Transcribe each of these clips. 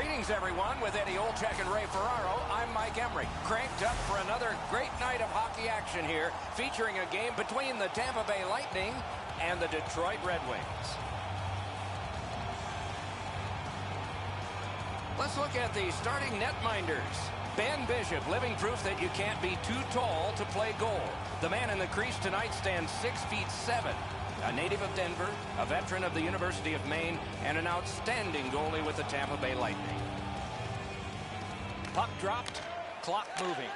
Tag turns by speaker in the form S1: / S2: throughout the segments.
S1: Greetings, everyone. With Eddie Olczyk and Ray Ferraro, I'm Mike Emery. Cranked up for another great night of hockey action here, featuring a game between the Tampa Bay Lightning and the Detroit Red Wings. Let's look at the starting netminders. Ben Bishop, living proof that you can't be too tall to play goal. The man in the crease tonight stands 6'7". A native of Denver, a veteran of the University of Maine, and an outstanding goalie with the Tampa Bay Lightning. Puck dropped, clock moving.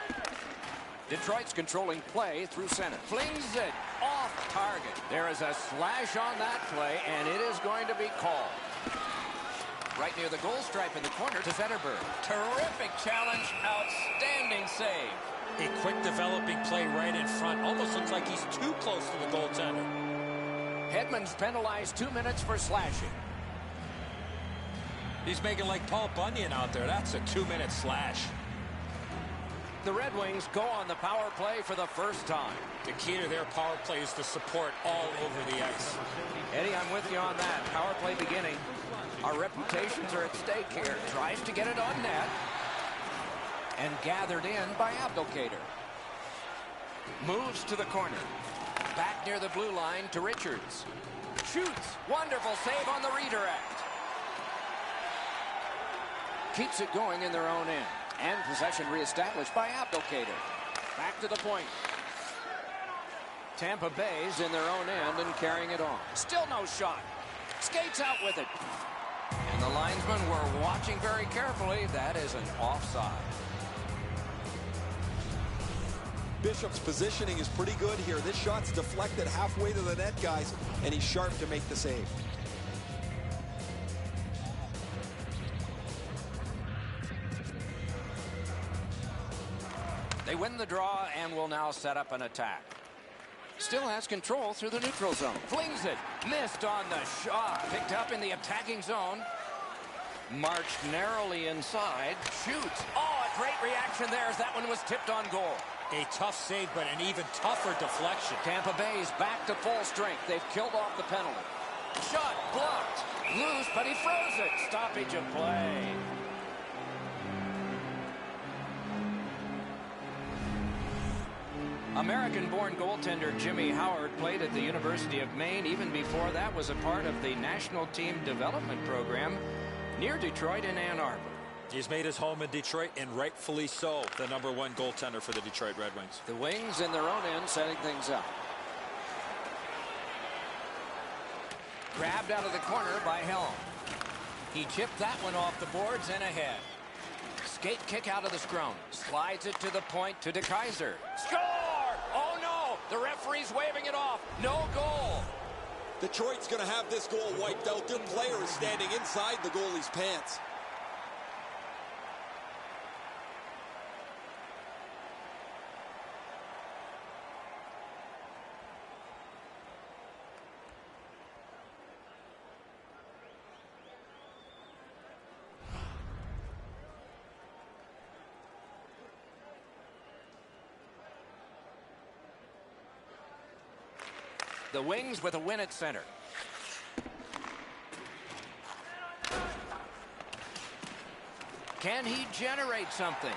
S1: Detroit's controlling play through center. Flings it off target. There is a slash on that play, and it is going to be called. Right near the goal stripe in the corner to Zetterberg. Terrific challenge, outstanding save.
S2: A quick developing play right in front. Almost looks like he's too close to the goaltender.
S1: Hedman's penalized 2 minutes for slashing.
S2: He's making like Paul Bunyan out there. That's a 2-minute slash.
S1: The Red Wings go on the power play for the first time.
S2: The key to their power play is the support all over the ice.
S1: Eddie, I'm with you on that. Power play beginning. Our reputations are at stake here. Tries to get it on net. And gathered in by Abdelkader. Moves to the corner. Back near the blue line to Richards. Shoots. Wonderful save on the redirect. Keeps it going in their own end. And possession reestablished by Abdelkader. Back to the point. Tampa Bay's in their own end and carrying it on. Still no shot. Skates out with it. And the linesmen were watching very carefully. That is an offside.
S3: Bishop's positioning is pretty good here. This shot's deflected halfway to the net, guys, and he's sharp to make the save.
S1: They win the draw and will now set up an attack. Still has control through the neutral zone. Flings it. Missed on the shot. Picked up in the attacking zone. Marched narrowly inside. Shoots. Oh, a great reaction there as that one was tipped on goal.
S2: A tough save, but an even tougher deflection.
S1: Tampa Bay's back to full strength. They've killed off the penalty. Shot blocked. Loose, but he froze it. Stoppage of play. American-born goaltender Jimmy Howard played at the University of Maine. Even before that, was a part of the national team development program near Detroit in Ann Arbor.
S2: He's made his home in Detroit, and rightfully so, the #1 goaltender for the Detroit Red Wings.
S1: The Wings in their own end setting things up. Grabbed out of the corner by Helm. He chipped that one off the boards and ahead. Skate kick out of the scrum. Slides it to the point to DeKaiser. Score! Oh no! The referee's waving it off. No goal.
S3: Detroit's going to have this goal wiped out. Their player is standing inside the goalie's pants.
S1: The Wings with a win at center. Can he generate something?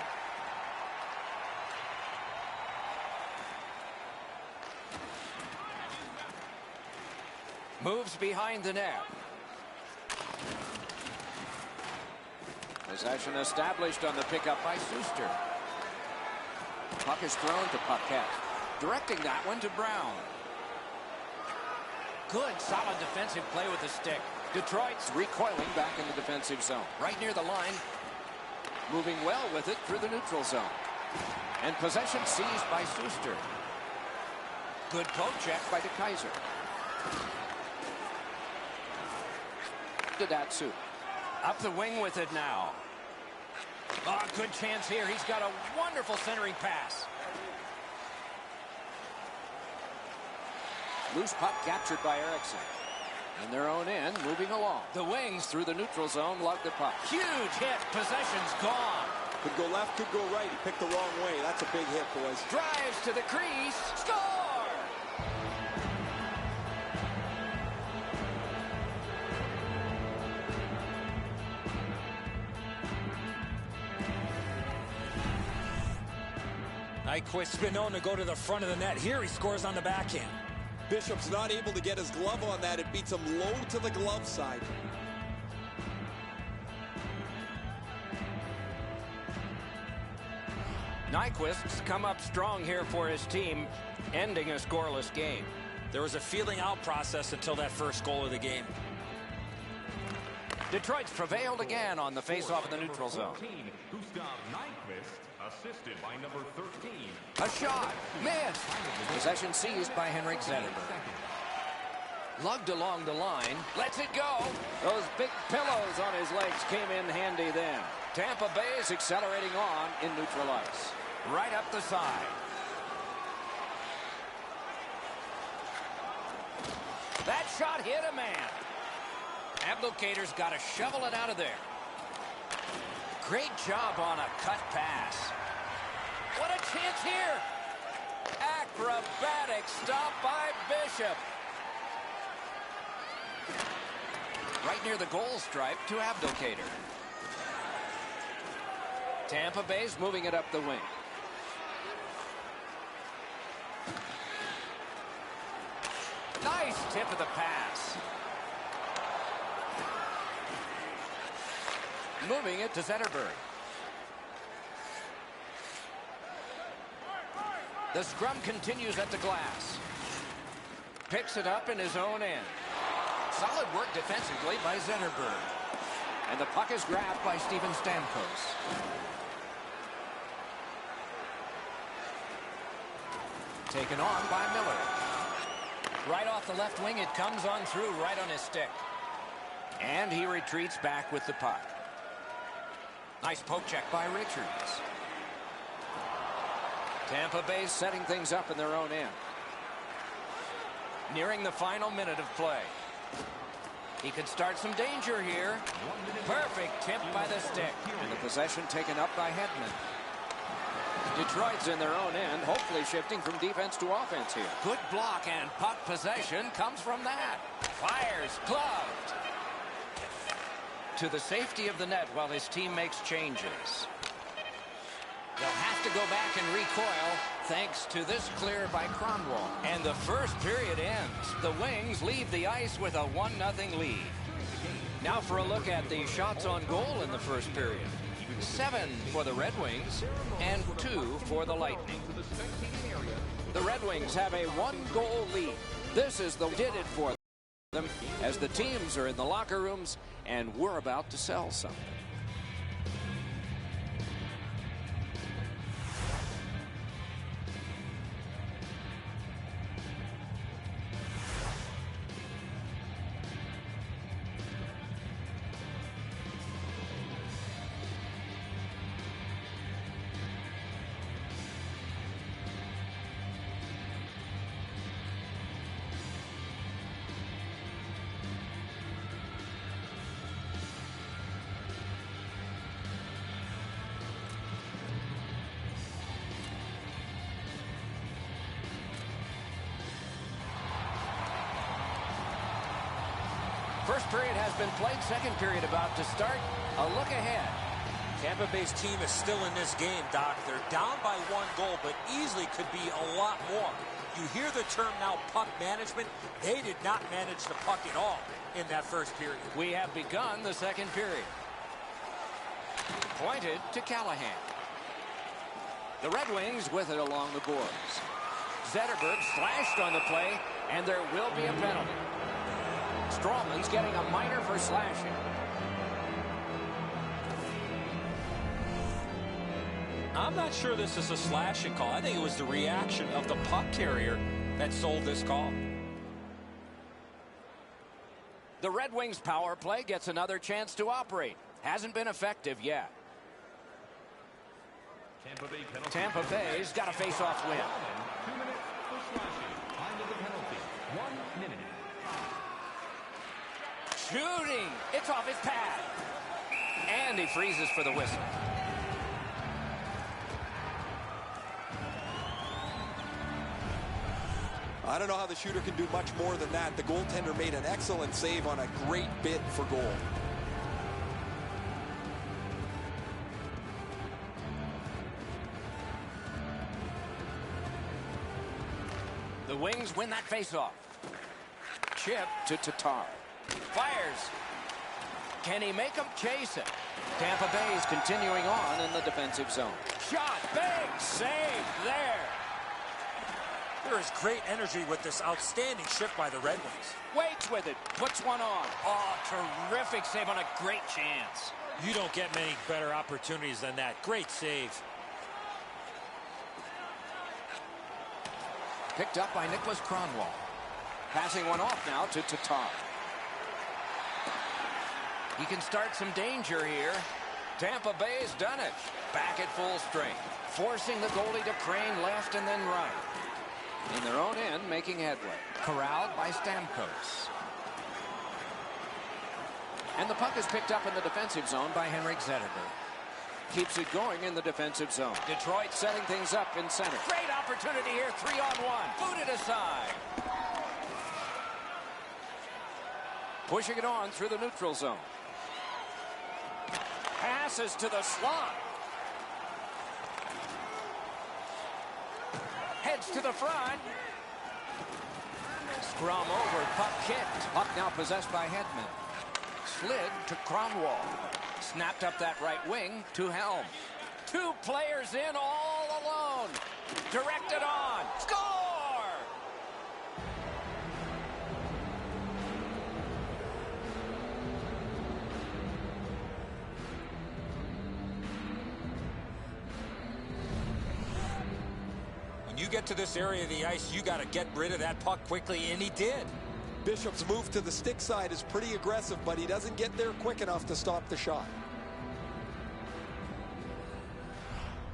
S1: Moves behind the net. Possession established on the pickup by Suster. Puck is thrown to Paquette. Directing that one to Brown. Good, solid defensive play with the stick. Detroit's recoiling back in the defensive zone. Right near the line. Moving well with it through the neutral zone. And possession seized by Suster. Good poke check by DeKaiser. To Datsu. Up the wing with it now. Oh, good chance here. He's got a wonderful centering pass. Loose puck captured by Erickson. In their own end, moving along. The Wings through the neutral zone lug the puck. Huge hit. Possession's gone.
S3: Could go left, could go right. He picked the wrong way. That's a big hit, boys.
S1: Drives to the crease. Score!
S2: Nyquist's been known to go to the front of the net. Here he scores on the backhand.
S3: Bishop's not able to get his glove on that. It beats him low to the glove side.
S1: Nyquist's come up strong here for his team, ending a scoreless game.
S2: There was a feeling out process until that first goal of the game.
S1: Detroit's prevailed again on the face-off in the neutral zone.
S4: Assisted by number 13.
S1: A shot. Missed. Possession seized by Henrik Zetterberg. Lugged along the line. Lets it go. Those big pillows on his legs came in handy then. Tampa Bay is accelerating on in neutral ice. Right up the side. That shot hit a man. Abdelkader's got to shovel it out of there. Great job on a cut pass. What a chance here. Acrobatic stop by Bishop. Right near the goal stripe to Abdelkader. Tampa Bay's moving it up the wing. Nice tip of the pass. Moving it to Zetterberg. The scrum continues at the glass. Picks it up in his own end. Solid work defensively by Zetterberg. And the puck is grabbed by Steven Stamkos. Taken on by Miller. Right off the left wing, it comes on through right on his stick. And he retreats back with the puck. Nice poke check by Richards. Tampa Bay setting things up in their own end. Nearing the final minute of play. He could start some danger here. Perfect tip by the stick. And the possession taken up by Hedman. Detroit's in their own end, hopefully shifting from defense to offense here. Good block, and puck possession comes from that. Fires, gloved. To the safety of the net while his team makes changes. They'll have to go back and recoil thanks to this clear by Kronwall. And the first period ends. The Wings leave the ice with a 1-0 lead. Now for a look at the shots on goal in the first period. 7 for the Red Wings and 2 for the Lightning. The Red Wings have a 1-goal lead. This is the did it for them as the teams are in the locker rooms and we're about to sell something. First period has been played. Second period about to start. A look ahead.
S2: Tampa Bay's team is still in this game, Doc. They're down by 1 goal, but easily could be a lot more. You hear the term now, puck management. They did not manage the puck at all in that first period.
S1: We have begun the second period. Pointed to Callahan. The Red Wings with it along the boards. Zetterberg slashed on the play, and there will be a penalty. Strawman's getting a minor for slashing.
S2: I'm not sure this is a slashing call. I think it was the reaction of the puck carrier that sold this call.
S1: The Red Wings power play gets another chance to operate. Hasn't been effective yet. Tampa Bay's got a face-off win.
S4: 2 minutes for slashing. Time of the penalty. 1 minute.
S1: Shooting. It's off his pad. And he freezes for the whistle.
S3: I don't know how the shooter can do much more than that. The goaltender made an excellent save on a great bid for goal.
S1: The Wings win that faceoff. Chip to Tatar. Fires. Can he make them chase it? Tampa Bay is continuing on in the defensive zone. Shot. Big save there.
S2: There is great energy with this outstanding shift by the Red Wings.
S1: Waits with it. Puts one on. Oh, terrific save on a great chance.
S2: You don't get many better opportunities than that. Great save.
S1: Picked up by Nicholas Cronwall. Passing one off now to Tatar. He can start some danger here. Tampa Bay's done it. Back at full strength. Forcing the goalie to crane left and then right. In their own end, making headway. Corralled by Stamkos. And the puck is picked up in the defensive zone by Henrik Zetterberg. Keeps it going in the defensive zone. Detroit setting things up in center. Great opportunity here, 3-on-1. Booted aside. Pushing it on through the neutral zone. Passes to the slot. Heads to the front. Scrum over, puck kicked. Puck now possessed by Hedman. Slid to Cronwall. Snapped up that right wing to Helm. Two players in all alone. Directed on. Score!
S2: When you get to this area of the ice, you got to get rid of that puck quickly, and he did.
S3: Bishop's move to the stick side is pretty aggressive, but he doesn't get there quick enough to stop the shot.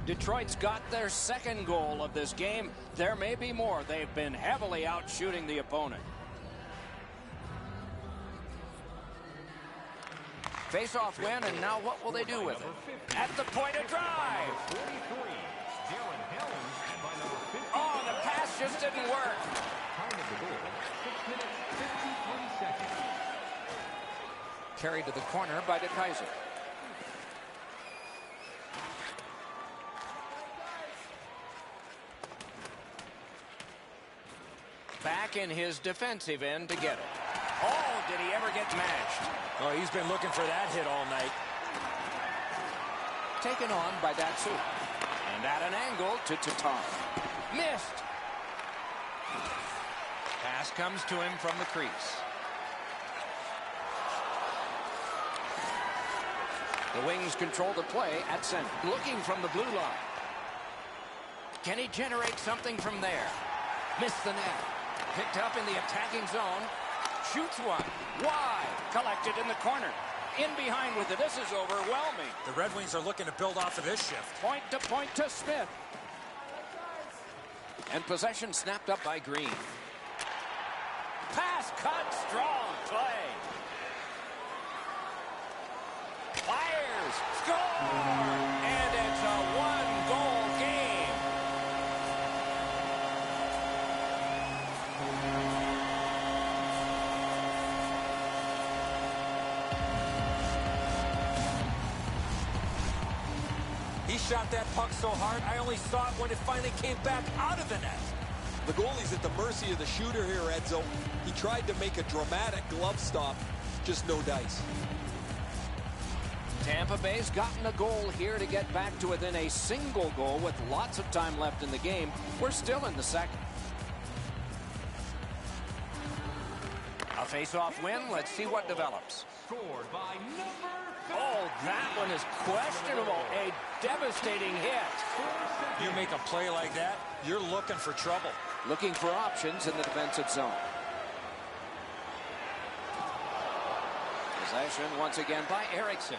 S1: Detroit's got their second goal of this game. There may be more. They've been heavily out shooting the opponent. Face-off win, and now what will they do with it? At the point of drive. Oh, the pass just didn't work.
S4: Time of the goal, 6 minutes, 53 seconds.
S1: Carried to the corner by DeKaiser. Back in his defensive end to get it. Oh, did he ever get matched?
S2: Oh, he's been looking for that hit all night.
S1: Taken on by Datsu. And at an angle to Tatar. Missed. Pass comes to him from the crease. The Wings control the play at center. Looking from the blue line. Can he generate something from there? Missed the net. Picked up in the attacking zone. Shoots one. Wide. Collected in the corner. In behind with it. This is overwhelming.
S2: The Red Wings are looking to build off of this shift.
S1: Point to Smith. And possession snapped up by Green. Pass cut. Strong play. Fires. Score! And it's a one-goal game.
S2: He shot that puck so hard, I only saw it when it finally came back out of the net.
S3: The goalie's at the mercy of the shooter here, Edzo. He tried to make a dramatic glove stop, just no dice.
S1: Tampa Bay's gotten a goal here to get back to within a single goal with lots of time left in the game. We're still in the second. A face-off win. Let's see what develops.
S4: Scored by number 5.
S1: Oh, that one is questionable. A devastating hit.
S2: You make a play like that, you're looking for trouble.
S1: Looking for options in the defensive zone. Possession once again by Eriksson.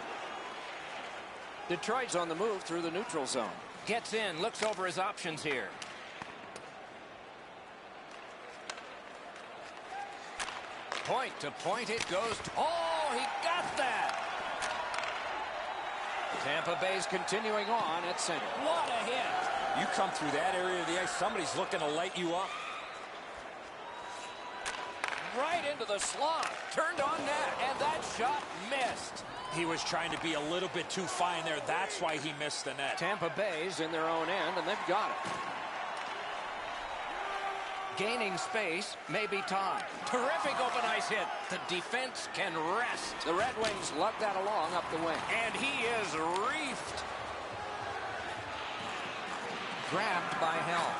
S1: Detroit's on the move through the neutral zone. Gets in, looks over his options here. Point to point it goes. Oh, he got that. Tampa Bay's continuing on at center. What a hit.
S2: You come through that area of the ice, somebody's looking to light you up.
S1: Right into the slot. Turned on net, and that shot missed.
S2: He was trying to be a little bit too fine there. That's why he missed the net.
S1: Tampa Bay's in their own end, and they've got it. gaining space, maybe time. Terrific open ice hit. The defense can rest. The Red Wings lug that along up the wing. And he is reefed. Grabbed by Helm.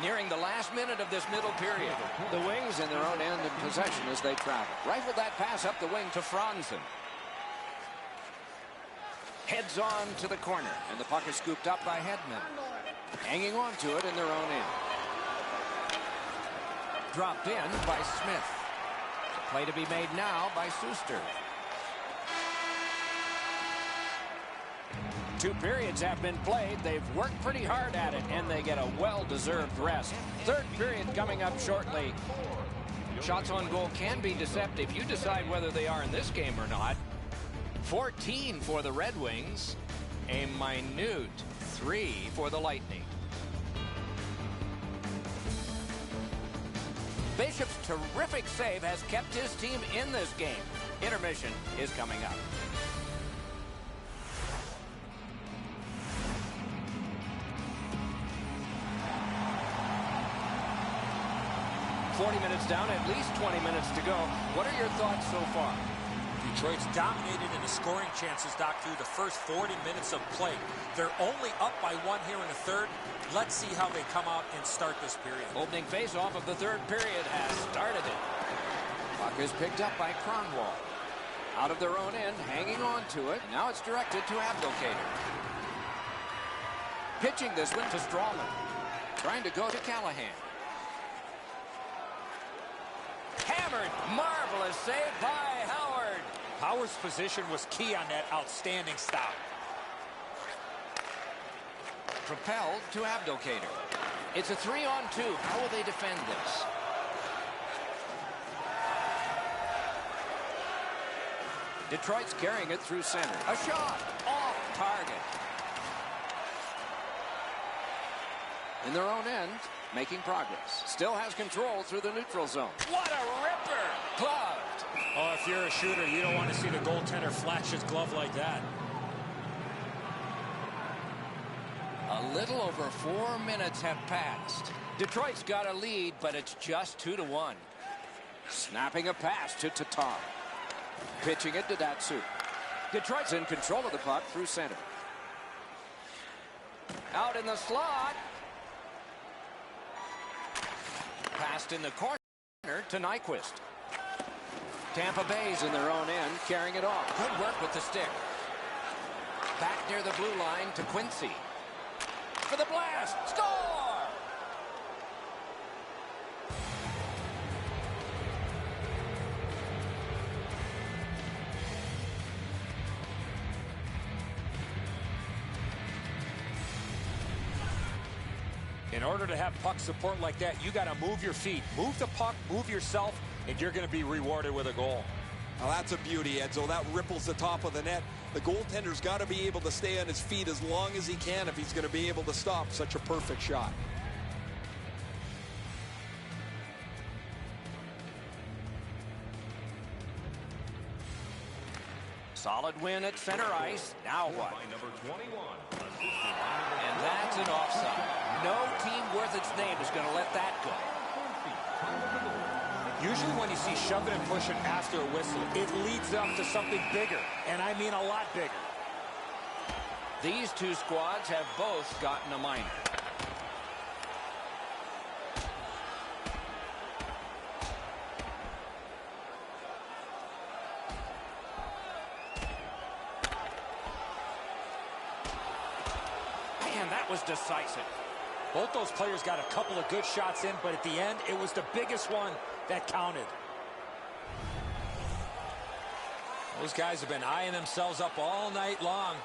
S1: Nearing the last minute of this middle period. The Wings in their own end in possession as they travel. Rifled that pass up the wing to Franzen. Heads on to the corner, and the puck is scooped up by Hedman. Hanging on to it in their own end. Dropped in by Smith. The play to be made now by Suster. 2 periods have been played. They've worked pretty hard at it, and they get a well-deserved rest. 3rd period coming up shortly. Shots on goal can be deceptive. You decide whether they are in this game or not. 14 for the Red Wings. A minute 3 for the Lightning. Bishop's terrific save has kept his team in this game. Intermission is coming up. 40 minutes down, at least 20 minutes to go. What are your thoughts so far?
S2: Detroit's dominated in the scoring chances, Doc, through the first 40 minutes of play. They're only up by 1 here in the 3rd. Let's see how they come out and start this period.
S1: Opening face-off of the 3rd period has started it. Puck is picked up by Kronwall. Out of their own end, hanging on to it. Now it's directed to Abdelkader. Pitching this one to Strawman. Trying to go to Callahan. Hammered. Marvelous save by Howard.
S2: Howard's position was key on that outstanding stop.
S1: Propelled to Abdelkader. It's a 3-on-2. How will they defend this? Detroit's carrying it through center. A shot off target. In their own end, making progress. Still has control through the neutral zone. What a ripper! Gloved.
S2: Oh, if you're a shooter, you don't want to see the goaltender flash his glove like that.
S1: A little over 4 minutes have passed. Detroit's got a lead, but it's just 2-1. Snapping a pass to Tatar. Pitching it to Datsyuk. Detroit's in control of the puck through center. Out in the slot. Passed in the corner to Nyquist. Tampa Bay's in their own end, carrying it off. Good work with the stick. Back near the blue line to Quincy. For the blast. Score!
S2: In order to have puck support like that, you got to move your feet. Move the puck, move yourself, and you're going to be rewarded with a goal.
S3: Now that's a beauty, Edzo. That ripples the top of the net. The goaltender's got to be able to stay on his feet as long as he can if he's going to be able to stop such a perfect shot.
S1: Solid win at center ice. Now what?
S4: Number 21.
S1: And that's an offside. No team worth its name is going to let that go.
S2: Usually when you see shoving and pushing after a whistle, it leads up to something bigger, and I mean a lot bigger.
S1: These two squads have both gotten a minor. Man, that was decisive.
S2: Both those players got a couple of good shots in, but at the end, it was the biggest one that counted. Those guys have been eyeing themselves up all night long.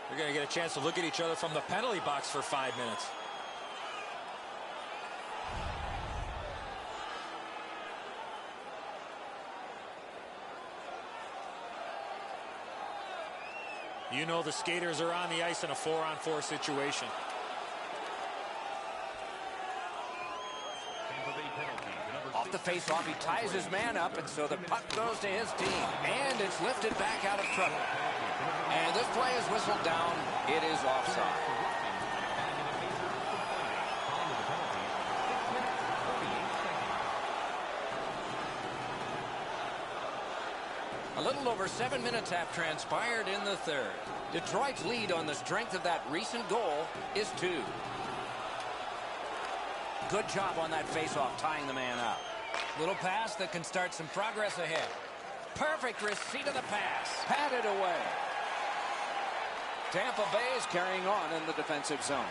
S2: They're going to get a chance to look at each other from the penalty box for 5 minutes. You know the skaters are on the ice in a 4-on-4 situation.
S1: Off the face-off, he ties his man up, and so the puck goes to his team. And it's lifted back out of trouble. And this play is whistled down. It is offside. A little over 7 minutes have transpired in the third. Detroit's lead on the strength of that recent goal is 2. Good job on that faceoff, tying the man up. Little pass that can start some progress ahead. Perfect receipt of the pass. Patted away. Tampa Bay is carrying on in the defensive zone.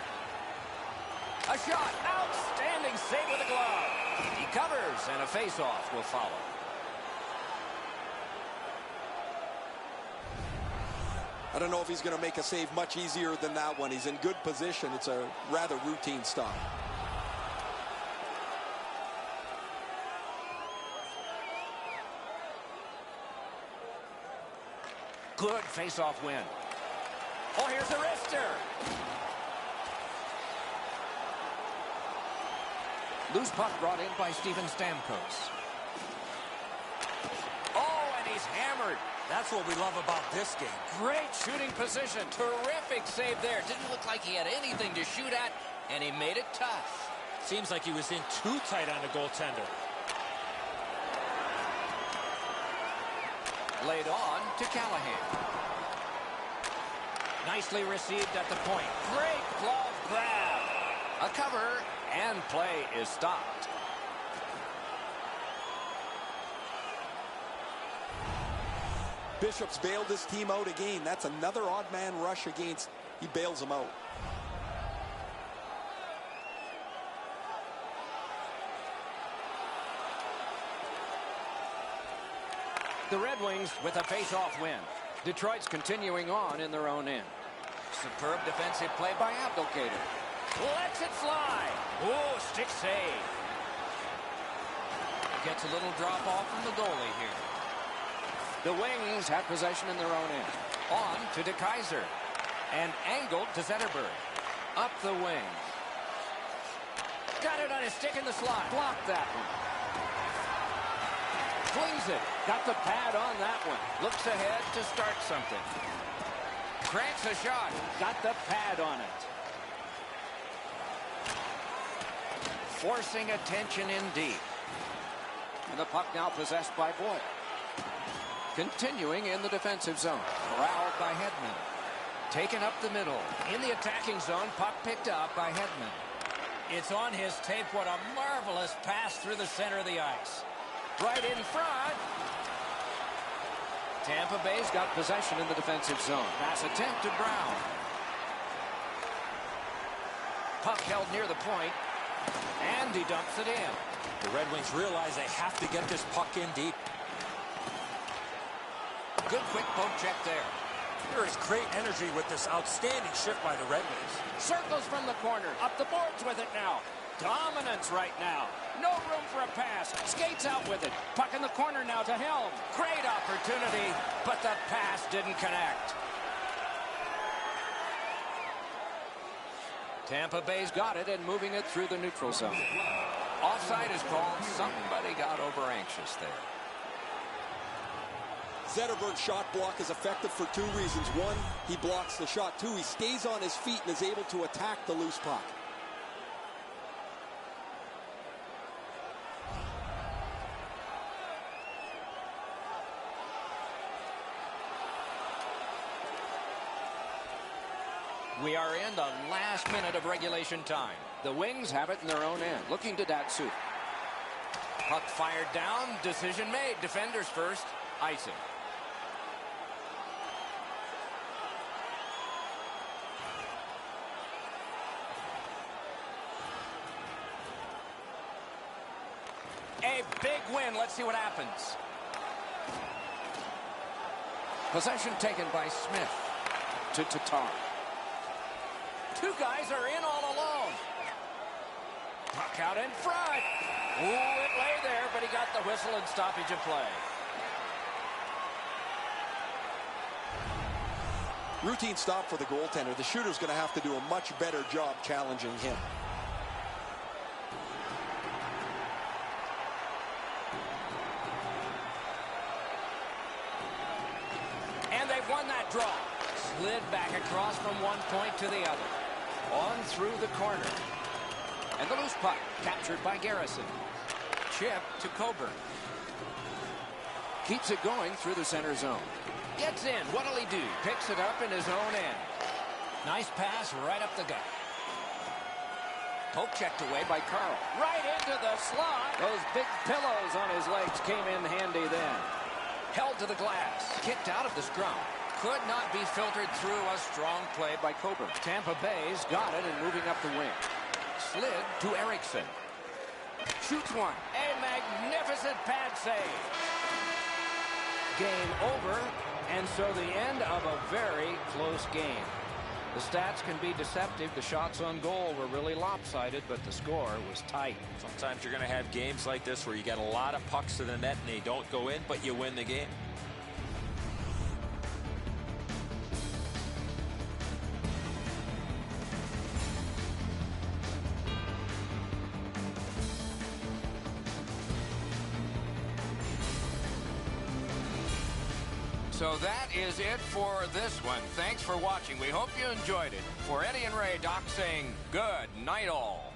S1: A shot. Outstanding save with a glove. He covers, and a faceoff will follow.
S3: I don't know if he's going to make a save much easier than that one. He's in good position. It's a rather routine stop.
S1: Good face-off win. Oh, here's the wrister. Loose puck brought in by Steven Stamkos. Oh, and he's hammered.
S2: That's what we love about this game.
S1: Great shooting position. Terrific save there. Didn't look like he had anything to shoot at, and he made it tough.
S2: Seems like he was in too tight on the goaltender.
S1: Laid on to Callahan. Nicely received at the point. Great glove grab. A cover, and play is stopped.
S3: Bishop's bailed his team out again. That's another odd man rush against. He bails him out.
S1: The Red Wings with a face-off win. Detroit's continuing on in their own end. Superb defensive play by Abdelkader. Lets it fly. Oh, stick save. Gets a little drop off from the goalie here. The Wings have possession in their own end. On to De Keyser. And angled to Zetterberg. Up the wing. Got it on his stick in the slot. Blocked that one. Flings it. Got the pad on that one. Looks ahead to start something. Cranks a shot. Got the pad on it. Forcing attention in deep. And the puck now possessed by Boyd. Continuing in the defensive zone. Corralled by Hedman. Taken up the middle. In the attacking zone, puck picked up by Hedman. It's on his tape. What a marvelous pass through the center of the ice. Right in front. Tampa Bay's got possession in the defensive zone. Pass attempt to Brown. Puck held near the point. And he dumps it in.
S2: The Red Wings realize they have to get this puck in deep.
S1: Good quick poke check there.
S2: There is great energy with this outstanding shift by the Red Wings.
S1: Circles from the corner. Up the boards with it now. Dominance right now. No room for a pass. Skates out with it. Puck in the corner now to Helm. Great opportunity, but the pass didn't connect. Tampa Bay's got it and moving it through the neutral zone. Offside is called. Somebody got over anxious there.
S3: Zetterberg's shot block is effective for 2 reasons. 1, he blocks the shot. 2, he stays on his feet and is able to attack the loose puck.
S1: We are in the last minute of regulation time. The Wings have it in their own end. Looking to Datsyuk. Puck fired down. Decision made. Defenders first. Icing. A big win. Let's see what happens. Possession taken by Smith to Tatar. 2 guys are in all alone. Puck out in front. Ooh, it lay there, but he got the whistle and stoppage of play.
S3: Routine stop for the goaltender. The shooter's going to have to do a much better job challenging him.
S1: And they've won that draw. Slid back across from one point to the other. On through the corner. And the loose puck captured by Garrison. Chip to Coburn. Keeps it going through the center zone. Gets in. What'll he do? Picks it up in his own end. Nice pass right up the gut. Poke checked away by Carl. Right into the slot. Those big pillows on his legs came in handy then. Held to the glass. Kicked out of the scrum. Could not be filtered through. A strong play by Coburn. Tampa Bay's got it and moving up the wing. Slid to Erickson. Shoots one. A magnificent pad save. Game over, and so the end of a very close game. The stats can be deceptive. The shots on goal were really lopsided, but the score was tight.
S2: Sometimes you're going to have games like this where you get a lot of pucks to the net and they don't go in, but you win the game.
S1: So that is it for this one. Thanks for watching. We hope you enjoyed it. For Eddie and Ray, Doc saying good night all.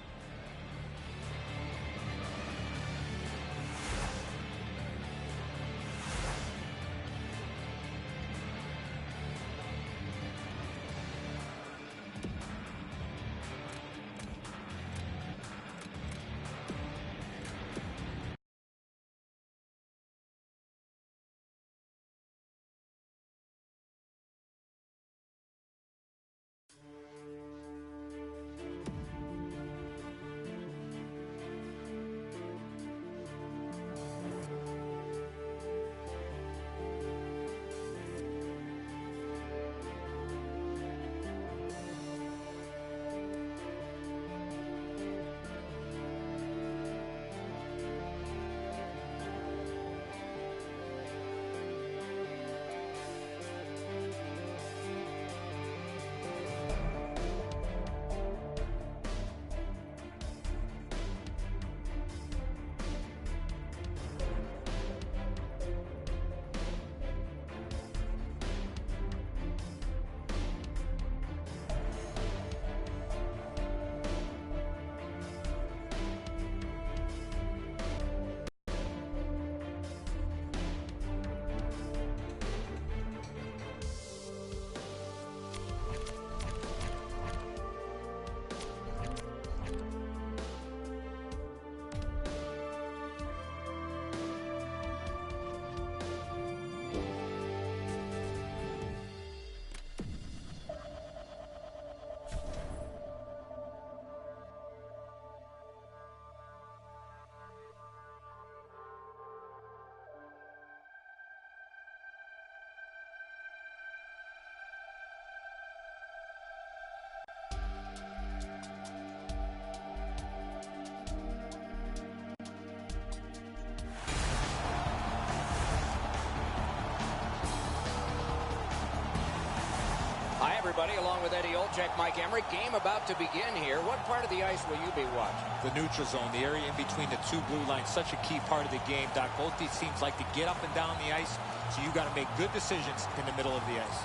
S1: Hi, everybody. Along with Eddie Olczyk, Mike Emmerich. Game about to begin here. What part of the ice will you be watching?
S2: The neutral zone, the area in between the two blue lines, such a key part of the game, Doc. Both these teams like to get up and down the ice, so you got to make good decisions in the middle of the ice.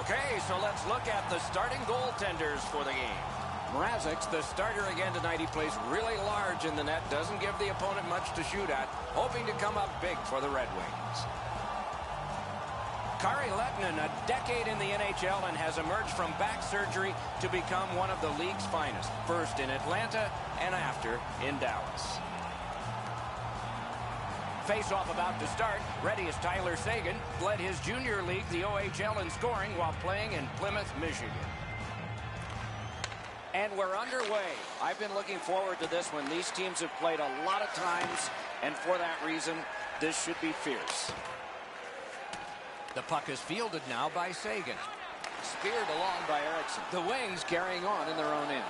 S1: Okay, so let's look at the starting goaltenders for the game. Mrazek's the starter again tonight. He plays really large in the net, doesn't give the opponent much to shoot at, hoping to come up big for the Red Wings. Kari Lehtonen, a decade in the NHL, and has emerged from back surgery to become one of the league's finest, first in Atlanta and after in Dallas. Face-off about to start. Ready is Tyler Seguin. Led his junior league, the OHL, in scoring while playing in Plymouth, Michigan. And we're underway. I've been looking forward to this one. These teams have played a lot of times, and for that reason, this should be fierce. The puck is fielded now by Seguin. Speared along by Erickson. The Wings carrying on in their own end.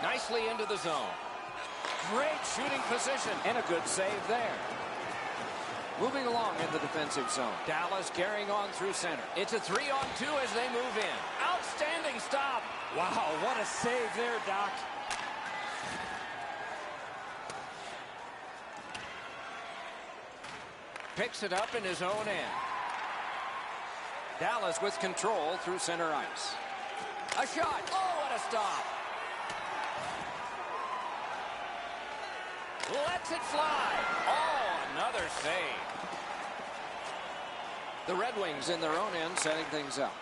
S1: Nicely into the zone. Great shooting position and a good save there. Moving along in the defensive zone. Dallas carrying on through center. It's a 3-on-2 as they move in. Outstanding stop.
S2: Wow, what a save there, Doc.
S1: Picks it up in his own end. Dallas with control through center ice. A shot. Oh, what a stop. Lets it fly. Oh, another save. The Red Wings in their own end setting things up.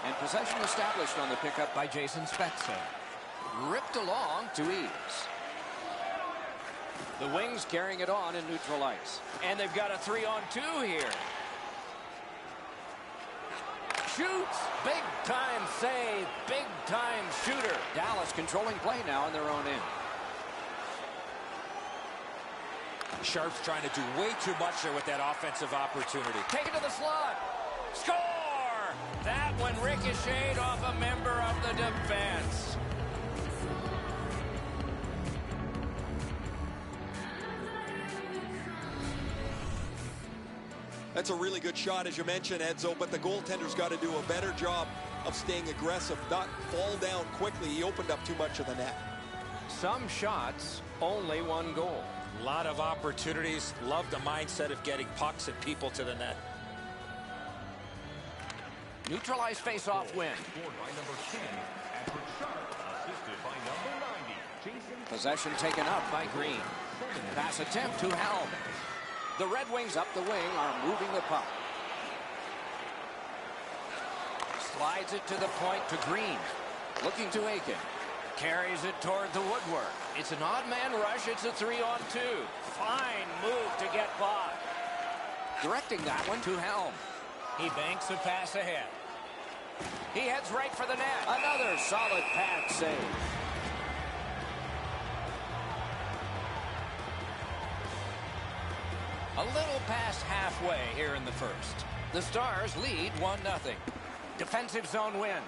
S1: And possession established on the pickup by Jason Spezza. Ripped along to ease. The Wings carrying it on in neutral ice. And they've got a 3-on-2 here. Shoots. Big time save. Big time shooter. Dallas controlling play now in their own end.
S2: Sharp's trying to do way too much there with that offensive opportunity.
S1: Take it to the slot. Score! That one ricocheted off a member of the defense.
S3: That's a really good shot, as you mentioned, Edzo, but the goaltender's got to do a better job of staying aggressive, not fall down quickly. He opened up too much of the net.
S1: Some shots, only one goal.
S2: A lot of opportunities. Love the mindset of getting pucks and people to the net.
S1: Neutralized face-off win.
S4: Scored by number 10, Patrick Sharp, assisted by number 90, Jason.
S1: Possession taken up by Green. Pass attempt to Helm. The Red Wings up the wing are moving the puck. Slides it to the point to Green. Looking to Aiken. Carries it toward the woodwork. It's an odd man rush. It's a 3-on-2. Fine move to get by. Directing that one to Helm. He banks a pass ahead. He heads right for the net. Another solid pad save. A little past halfway here in the first. The Stars lead 1-0. Defensive zone win.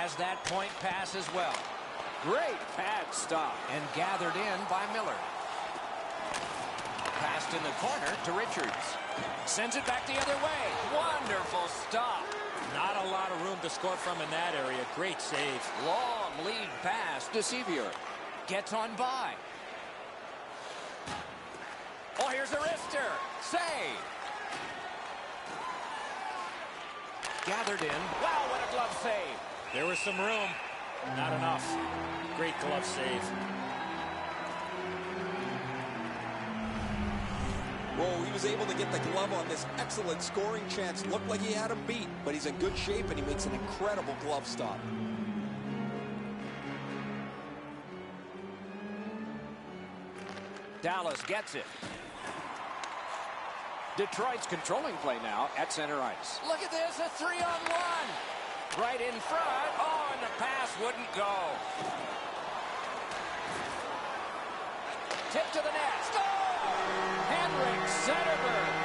S1: As that point pass as well. Great pad stop and gathered in by Miller. Passed in the corner to Richards. Sends it back the other way. Wonderful stop.
S2: Not a lot of room to score from in that area. Great save.
S1: Long lead pass to Sevier. Gets on by. Oh, here's a wrister. Save. Gathered in. Wow, what a glove save.
S2: There was some room. Not enough. Great glove save.
S3: Whoa, he was able to get the glove on this excellent scoring chance. Looked like he had him beat, but he's in good shape and he makes an incredible glove stop.
S1: Dallas gets it. Detroit's controlling play now at center ice. Look at this, a 3-on-1. Right in front. Oh, and the pass wouldn't go. Tip to the net. Score! Henrik Zetterberg.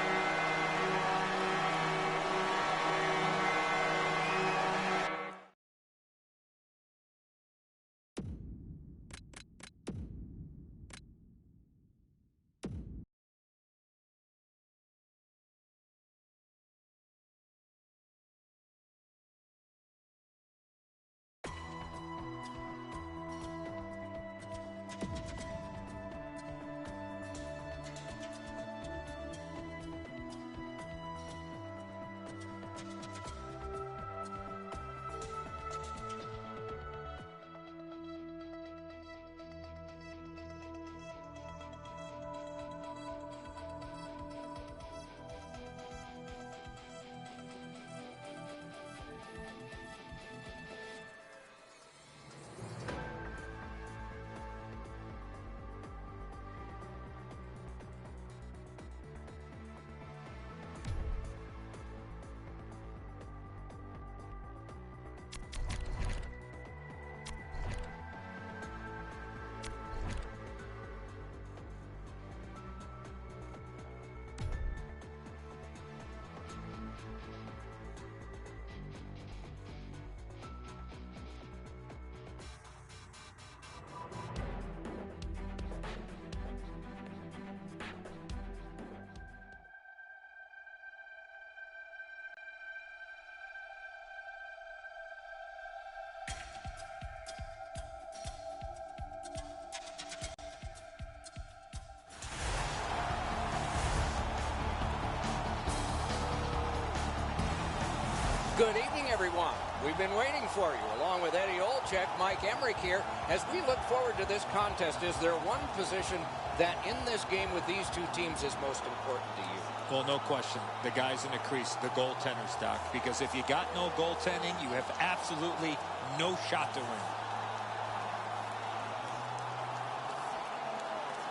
S1: Good evening, everyone. We've been waiting for you. Along with Eddie Olczyk, Mike Emmerich here. As we look forward to this contest, is there one position that in this game with these two teams is most important to you?
S2: Well, no question. The guys in the crease, the goaltenders, Doc. Because if you got no goaltending, you have absolutely no shot to win.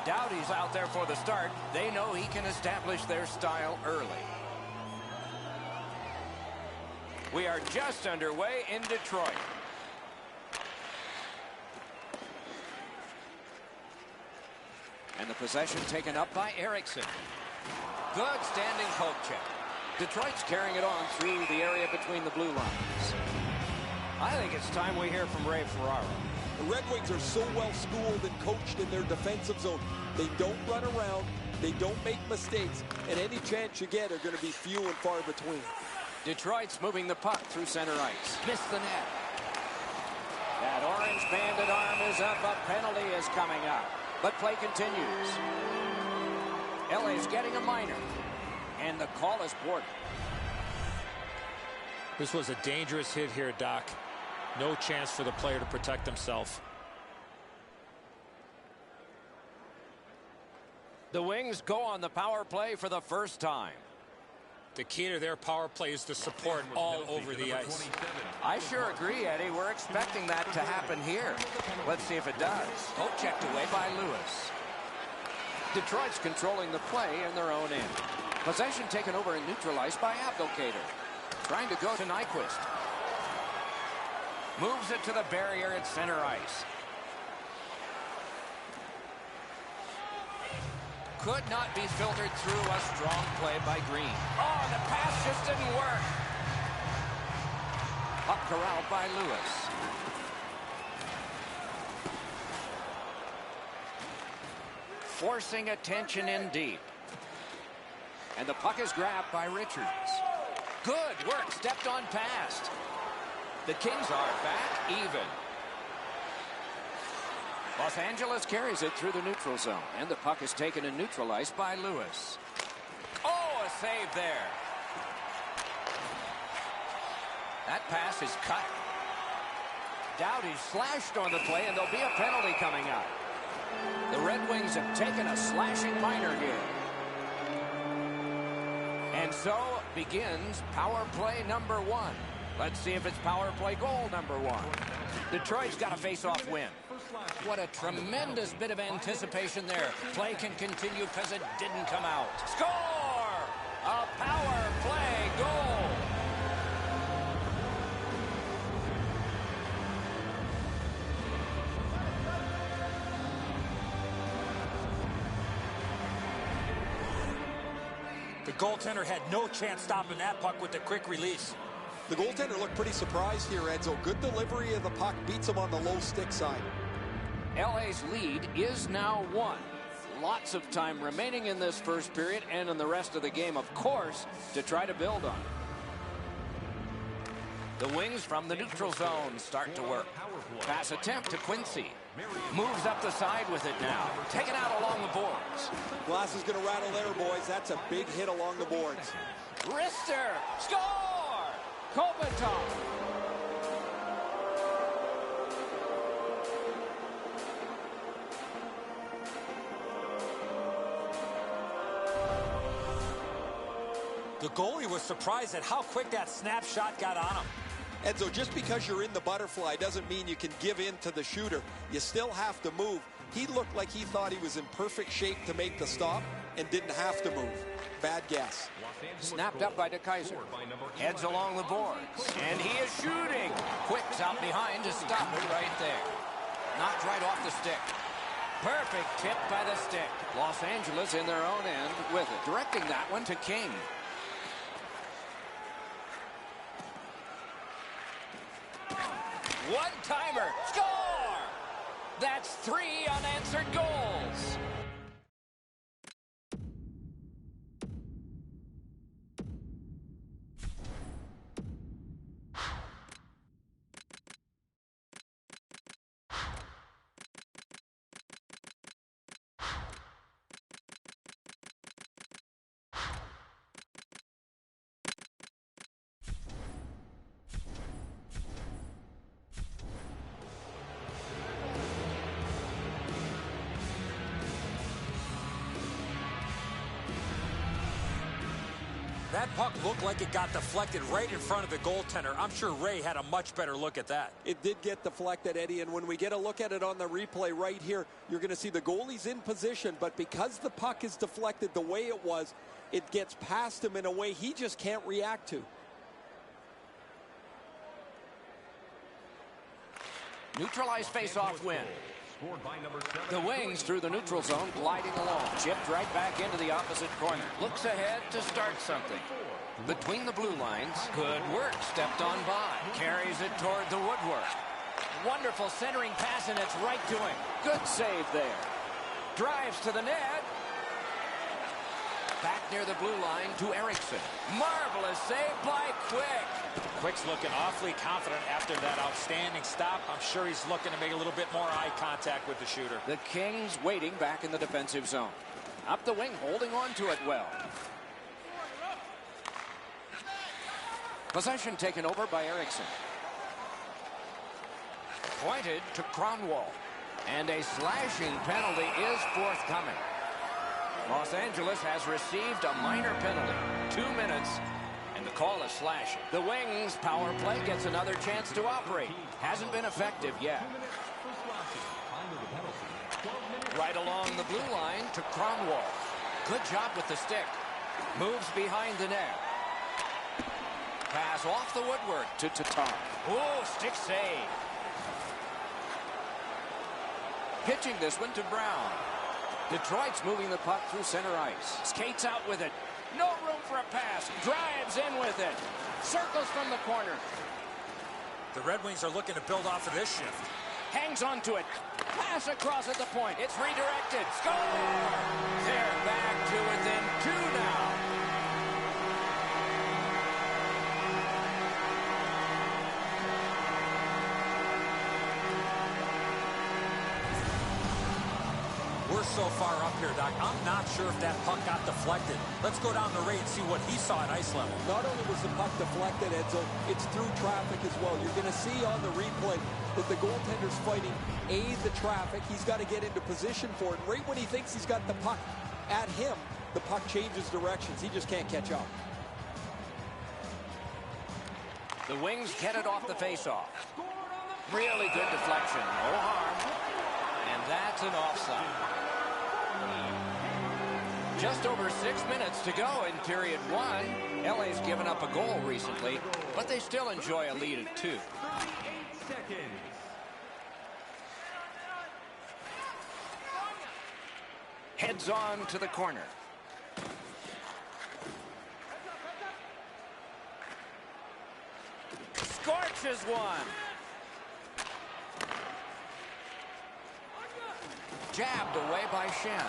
S1: Doughty's out there for the start. They know he can establish their style early. We are just underway in Detroit. And the possession taken up by Eriksson. Good standing poke check. Detroit's carrying it on through the area between the blue lines. I think it's time we hear from Ray Ferraro.
S3: The Red Wings are so well schooled and coached in their defensive zone. They don't run around. They don't make mistakes. And any chance you get are going to be few and far between.
S1: Detroit's moving the puck through center ice. Missed the net. That orange banded arm is up. A penalty is coming up. But play continues. LA's getting a minor. And the call is boarded.
S2: This was a dangerous hit here, Doc. No chance for the player to protect himself.
S1: The Wings go on the power play for the first time.
S2: The key to their power play is the support all over the ice.
S1: I sure agree, Eddie. We're expecting that to happen here. Let's see if it does. Oh, checked away by Lewis. Detroit's controlling the play in their own end. Possession taken over and neutralized by Abdelkader. Trying to go to Nyquist. Moves it to the barrier at center ice. Could not be filtered through. A strong play by Green. Oh, the pass just didn't work. Up corralled by Lewis. Forcing attention in deep. And the puck is grabbed by Richards. Good work. Stepped on past. The Kings are back even. Los Angeles carries it through the neutral zone. And the puck is taken and neutralized by Lewis. Oh, a save there. That pass is cut. Doughty slashed on the play, and there'll be a penalty coming up. The Red Wings have taken a slashing minor here. And so begins power play number one. Let's see if it's power play goal number one. Detroit's got a face-off win. What a tremendous bit of anticipation there. Play can continue because it didn't come out. Score! A power play goal.
S2: The goaltender had no chance stopping that puck with the quick release.
S3: The goaltender looked pretty surprised here, Edzo. Good delivery of the puck, beats him on the low stick side.
S1: LA's lead is now 1. Lots of time remaining in this first period and in the rest of the game, of course, to try to build on. The Wings from the neutral zone start to work. Pass attempt to Quincy. Moves up the side with it now. Taken out along the boards.
S3: Glass is going to rattle there, boys. That's a big hit along the boards.
S1: Rister. Score! Kopitar.
S2: The goalie was surprised at how quick that snapshot got on him.
S3: Edzo, just because you're in the butterfly doesn't mean you can give in to the shooter. You still have to move. He looked like he thought he was in perfect shape to make the stop and didn't have to move. Bad guess.
S1: Snapped up by DeKaiser. Heads along the boards. And he is shooting. Quick's out behind to stop it right there. Knocked right off the stick. Perfect tip by the stick. Los Angeles in their own end with it. Directing that one to King. One-timer. Score! That's 3 unanswered goals.
S2: That puck looked like it got deflected right in front of the goaltender. I'm sure Ray had a much better look at that.
S3: It did get deflected, Eddie, and when we get a look at it on the replay right here, you're going to see the goalie's in position, but because the puck is deflected the way it was, it gets past him in a way he just can't react to.
S1: Neutralized face-off win. The Wings through the neutral zone, gliding along. Chipped right back into the opposite corner. Looks ahead to start something. Between the blue lines, good work. Stepped on by. Carries it toward the woodwork. Wonderful centering pass, and it's right to him. Good save there. Drives to the net. Back near the blue line to Erickson. Marvelous save by Quick.
S2: Quick's looking awfully confident after that outstanding stop. I'm sure he's looking to make a little bit more eye contact with the shooter.
S1: The Kings waiting back in the defensive zone. Up the wing, holding on to it well. Possession taken over by Erickson. Pointed to Cronwall. And a slashing penalty is forthcoming. Los Angeles has received a minor penalty. 2 minutes, and the call is slashing. The Wings power play gets another chance to operate. Hasn't been effective yet. Right along the blue line to Cronwall. Good job with the stick. Moves behind the net. Pass off the woodwork to Tatar. Oh, stick save. Pitching this one to Brown. Detroit's moving the puck through center ice. Skates out with it. No room for a pass. Drives in with it. Circles from the corner.
S2: The Red Wings are looking to build off of this shift.
S1: Hangs on to it. Pass across at the point. It's redirected. Score! They're back to within 2 now.
S2: We're so far up here, Doc. I'm not sure if that puck got deflected. Let's go down to Ray and see what he saw at ice level.
S3: Not only was the puck deflected, Edzo, it's through traffic as well. You're going to see on the replay that the goaltender's fighting the traffic. He's got to get into position for it. And right when he thinks he's got the puck at him, the puck changes directions. He just can't catch up.
S1: The Wings get it off the faceoff. Really good deflection. No harm. And that's an offside. Just over 6 minutes to go in period 1. LA's given up a goal recently, but they still enjoy a lead at 2.
S4: 38 seconds.
S1: Heads on to the corner. Scorches one. Jabbed away by Shen.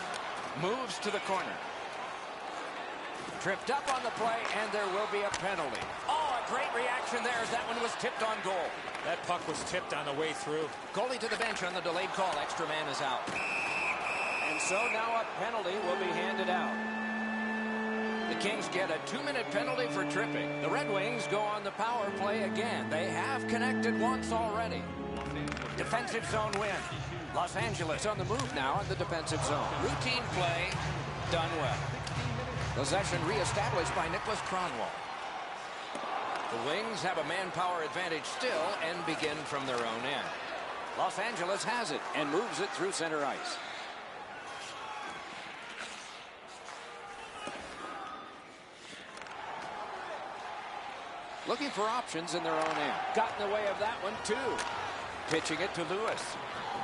S1: Moves to the corner. Tripped up on the play, and there will be a penalty. Oh, a great reaction there as that one was tipped on goal.
S2: That puck was tipped on the way through.
S1: Goalie to the bench on the delayed call. Extra man is out. And so now a penalty will be handed out. The Kings get a 2-minute penalty for tripping. The Red Wings go on the power play again. They have connected once already. Defensive zone win. Los Angeles on the move now in the defensive zone. Routine play, done well. Possession reestablished by Nicholas Cronwall. The Wings have a manpower advantage still and begin from their own end. Los Angeles has it and moves it through center ice. Looking for options in their own end. Got in the way of that one too. Pitching it to Lewis.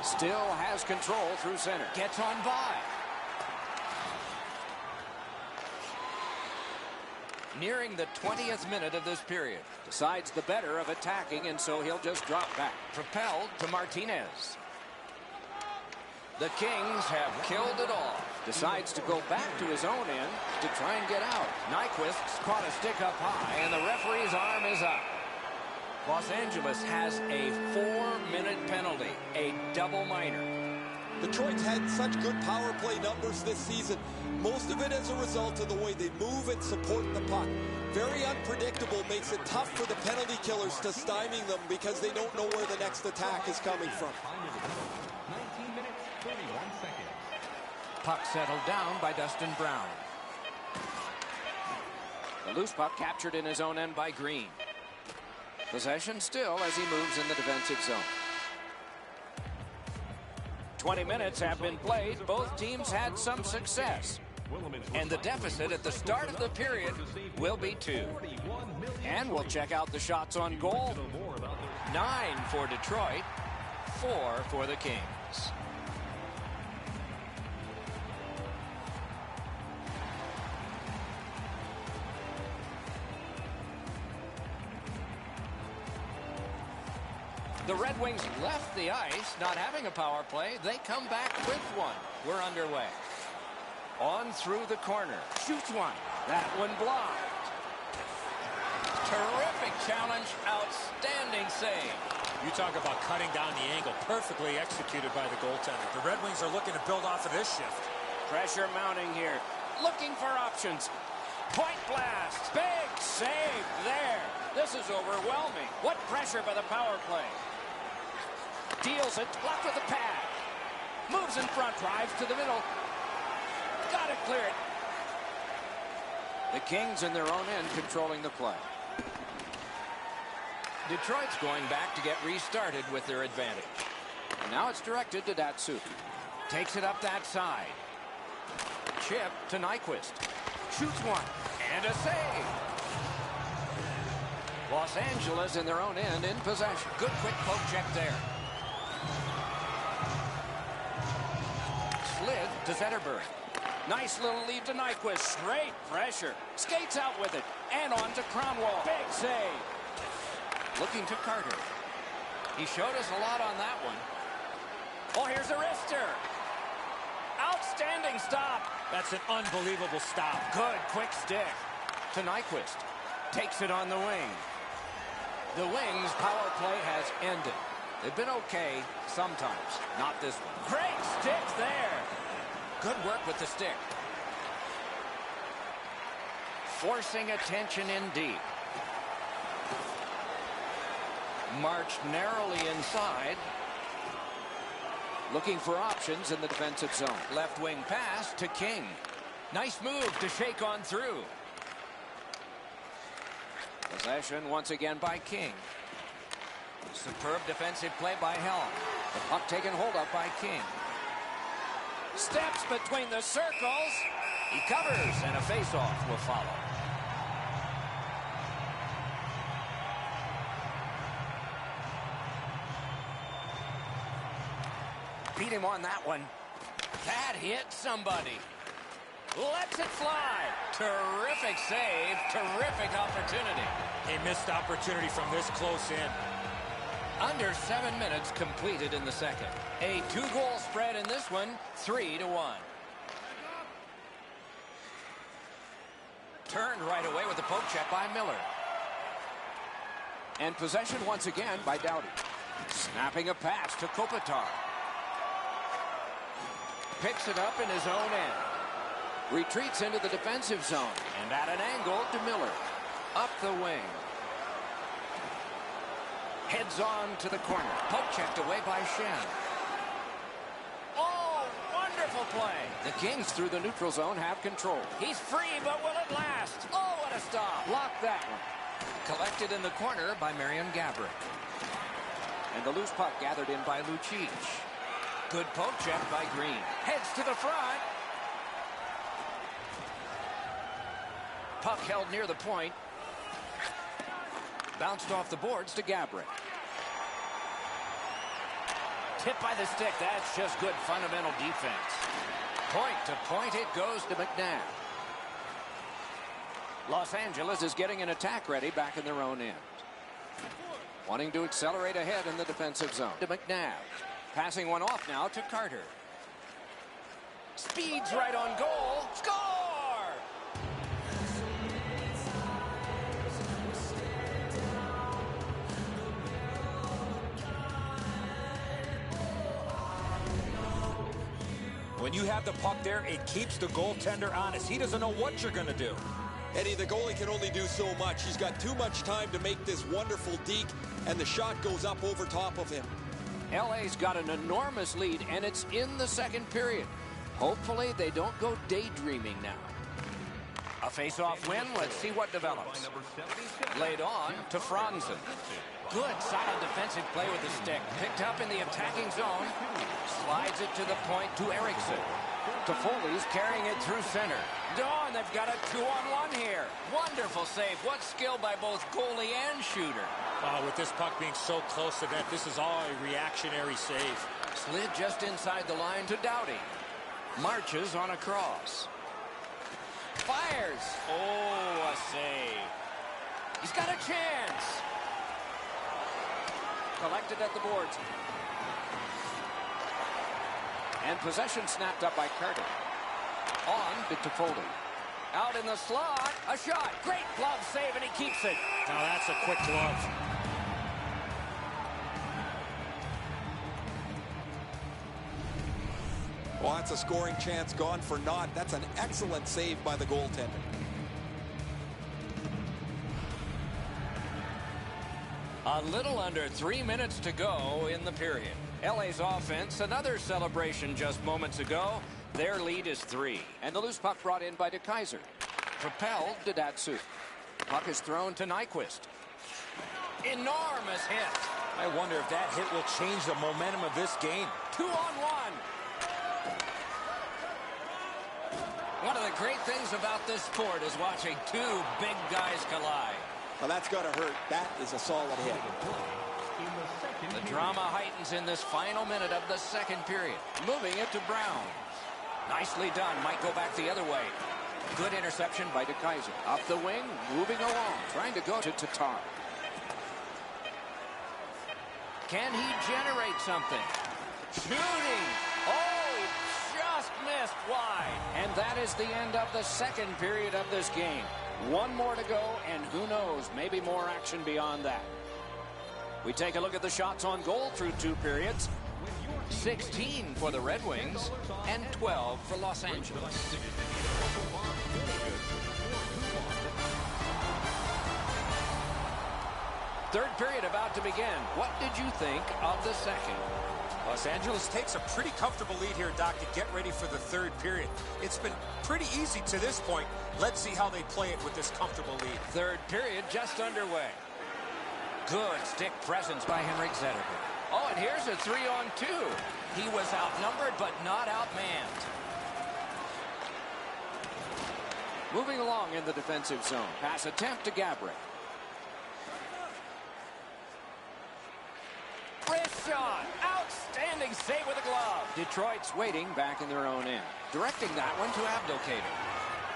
S1: Still has control through center. Gets on by. Nearing the 20th minute of this period. Decides the better of attacking, and so he'll just drop back. Propelled to Martinez. The Kings have killed it all. Decides to go back to his own end to try and get out. Nyquist's caught a stick up high, and the referee's arm is up. Los Angeles has a 4-minute penalty, a double minor.
S3: Detroit's had such good power play numbers this season. Most of it as a result of the way they move and support the puck. Very unpredictable, makes it tough for the penalty killers to stymie them because they don't know where the next attack is coming from.
S4: 19 minutes, 31 seconds.
S1: Puck settled down by Dustin Brown. The loose puck captured in his own end by Green. Possession still as he moves in the defensive zone. 20 minutes have been played. Both teams had some success. And the deficit at the start of the period will be 2. And we'll check out the shots on goal. 9 for Detroit, 4 for the Kings. The Red Wings left the ice, not having a power play. They come back with one. We're underway. On through the corner. Shoots one. That one blocked. Terrific challenge. Outstanding save.
S2: You talk about cutting down the angle. Perfectly executed by the goaltender. The Red Wings are looking to build off of this shift.
S1: Pressure mounting here. Looking for options. Point blast. Big save there. This is overwhelming. What pressure by the power play. Deals it. Blocked with the pad. Moves in front. Drives to the middle. Got it cleared. The Kings in their own end controlling the play. Detroit's going back to get restarted with their advantage. And now it's directed to Datsyuk. Takes it up that side. Chip to Nyquist. Shoots one. And a save. Los Angeles in their own end in possession. Good quick poke check there. Slid to Zetterberg. Nice little lead to Nyquist. Great pressure. Skates out with it. And on to Kronwall. Big save. Looking to Carter. He showed us a lot on that one. Oh, here's a wrister. Outstanding stop.
S2: That's an unbelievable stop.
S1: Good quick stick to Nyquist. Takes it on the wing. The Wings' power play has ended. They've been okay sometimes. Not this one. Great stick there. Good work with the stick. Forcing attention indeed. Marched narrowly inside. Looking for options in the defensive zone. Left wing pass to King. Nice move to shake on through. Possession once again by King. Superb defensive play by Helm. The puck taken hold of by King. Steps between the circles. He covers, and a face-off will follow. Beat him on that one. That hit somebody. Lets it fly. Terrific save. Terrific opportunity.
S2: A missed opportunity from this close in.
S1: Under 7 minutes completed in the second. A 2-goal spread in this one, 3-1. Turned right away with the poke check by Miller. And possession once again by Doughty. Snapping a pass to Kopitar. Picks it up in his own end. Retreats into the defensive zone. And at an angle to Miller. Up the wing. Heads on to the corner. Poke checked away by Shen. Oh, wonderful play. The Kings through the neutral zone have control. He's free, but will it last? Oh, what a stop. Block that one. Collected in the corner by Marian Gaborik. And the loose puck gathered in by Lucic. Good poke check by Green. Heads to the front. Puck held near the point. Bounced off the boards to Gaborik. Tipped by the stick. That's just good fundamental defense. Point to point it goes to McNabb. Los Angeles is getting an attack ready back in their own end. Wanting to accelerate ahead in the defensive zone. To McNabb. Passing one off now to Carter. Speeds right on goal. Score!
S2: When you have the puck there, it keeps the goaltender honest. He doesn't know what you're going to do.
S3: Eddie, the goalie can only do so much. He's got too much time to make this wonderful deke, and the shot goes up over top of him.
S1: LA's got an enormous lead, and it's in the second period. Hopefully, they don't go daydreaming now. A face-off win. Let's see what develops. Laid on to Franzen. Good, solid defensive play with the stick. Picked up in the attacking zone. Slides it to the point to Eriksson. Toffoli's carrying it through center. Dawn, they've got a 2-on-1 here. Wonderful save. What skill by both goalie and shooter.
S2: With this puck being so close to net, this is all a reactionary save.
S1: Slid just inside the line to Doughty. Marches on a cross. Fires. Oh, a save. He's got a chance. Collected at the boards. And possession snapped up by Carter. On to Toffoli. Out in the slot. A shot. Great glove save, and he keeps it.
S2: Now that's a quick glove.
S3: Well, that's a scoring chance gone for naught. That's an excellent save by the goaltender.
S1: A little under 3 minutes to go in the period. LA's offense, another celebration just moments ago. Their lead is 3. And the loose puck brought in by DeKeyser. Propelled to Datsyuk. Puck is thrown to Nyquist. Enormous hit.
S2: I wonder if that hit will change the momentum of this game.
S1: 2-on-1. One of the great things about this sport is watching two big guys collide.
S3: Well, that's got to hurt. That is a solid hit.
S1: The drama heightens in this final minute of the second period. Moving it to Brown. Nicely done. Might go back the other way. Good interception by DeKeyser. Up the wing, moving along. Trying to go to Tatar. Can he generate something? Shooting. Oh, he just missed wide. And that is the end of the second period of this game. One more to go, and who knows, maybe more action beyond that. We take a look at the shots on goal through 2 periods. 16 for the Red Wings and 12 for Los Angeles. Third period about to begin. What did you think of the second?
S2: Los Angeles takes a pretty comfortable lead here, Doc, to get ready for the third period. It's been pretty easy to this point. Let's see how they play it with this comfortable lead.
S1: Third period just underway. Good stick presence by Henrik Zetterberg. Oh, and here's a 3-on-2. He was outnumbered, but not outmanned. Moving along in the defensive zone. Pass attempt to Gabriel. Wrist shot. Outstanding save with a glove. Detroit's waiting back in their own end. Directing that one to Abdelkader.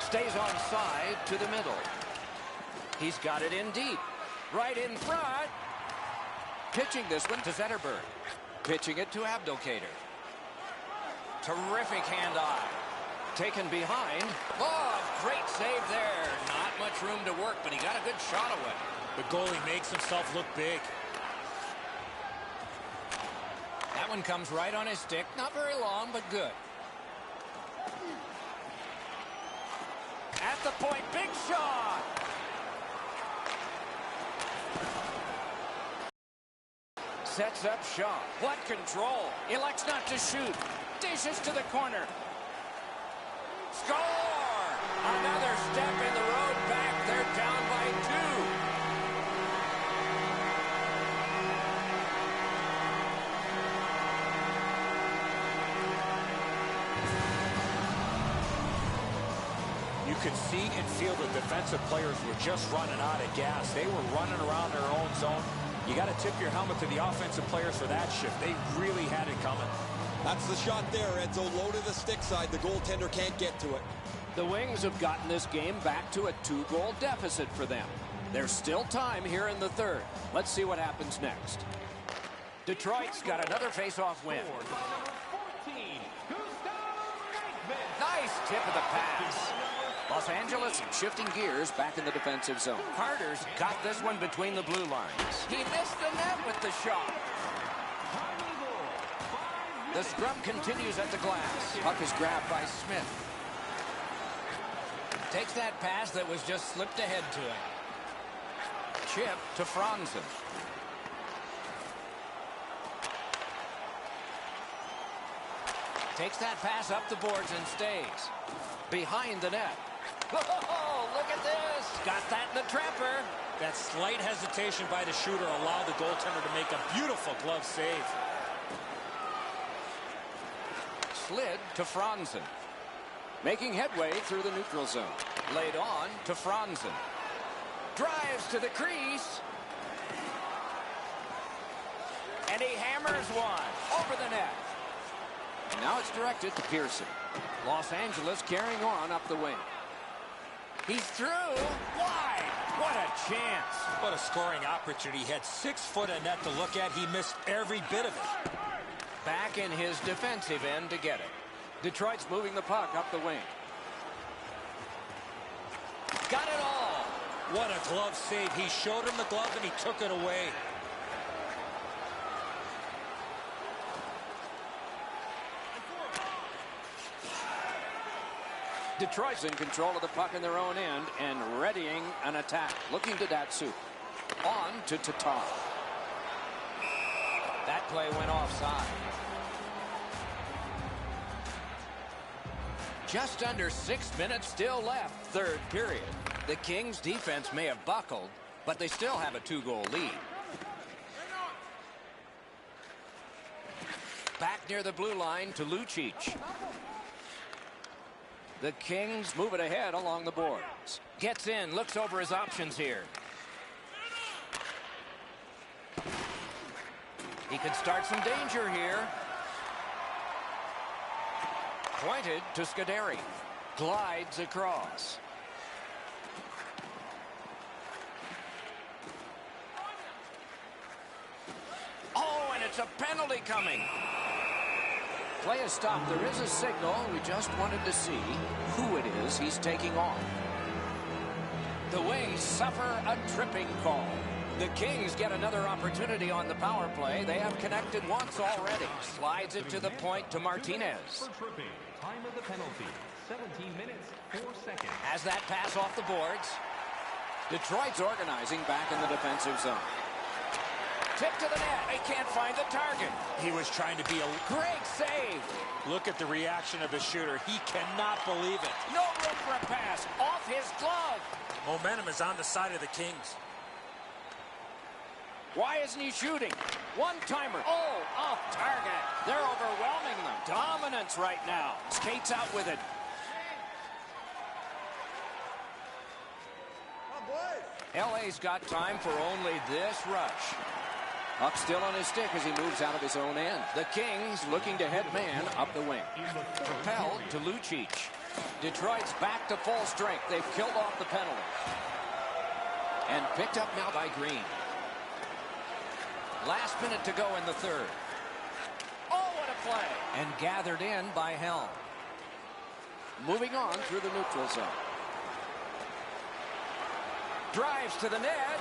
S1: Stays onside to the middle. He's got it in deep. Right in front. Pitching this one to Zetterberg. Pitching it to Abdelkader. Terrific hand-eye. Taken behind. Oh, great save there. Not much room to work, but he got a good shot away.
S2: The goalie makes himself look big.
S1: That one comes right on his stick. Not very long, but good. At the point, big shot. Sets up Shaw. What control. Elects not to shoot. Dishes to the corner. Score! Another step in the road back. They're down by
S2: 2. You could see and feel the defensive players were just running out of gas. They were running around their own zone. You got to tip your helmet to the offensive players for that shift. They really had it coming.
S3: That's the shot there, Edzo. Low to the stick side. The goaltender can't get to it.
S1: The Wings have gotten this game back to a 2-goal deficit for them. There's still time here in the third. Let's see what happens next. Detroit's got another face-off win. Nice tip of the pass. Los Angeles shifting gears back in the defensive zone. Carter's got this one between the blue lines. He missed the net with the shot. The scrum continues at the glass. Puck is grabbed by Smith. Takes that pass that was just slipped ahead to him. Chip to Franzen. Takes that pass up the boards and stays. Behind the net. Oh, look at this. Got that in the trapper.
S2: That slight hesitation by the shooter allowed the goaltender to make a beautiful glove save.
S1: Slid to Franzen. Making headway through the neutral zone. Laid on to Franzen. Drives to the crease. And he hammers one over the net. And now it's directed to Pearson. Los Angeles carrying on up the wing. He's through. Wide. What a chance.
S2: What a scoring opportunity. He had 6 foot of net to look at. He missed every bit of it.
S1: Back in his defensive end to get it. Detroit's moving the puck up the wing. Got it all.
S2: What a glove save. He showed him the glove and he took it away.
S1: Detroit's in control of the puck in their own end and readying an attack. Looking to Datsyuk. On to Tatar. That play went offside. Just under 6 minutes still left, third period. The Kings' defense may have buckled, but they still have a 2-goal lead. Back near the blue line to Lucic. The Kings move it ahead along the boards. Gets in, looks over his options here. He could start some danger here. Pointed to Scuderi. Glides across. Oh, and it's a penalty coming. Play is stopped. There is a signal. We just wanted to see who it is he's taking on. The Wings suffer a tripping call. The Kings get another opportunity on the power play. They have connected once already. Slides it to the point to Martinez.
S4: For tripping. Time of the penalty, 17 minutes, 4 seconds.
S1: Has that pass off the boards. Detroit's organizing back in the defensive zone. Tip to the net. They can't find the target.
S2: He was trying to be a
S1: Great save.
S2: Look at the reaction of the shooter. He cannot believe it.
S1: No room for a pass. Off his glove.
S2: Momentum is on the side of the Kings.
S1: Why isn't he shooting? One-timer. Oh, off target. They're overwhelming them. Dominance right now. Skates out with it. LA's got time for only this rush. Puck still on his stick as he moves out of his own end. The Kings looking to head man up the wing. Propelled to Lucic. Detroit's back to full strength. They've killed off the penalty. And picked up now by Green. Last minute to go in the third. Oh, what a play. And gathered in by Helm. Moving on through the neutral zone. Drives to the net.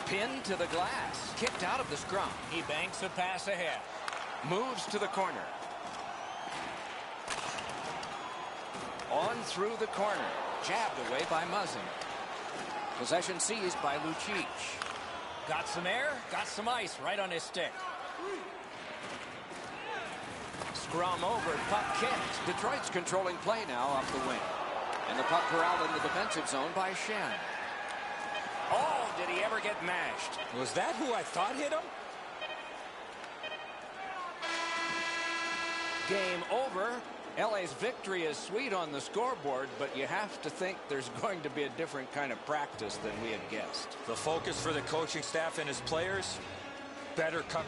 S1: Pinned to the glass. Kicked out of the scrum. He banks a pass ahead. Moves to the corner. On through the corner. Jabbed away by Muzzin. Possession seized by Lucic. Got some air, got some ice right on his stick. Scrum over, puck kicked. Detroit's controlling play now off the wing. And the puck corralled in the defensive zone by Shen. Oh, did he ever get mashed?
S2: Was that who I thought hit him?
S1: Game over. LA's victory is sweet on the scoreboard, but you have to think there's going to be a different kind of practice than we had guessed.
S2: The focus for the coaching staff and his players, better cut.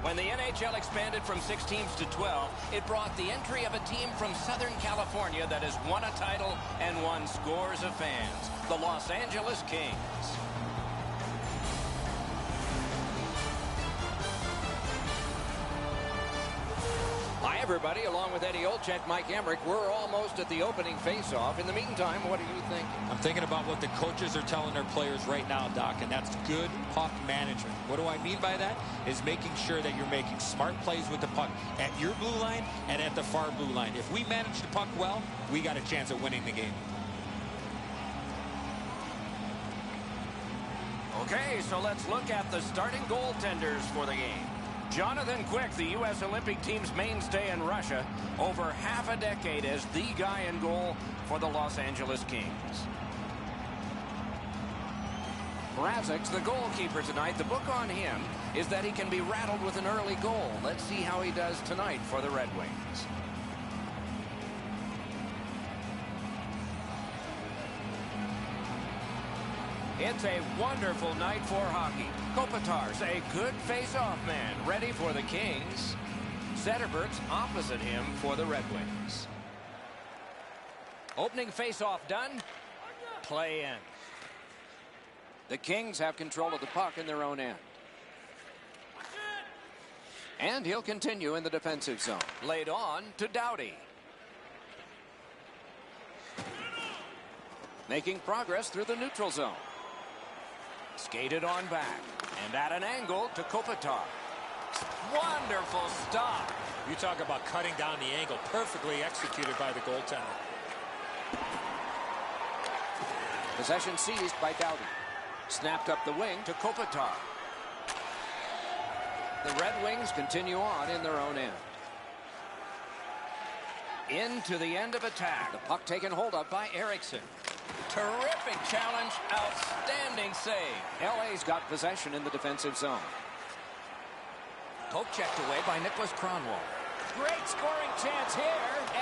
S1: When the NHL expanded from 6 teams to 12, it brought the entry of a team from Southern California that has won a title and won scores of fans, the Los Angeles Kings. Hi, everybody. Along with Eddie Olczyk, Mike Emmerich, we're almost at the opening face-off. In the meantime, what are you thinking?
S2: I'm thinking about what the coaches are telling their players right now, Doc, and that's good puck management. What do I mean by that? Is making sure that you're making smart plays with the puck at your blue line and at the far blue line. If we manage the puck well, we got a chance at winning the game.
S1: Okay, so let's look at the starting goaltenders for the game. Jonathan Quick, the U.S. Olympic team's mainstay in Russia, over half a decade as the guy in goal for the Los Angeles Kings. Mrazek's the goalkeeper tonight. The book on him is that he can be rattled with an early goal. Let's see how he does tonight for the Red Wings. It's a wonderful night for hockey. Kopitar's a good face-off man, ready for the Kings. Zetterberg's opposite him for the Red Wings. Opening face-off done. Play in. The Kings have control of the puck in their own end. And he'll continue in the defensive zone. Laid on to Doughty. Making progress through the neutral zone. Skated on back. And at an angle to Kopitar. Wonderful stop.
S2: You talk about cutting down the angle. Perfectly executed by the goaltender.
S1: Possession seized by Doughty. Snapped up the wing to Kopitar. The Red Wings continue on in their own end. Into the end of attack. The puck taken hold of by Eriksson. Terrific challenge. Outstanding save. LA's got possession in the defensive zone. Poke checked away by Nicholas Kronwall. Great scoring chance here,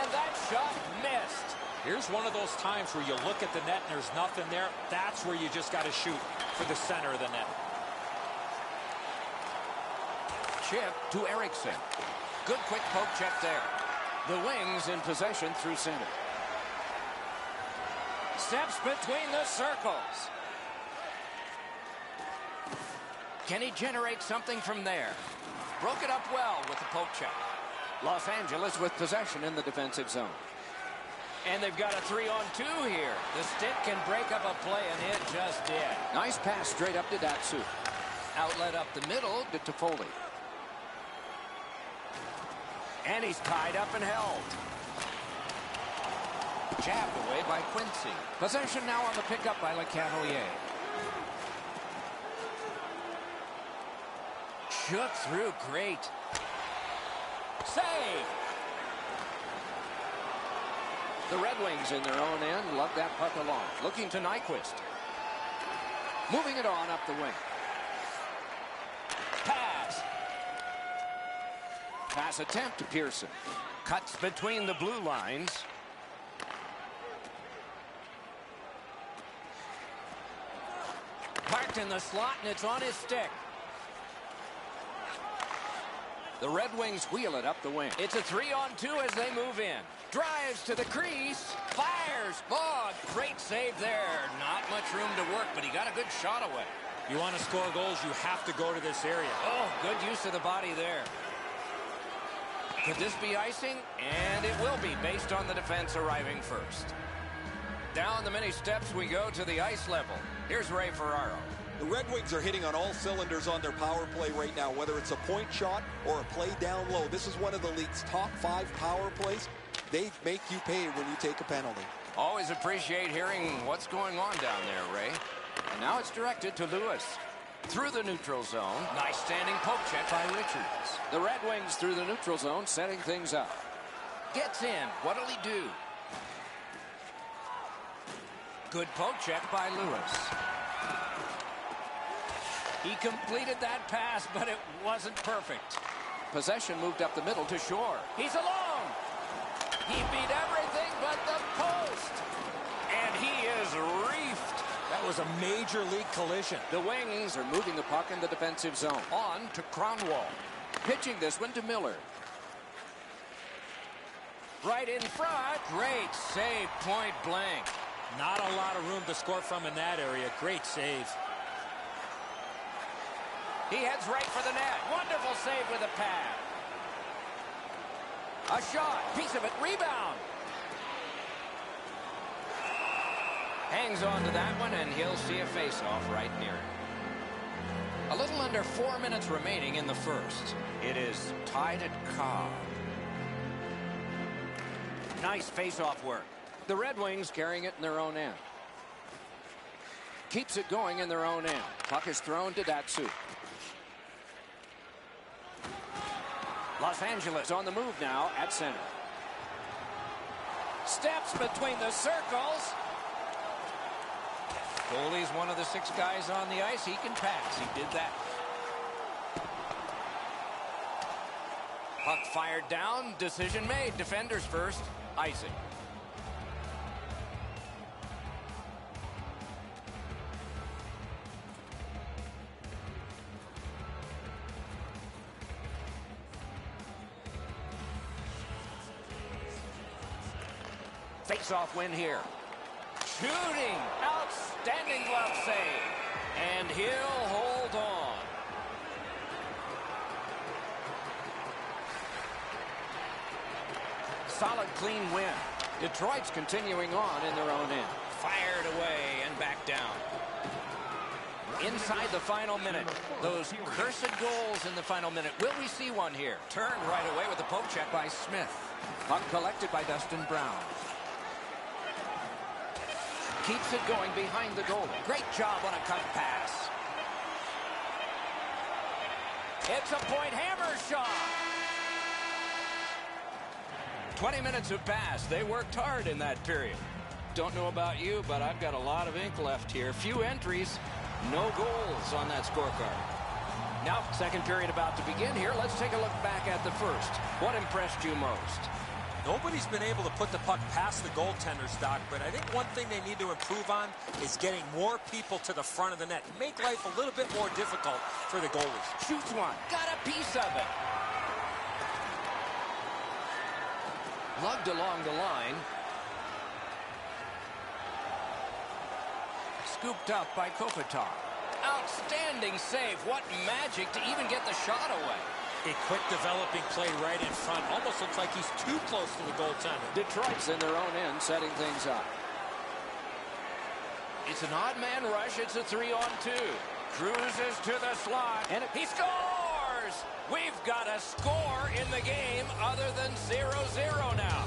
S1: and that shot missed.
S2: Here's one of those times where you look at the net and there's nothing there. That's where you just got to shoot for the center of the net.
S1: Chip to Eriksson. Good quick poke check there. The Wings in possession through center. Steps between the circles. Can he generate something from there? Broke it up well with the poke check. Los Angeles with possession in the defensive zone. And they've got a 3-on-2 here. The stick can break up a play, and it just did. Nice pass straight up to Datsyuk. Outlet up the middle to Toffoli. And he's tied up and held. Jabbed away by Quincy. Possession now on the pickup by LeCavalier. Shook through great. Save! The Red Wings in their own end love that puck along. Looking to Nyquist. Moving it on up the wing. Pass. Pass attempt to Pearson. Cuts between the blue lines. Parked in the slot, and it's on his stick. The Red Wings wheel it up the wing. It's a 3-on-2 as they move in. Drives to the crease. Fires. Oh, great save there. Not much room to work, but he got a good shot away.
S2: You want to score goals, you have to go to this area.
S1: Oh, good use of the body there. Could this be icing? And it will be, based on the defense arriving first. Down the many steps we go to the ice level. Here's Ray Ferraro.
S3: The Red Wings are hitting on all cylinders on their power play right now, whether it's a point shot or a play down low. This is one of the league's top 5 power plays. They make you pay when you take a penalty.
S1: Always appreciate hearing what's going on down there, Ray. And now it's directed to Lewis. Through the neutral zone. Nice standing poke check by Richards. The Red Wings through the neutral zone, setting things up. Gets in. What'll he do? Good poke check by Lewis. He completed that pass, but it wasn't perfect. Possession moved up the middle to Shore. He's alone. He beat everything but the post. And he is reefed.
S2: That was a major league collision.
S1: The Wings are moving the puck in the defensive zone. On to Kronwall. Pitching this one to Miller. Right in front. Great save, point blank.
S2: Not a lot of room to score from in that area. Great save.
S1: He heads right for the net. Wonderful save with a pad. A shot. Piece of it. Rebound. Hangs on to that one, and he'll see a face-off right near it. A little under 4 minutes remaining in the first. It is tied at Cobb. Nice face-off work. The Red Wings carrying it in their own end. Keeps it going in their own end. Puck is thrown to Datsyuk. Los Angeles on the move now at center. Steps between the circles. Goalie's one of the 6 guys on the ice. He can pass. He did that. Puck fired down. Decision made. Defenders first. Icing. Face-off win here. Shooting. Outstanding glove save. And he'll hold on. Solid, clean win. Detroit's continuing on in their own end. Fired away and back down. Inside the final minute. Those cursed goals in the final minute. Will we see one here? Turned right away with a poke check by Smith. Puck collected by Dustin Brown. Keeps it going behind the goal. Great job on a cut pass. It's a point hammer shot. 20 minutes have passed. They worked hard in that period. Don't know about you, but I've got a lot of ink left here. Few entries, no goals on that scorecard. Now, second period about to begin here. Let's take a look back at the first. What impressed you most?
S2: Nobody's been able to put the puck past the goaltenders, Doc, but I think one thing they need to improve on is getting more people to the front of the net. Make life a little bit more difficult for the goalies.
S1: Shoots one. Got a piece of it. Lugged along the line. Scooped up by Kopitar. Outstanding save. What magic to even get the shot away.
S2: A quick developing play right in front. Almost looks like he's too close to the goaltender.
S1: Detroit's in their own end, setting things up. It's an odd man rush. It's a 3-on-2. Cruises to the slot. And he scores! We've got a score in the game other than 0-0 now.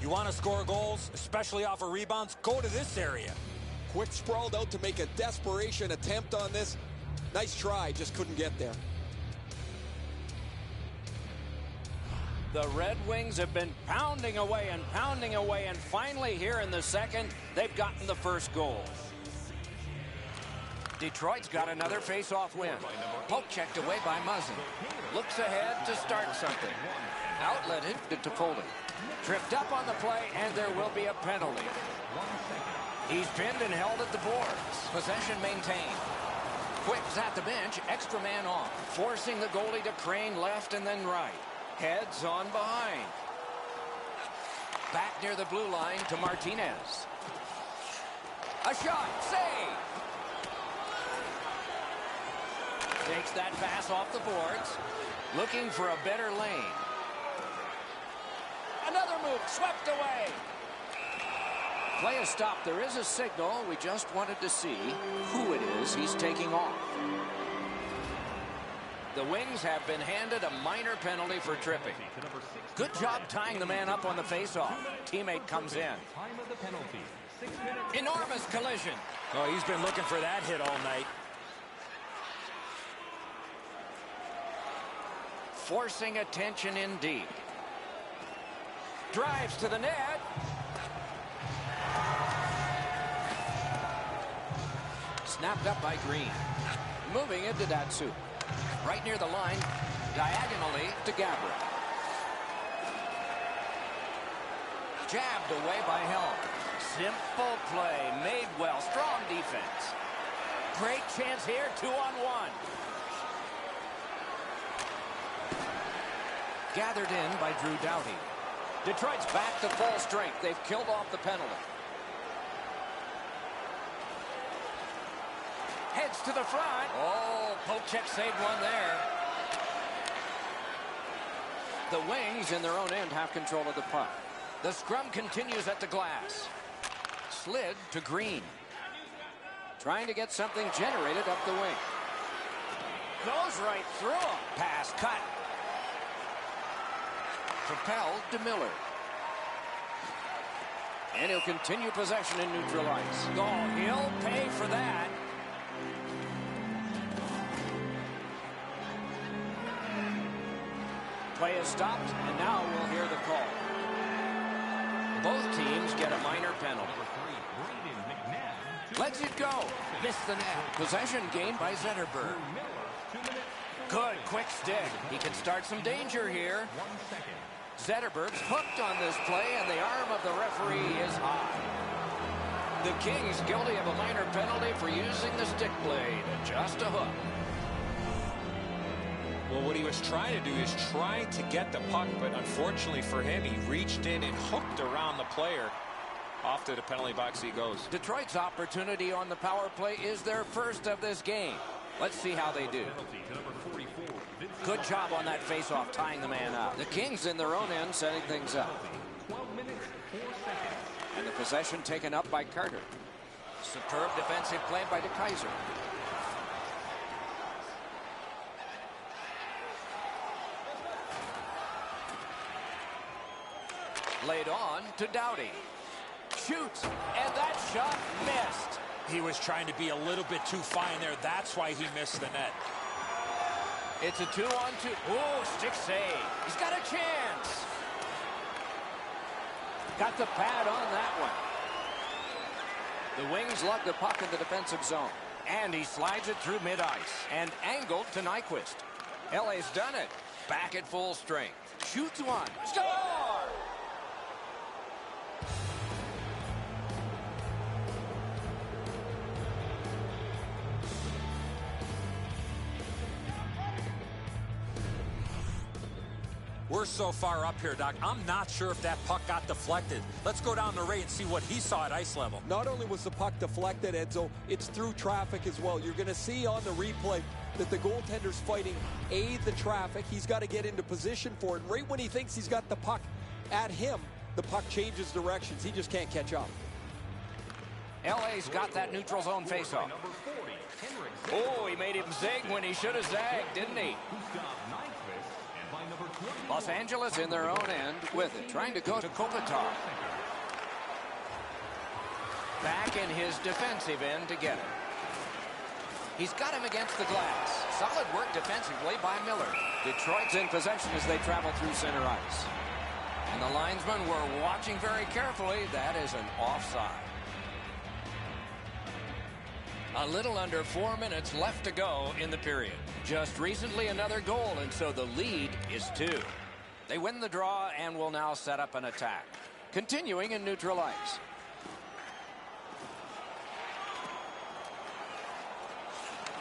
S2: You want to score goals, especially off of rebounds? Go to this area.
S3: Quick sprawled out to make a desperation attempt on this. Nice try, just couldn't get there.
S1: The Red Wings have been pounding away, and finally here in the second, they've gotten the first goal. Detroit's got another face-off win. Poke checked away by Muzzin. Looks ahead to start something. Outletted to Toffoli. Tripped up on the play, and there will be a penalty. He's pinned and held at the boards. Possession maintained. Quick's at the bench, extra man on. Forcing the goalie to crane left and then right. Heads on behind. Back near the blue line to Martinez. A shot, save! Takes that pass off the boards. Looking for a better lane. Another move, swept away. Play is stopped. There is a signal. We just wanted to see who it is he's taking off. The Wings have been handed a minor penalty for tripping. Good job tying the man up on the faceoff. Teammate comes in. Enormous collision.
S2: Oh, he's been looking for that hit all night.
S1: Forcing attention in deep. Drives to the net. Snapped up by Green. Moving it to Datsyuk. Right near the line, diagonally to Gabriel. Jabbed away by Helm. Simple play, made well, strong defense. Great chance here, 2-on-1. Gathered in by Drew Doughty. Detroit's back to full strength. They've killed off the penalty. Heads to the front. Oh, poke check saved one there. The Wings in their own end have control of the puck. The scrum continues at the glass. Slid to Green. Trying to get something generated up the wing. Goes right through him. Pass cut. Propelled to Miller. And he'll continue possession in neutral ice. Oh, he'll pay for that. Play is stopped, and now we'll hear the call. Both teams get a minor penalty. Lets it go. Missed the net. Possession gained by Zetterberg. Good, quick stick. He can start some danger here. Zetterberg's hooked on this play, and the arm of the referee is high. The Kings guilty of a minor penalty for using the stick blade. Just a hook.
S2: Well, what he was trying to do is trying to get the puck, but unfortunately for him, he reached in and hooked around the player. Off to the penalty box he goes.
S1: Detroit's opportunity on the power play is their first of this game. Let's see how they do. Good job on that faceoff, tying the man up. The Kings in their own end setting things up. And the possession taken up by Carter. Superb defensive play by DeKaiser. Laid on to Doughty. Shoots, and that shot missed.
S2: He was trying to be a little bit too fine there. That's why he missed the net.
S1: It's a 2-on-2. Oh, stick save. He's got a chance. Got the pad on that one. The Wings lug the puck in the defensive zone. And he slides it through mid-ice. And angled to Nyquist. LA's done it. Back at full strength. Shoots one. Score!
S2: We're so far up here, Doc. I'm not sure if that puck got deflected. Let's go down to Ray and see what he saw at ice level.
S3: Not only was the puck deflected, Enzo, it's through traffic as well. You're going to see on the replay that the goaltender's fighting the traffic. He's got to get into position for it. Right when he thinks he's got the puck at him, the puck changes directions. He just can't catch up.
S1: LA's got that neutral zone faceoff. Oh, he made him zig when he should have zagged, didn't he? Los Angeles in their own end with it, trying to go to Kopitar. Back in his defensive end to get it. He's got him against the glass. Solid work defensively by Miller. Detroit's in possession as they travel through center ice. And the linesmen were watching very carefully. That is an offside. A little under 4 minutes left to go in the period. Just recently another goal, and so the lead is 2. They win the draw and will now set up an attack. Continuing in neutral ice.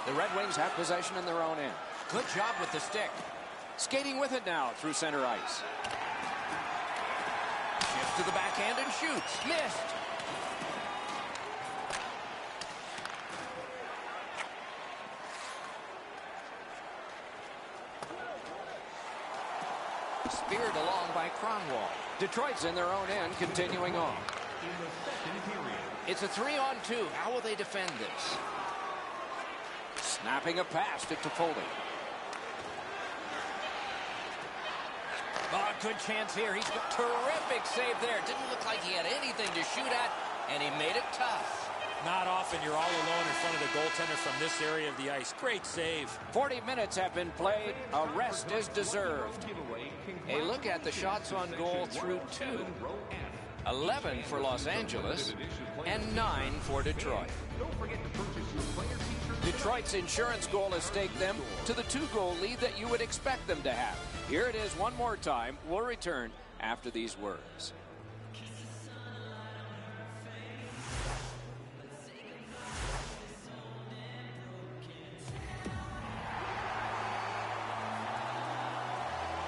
S1: The Red Wings have possession in their own end. Good job with the stick. Skating with it now through center ice. Shifts to the backhand and shoots. Missed. Speared along by Cronwall. Detroit's in their own end, continuing on. It's a 3-on-2. How will they defend this? Snapping a pass to Toffoli. Oh, good chance here. He's got terrific save there. Didn't look like he had anything to shoot at, and he made it tough.
S2: Not often you're all alone in front of the goaltender from this area of the ice. Great save.
S1: 40 minutes have been played. A rest is deserved. A look at the shots on goal through 2. 11 for Los Angeles and 9 for Detroit. Detroit's insurance goal has staked them to the 2-goal lead that you would expect them to have. Here it is one more time. We'll return after these words.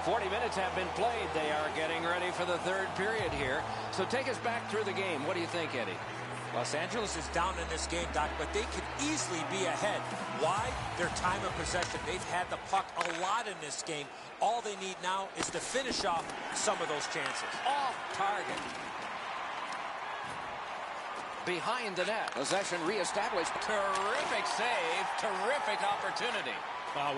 S1: 40 minutes have been played. They are getting ready for the third period here. So take us back through the game. What do you think, Eddie?
S2: Los Angeles is down in this game, Doc, but they could easily be ahead. Why? Their time of possession. They've had the puck a lot in this game. All they need now is to finish off some of those chances.
S1: Off target. Behind the net. Possession reestablished. Terrific save. Terrific opportunity.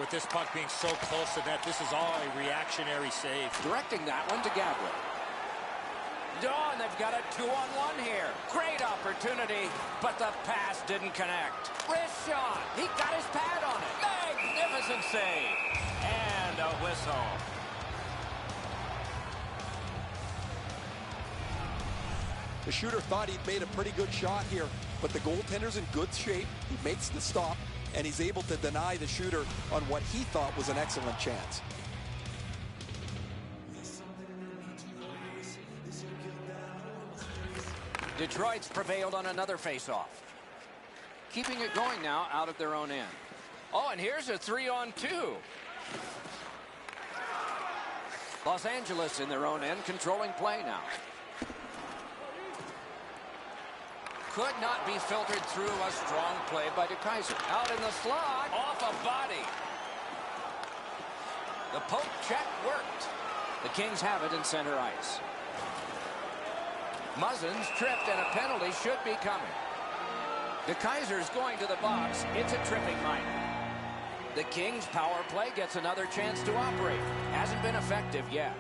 S2: With this puck being so close to that, this is all a reactionary save.
S1: Directing that one to Gabriel. Oh, and they've got a 2-on-1 here. Great opportunity, but the pass didn't connect. Wrist shot. He got his pad on it. Magnificent save. And a whistle.
S3: The shooter thought he'd made a pretty good shot here, but the goaltender's in good shape. He makes the stop, and he's able to deny the shooter on what he thought was an excellent chance.
S1: Detroit's prevailed on another faceoff. Keeping it going now out of their own end. Oh, and here's a 3-on-2. Los Angeles in their own end, controlling play now. Could not be filtered through. A strong play by DeKaiser. Out in the slot, off a body. The poke check worked. The Kings have it in center ice. Muzzin's tripped, and a penalty should be coming. DeKaiser's going to the box. It's a tripping minor. The Kings' power play gets another chance to operate. Hasn't been effective yet.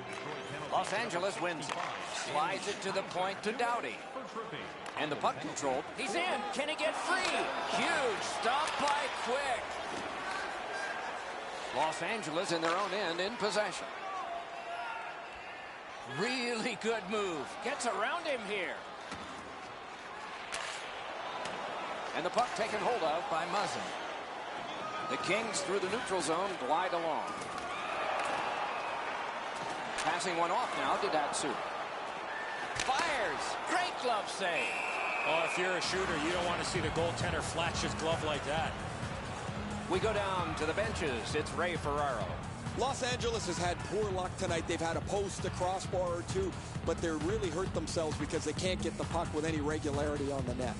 S1: Los Angeles wins it. Slides it to the point to Doughty. And the puck controlled. He's in. Can he get free? Huge stop by Quick. Los Angeles in their own end in possession. Really good move. Gets around him here. And the puck taken hold of by Muzzin. The Kings through the neutral zone glide along. Passing one off now to Datsu. Fires. Great glove save.
S2: Oh, if you're a shooter, you don't want to see the goaltender flash his glove like that.
S1: We go down to the benches. It's Ray Ferraro.
S3: Los Angeles has had poor luck tonight. They've had a post, a crossbar or two, but they're really hurt themselves because they can't get the puck with any regularity on the net.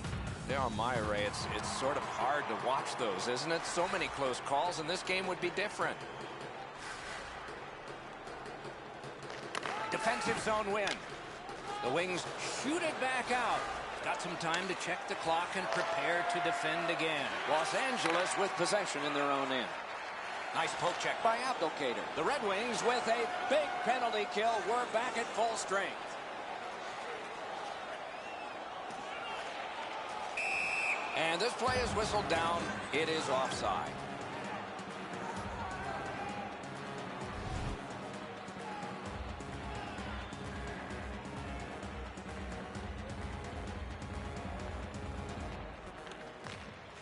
S1: Now, my Ray, it's sort of hard to watch those, isn't it? So many close calls, and this game would be different. Defensive zone win. The Wings shoot it back out. Got some time to check the clock and prepare to defend again. Los Angeles with possession in their own end. Nice poke check by Abdelkader. The Red Wings with a big penalty kill. We're back at full strength. And this play is whistled down. It is offside.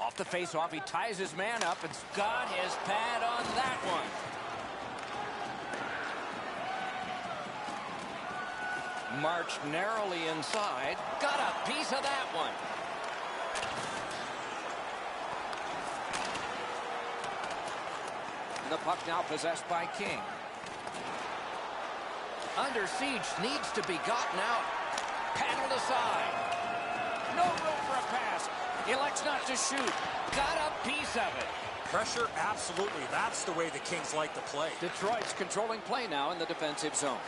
S1: Off the face-off, he ties his man up and got his pad on that one. Marched narrowly inside. Got a piece of that one. And the puck now possessed by King. Under siege, needs to be gotten out. Paddled aside. No room for a pass. Elects not to shoot. Got a piece of it.
S2: Pressure, absolutely. That's the way the Kings like to play.
S1: Detroit's controlling play now in the defensive zone.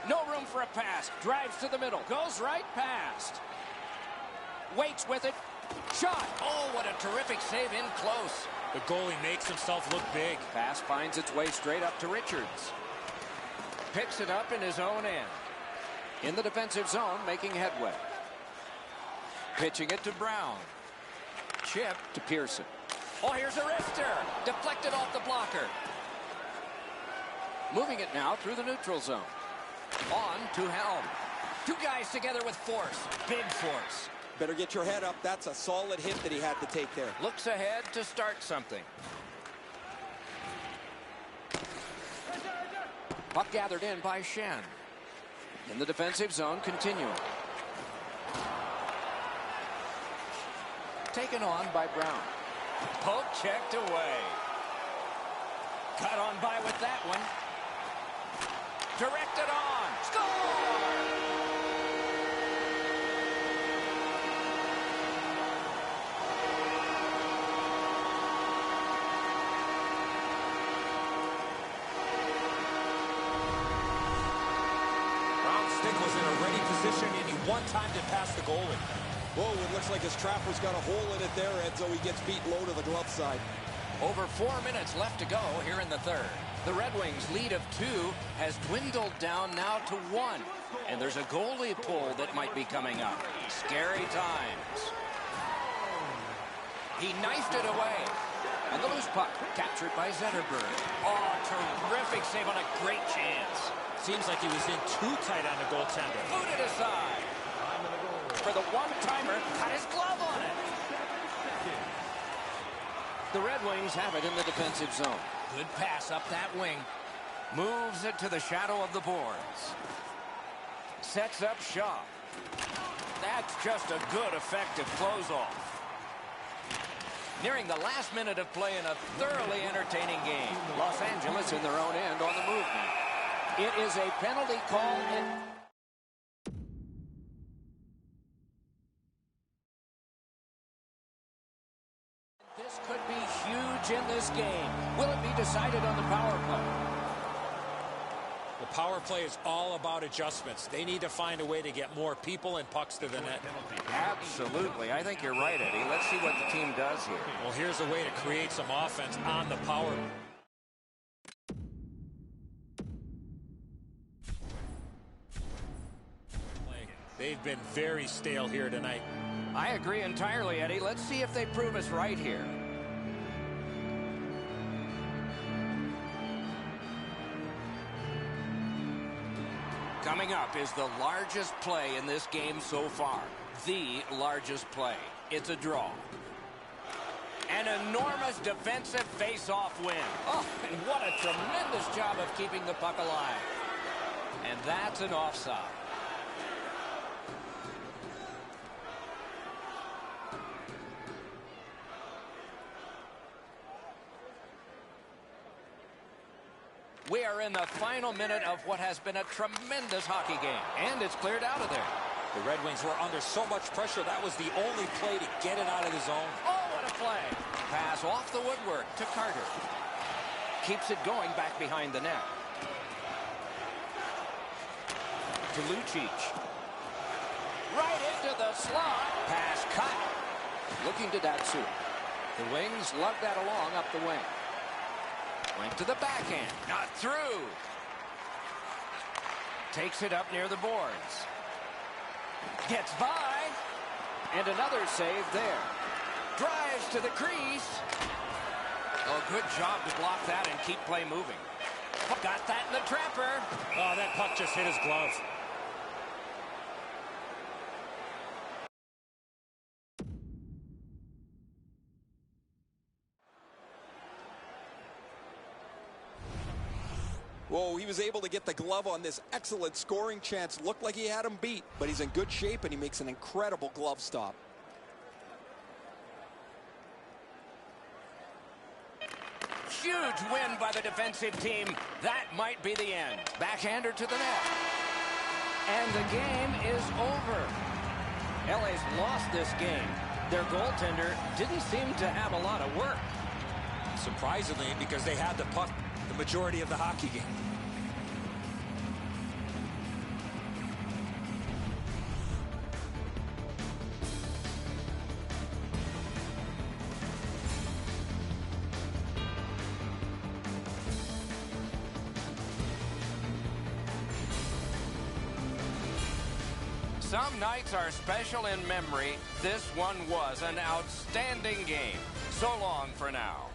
S1: No room for a pass. Drives to the middle. Goes right past. Waits with it. Shot. Oh, what a terrific save in close.
S2: The goalie makes himself look big.
S1: Pass finds its way straight up to Richards. Picks it up in his own end. In the defensive zone, making headway. Pitching it to Brown. Chip to Pearson. Oh, here's a wrister. Deflected off the blocker. Moving it now through the neutral zone. On to Helm. Two guys together with force. Big force.
S3: Better get your head up. That's a solid hit that he had to take there.
S1: Looks ahead to start something. Puck gathered in by Shen. In the defensive zone, continuing. Taken on by Brown. Poke checked away. Cut on by with that one. Directed on. Score!
S2: Stick was in a ready position, and he one time to pass the goalie.
S3: Whoa, it looks like his trapper's got a hole in it there, Edzo. He gets beat low to the glove side.
S1: Over 4 minutes left to go here in the third. The Red Wings' lead of 2 has dwindled down now to 1. And there's a goalie pull that might be coming up. Scary times. He knifed it away. And the loose puck captured by Zetterberg. Oh, terrific save on a great chance.
S2: Seems like he was in too tight on the goaltender.
S1: Booted aside. For the one-timer, got his glove on it. The Red Wings have it in the defensive zone. Good pass up that wing. Moves it to the shadow of the boards. Sets up shot. That's just a good, effective close-off. Nearing the last minute of play in a thoroughly entertaining game. Los Angeles in their own end on the movement. It is a penalty call. This could be huge in this game. Will it be decided on the power play?
S2: The power play is all about adjustments. They need to find a way to get more people and pucks to the net.
S1: Absolutely. I think you're right, Eddie. Let's see what the team does here.
S2: Well, here's a way to create some offense on the power play. They've been very stale here tonight.
S1: I agree entirely, Eddie. Let's see if they prove us right here. Coming up is the largest play in this game so far. The largest play. It's a draw. An enormous defensive face-off win. Oh, and what a tremendous job of keeping the puck alive. And that's an offside. We are in the final minute of what has been a tremendous hockey game. And it's cleared out of there.
S2: The Red Wings were under so much pressure, that was the only play to get it out of the zone.
S1: Oh, what a play. Pass off the woodwork to Carter. Keeps it going back behind the net. To Lucic. Right into the slot. Pass cut. Looking to Datsu. The Wings lug that along up the wing. Went to the backhand. Not through. Takes it up near the boards. Gets by. And another save there. Drives to the crease. Oh, good job to block that and keep play moving. Got that in the trapper.
S2: Oh, that puck just hit his glove.
S3: Whoa, he was able to get the glove on this excellent scoring chance. Looked like he had him beat, but he's in good shape and he makes an incredible glove stop.
S1: Huge win by the defensive team. That might be the end. Backhander to the net. And the game is over. LA's lost this game. Their goaltender didn't seem to have a lot of work.
S2: Surprisingly, because they had the puck the majority of the hockey game.
S1: Some nights are special in memory. This one was an outstanding game. So long for now.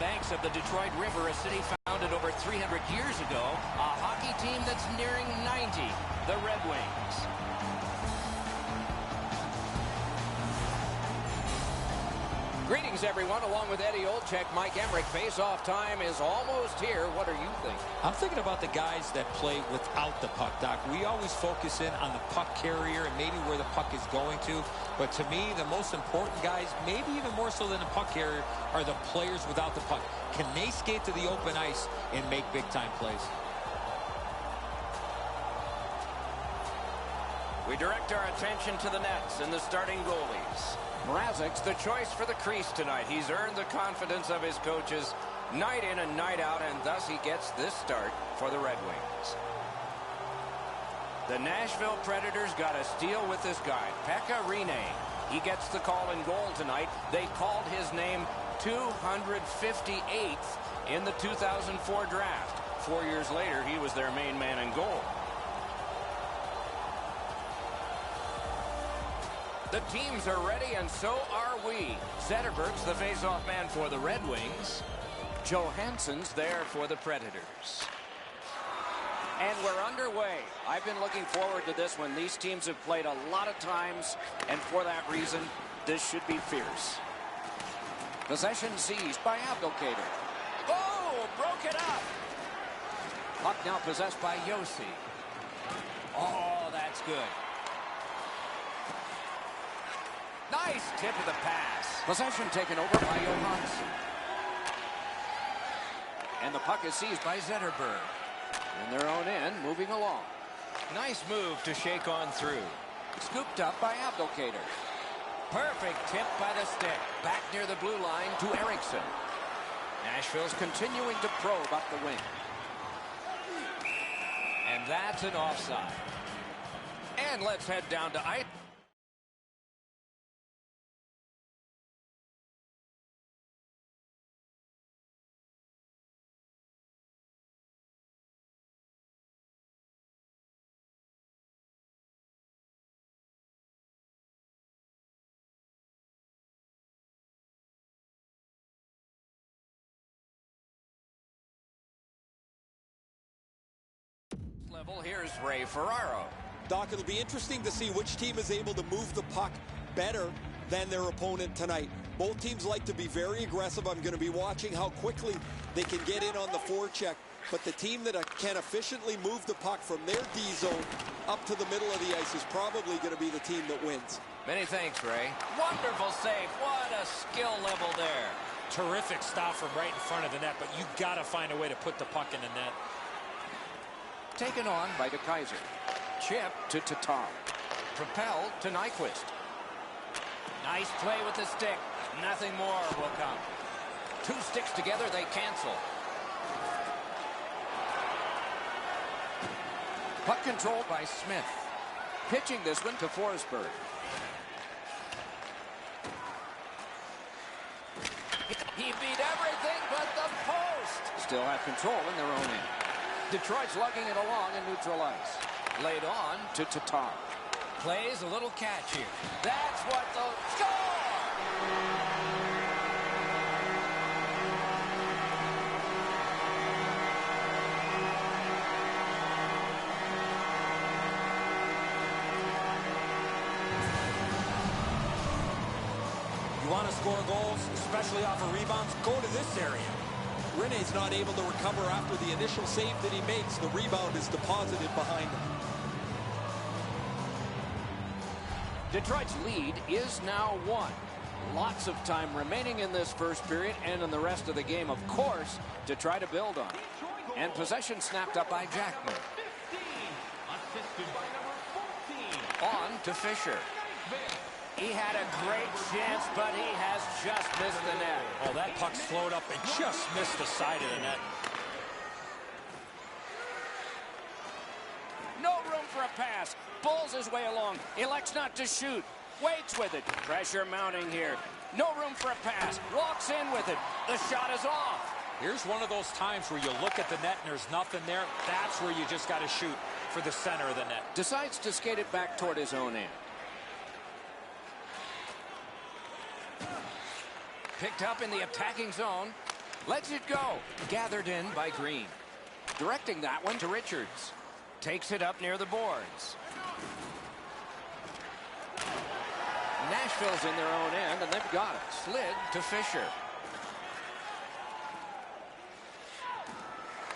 S1: banks of the Detroit River, a city founded over 300 years ago, a hockey team that's nearing 90, the Red Wings. Greetings, everyone. Along with Eddie Olczyk, Mike Emmerich. Face-off time is almost here. What are you thinking?
S2: I'm thinking about the guys that play without the puck, Doc. We always focus in on the puck carrier and maybe where the puck is going to. But to me, the most important guys, maybe even more so than the puck carrier, are the players without the puck. Can they skate to the open ice and make big-time plays?
S1: We direct our attention to the nets and the starting goalies. Mrazek's the choice for the crease tonight. He's earned the confidence of his coaches night in and night out, and thus he gets this start for the Red Wings. The Nashville Predators got a steal with this guy, Pekka Rinne. He gets the call in goal tonight. They called his name 258th in the 2004 draft. 4 years later, he was their main man in goal. The teams are ready, and so are we. Zetterberg's the face-off man for the Red Wings. Johansson's there for the Predators. And we're underway. I've been looking forward to this one. These teams have played a lot of times, and for that reason, this should be fierce. Possession seized by Abdelkader. Oh, broke it up. Puck now possessed by Yossi. Oh, that's good. Nice tip of the pass. Possession taken over by Johansson. And the puck is seized by Zetterberg. In their own end, moving along. Nice move to shake on through. Scooped up by Abdelkader. Perfect tip by the stick. Back near the blue line to Eriksson. Nashville's continuing to probe up the wing. And that's an offside. And let's head down to ice. Level. Here's Ray Ferraro.
S3: Doc, it'll be interesting to see which team is able to move the puck better than their opponent tonight. Both teams like to be very aggressive. I'm going to be watching how quickly they can get in on the forecheck. But the team that can efficiently move the puck from their D zone up to the middle of the ice is probably going to be the team that wins.
S1: Many thanks, Ray. Wonderful save. What a skill level there.
S2: Terrific stop from right in front of the net, but you got to find a way to put the puck in the net.
S1: Taken on by De Kaiser. Chip to Tatar. Propelled to Nyquist. Nice play with the stick. Nothing more will come. Two sticks together, they cancel. Puck control by Smith. Pitching this one to Forsberg. He beat everything but the post. Still have control in their own end. Detroit's lugging it along in neutral ice. Laid on to Tatar. Plays a little catch here. That's what the score!
S2: You want to score goals, especially off of rebounds? Go to this area.
S3: Rinne's not able to recover after the initial save that he makes. The rebound is deposited behind him.
S1: Detroit's lead is now 1. Lots of time remaining in this first period and in the rest of the game, of course, to try to build on. And possession snapped up by Jackman. On to Fisher. He had a great chance, but he has just missed the net.
S2: Oh, that puck slowed up and just missed the side of the net.
S1: No room for a pass. Bulls his way along. Elects not to shoot. Waits with it. Pressure mounting here. No room for a pass. Walks in with it. The shot is off.
S2: Here's one of those times where you look at the net and there's nothing there. That's where you just got to shoot for the center of the net.
S1: Decides to skate it back toward his own end. Picked up in the attacking zone. Lets it go. Gathered in by Green. Directing that one to Richards. Takes it up near the boards. Nashville's in their own end, and they've got it. Slid to Fisher.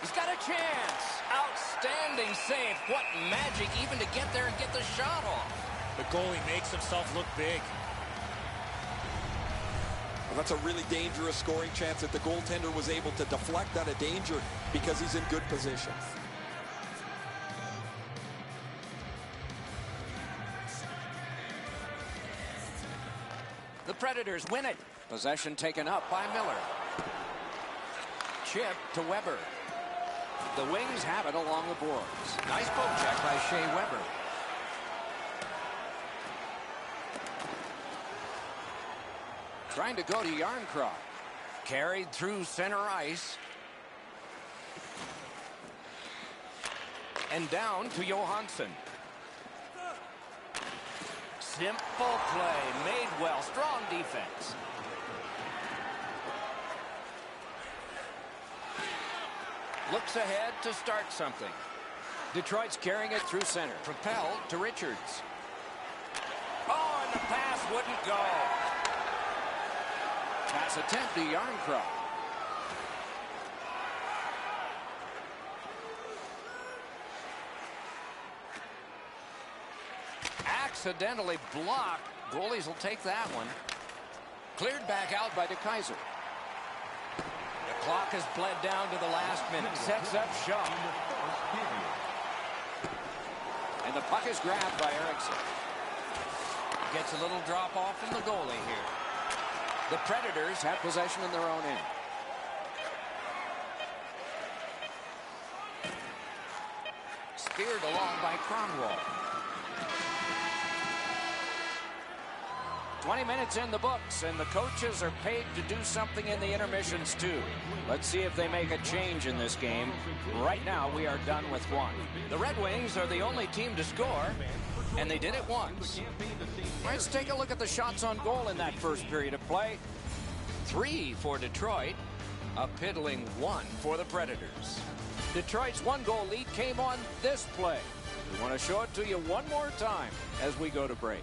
S1: He's got a chance. Outstanding save. What magic even to get there and get the shot off.
S2: The goalie makes himself look big.
S3: Well, that's a really dangerous scoring chance that the goaltender was able to deflect out of danger because he's in good position.
S1: The Predators win it. Possession taken up by Miller. Chip to Weber. The Wings have it along the boards. Nice poke check by Shea Weber. Trying to go to Yarncroft. Carried through center ice. And down to Johansson. Simple play, made well, strong defense. Looks ahead to start something. Detroit's carrying it through center. Propelled to Richards. Oh, and the pass wouldn't go. Pass attempt to Yarncroft. Accidentally blocked. Goalies will take that one. Cleared back out by DeKaiser. The clock has bled down to the last minute. Sets up Shaw. And the puck is grabbed by Erickson. Gets a little drop off from the goalie here. The Predators have possession in their own end. Speared along by Cromwell. 20 minutes in the books, and the coaches are paid to do something in the intermissions too. Let's see if they make a change in this game. Right now, we are done with one. The Red Wings are the only team to score, and they did it once. Let's take a look at the shots on goal in that first period of play. 3 for Detroit, a piddling 1 for the Predators. Detroit's one-goal lead came on this play. We want to show it to you one more time as we go to break.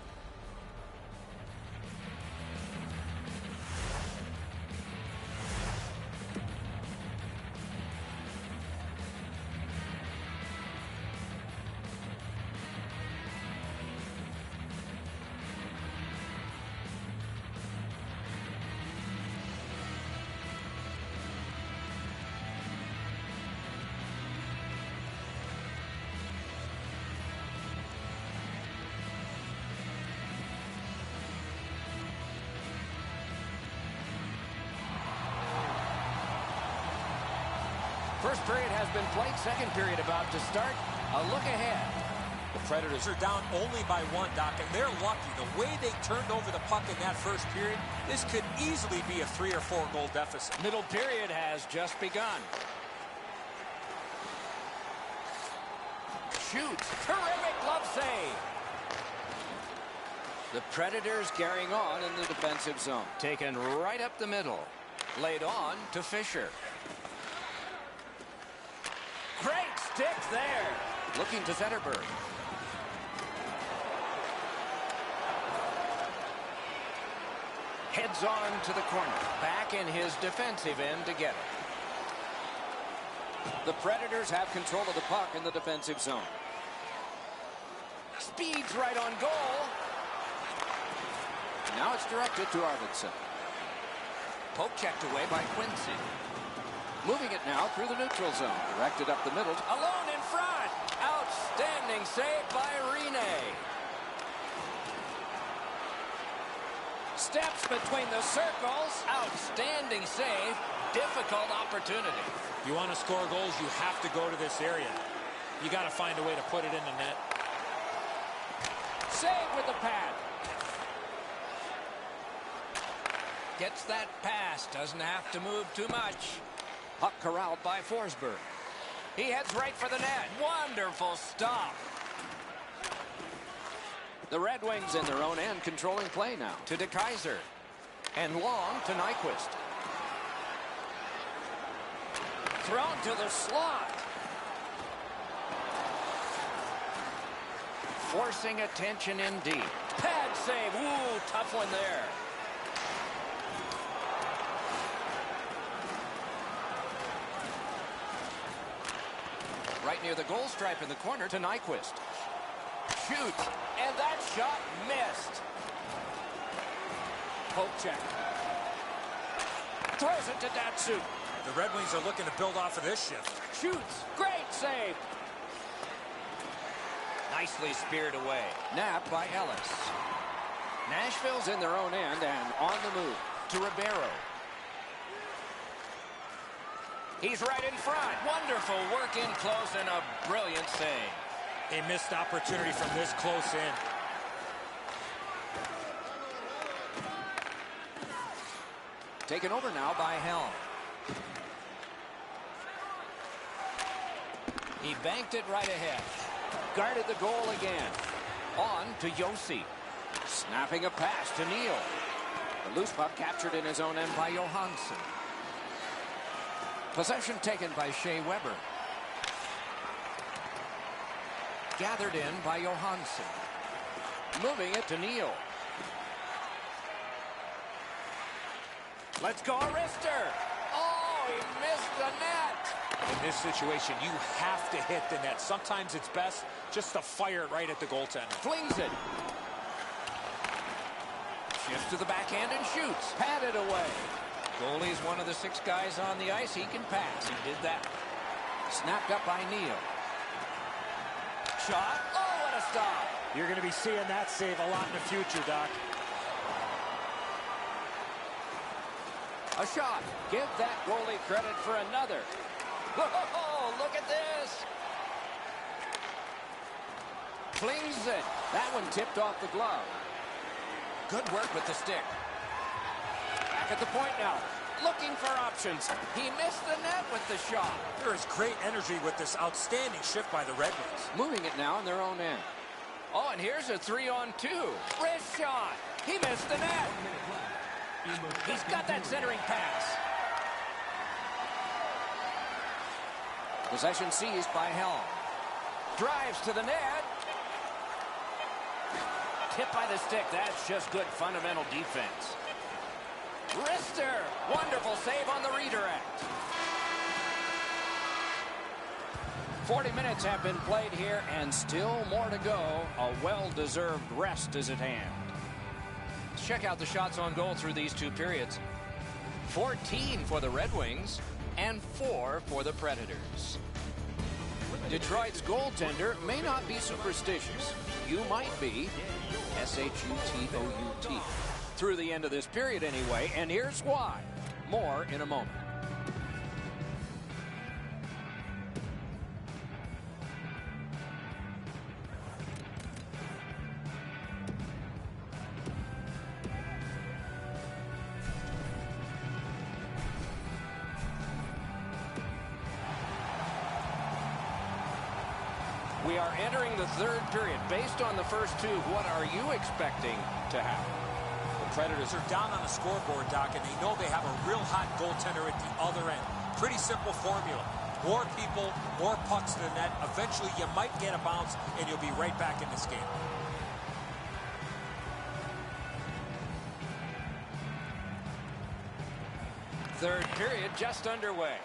S1: First period has been played. Second period about to start. A look ahead.
S2: The Predators are down only by 1, Doc, and they're lucky. The way they turned over the puck in that first period, this could easily be a 3 or 4 goal deficit.
S1: Middle period has just begun. Shoots. Terrific glove save. The Predators carrying on in the defensive zone. Taken right up the middle. Laid on to Fisher. Great stick there. Looking to Zetterberg. Heads on to the corner. Back in his defensive end to get it. The Predators have control of the puck in the defensive zone. Speeds right on goal. Now it's directed to Arvidsson. Poke checked away by Quincy. Moving it now through the neutral zone. Directed up the middle. Alone in front. Outstanding save by Rene. Steps between the circles. Outstanding save. Difficult opportunity.
S2: You want to score goals, you have to go to this area. You got to find a way to put it in the net.
S1: Save with the pad. Gets that pass. Doesn't have to move too much. Puck corralled by Forsberg. He heads right for the net. Wonderful stop. The Red Wings in their own end controlling play now. To DeKaiser. And long to Nyquist. thrown to the slot. Forcing attention indeed. Pad save. Ooh, tough one there. Right near the goal stripe in the corner to Nyquist. Shoots, and that shot missed. Poke check. Throws it to Datsu.
S2: The Red Wings are looking to build off of this shift.
S1: Shoots, great save. Nicely speared away. Napped by Ellis. Nashville's in their own end and on the move to Ribeiro. He's right in front. Wonderful work in close and a brilliant save.
S2: A missed opportunity from this close in.
S1: Taken over now by Helm. He banked it right ahead. Guarded the goal again. On to Yossi. Snapping a pass to Neal. The loose puck captured in his own end by Johansson. Possession taken by Shea Weber. Gathered in by Johansson. Moving it to Neal. Let's go, Arister. Oh, he missed the net.
S2: In this situation, you have to hit the net. Sometimes it's best just to fire it right at the goaltender.
S1: Flings it. Shifts to the backhand and shoots. Patted away. Goalie's one of the 6 guys on the ice. He can pass. He did that. Snapped up by Neal. Shot. Oh, what a stop.
S2: You're going to be seeing that save a lot in the future, Doc.
S1: A shot. Give that goalie credit for another. Whoa, look at this. Flings it. That one tipped off the glove. Good work with the stick. Back at the point now. Looking for options. He missed the net with the shot.
S2: There is great energy with this outstanding shift by the Red Wings.
S1: Moving it now in their own end. Oh, and here's a 3-on-2. Wrist shot. He missed the net. He's got that centering pass. Possession seized by Helm. Drives to the net. Tipped by the stick. That's just good fundamental defense. Rister. Wonderful save on the redirect. 40 minutes have been played here and still more to go. A well-deserved rest is at hand. Let's check out the shots on goal through these 2 periods. 14 for the Red Wings and 4 for the Predators. Detroit's goaltender may not be superstitious. You might be. S-H-U-T-O-U-T. Through the end of this period anyway, and here's why. More in a moment. We are entering the 3rd period. Based on the first 2, what are you expecting to happen?
S2: The Predators are down on the scoreboard, Doc, and they know they have a real hot goaltender at the other end. Pretty simple formula. More people, more pucks to the net. Eventually, you might get a bounce, and you'll be right back in this game.
S1: Third period just underway.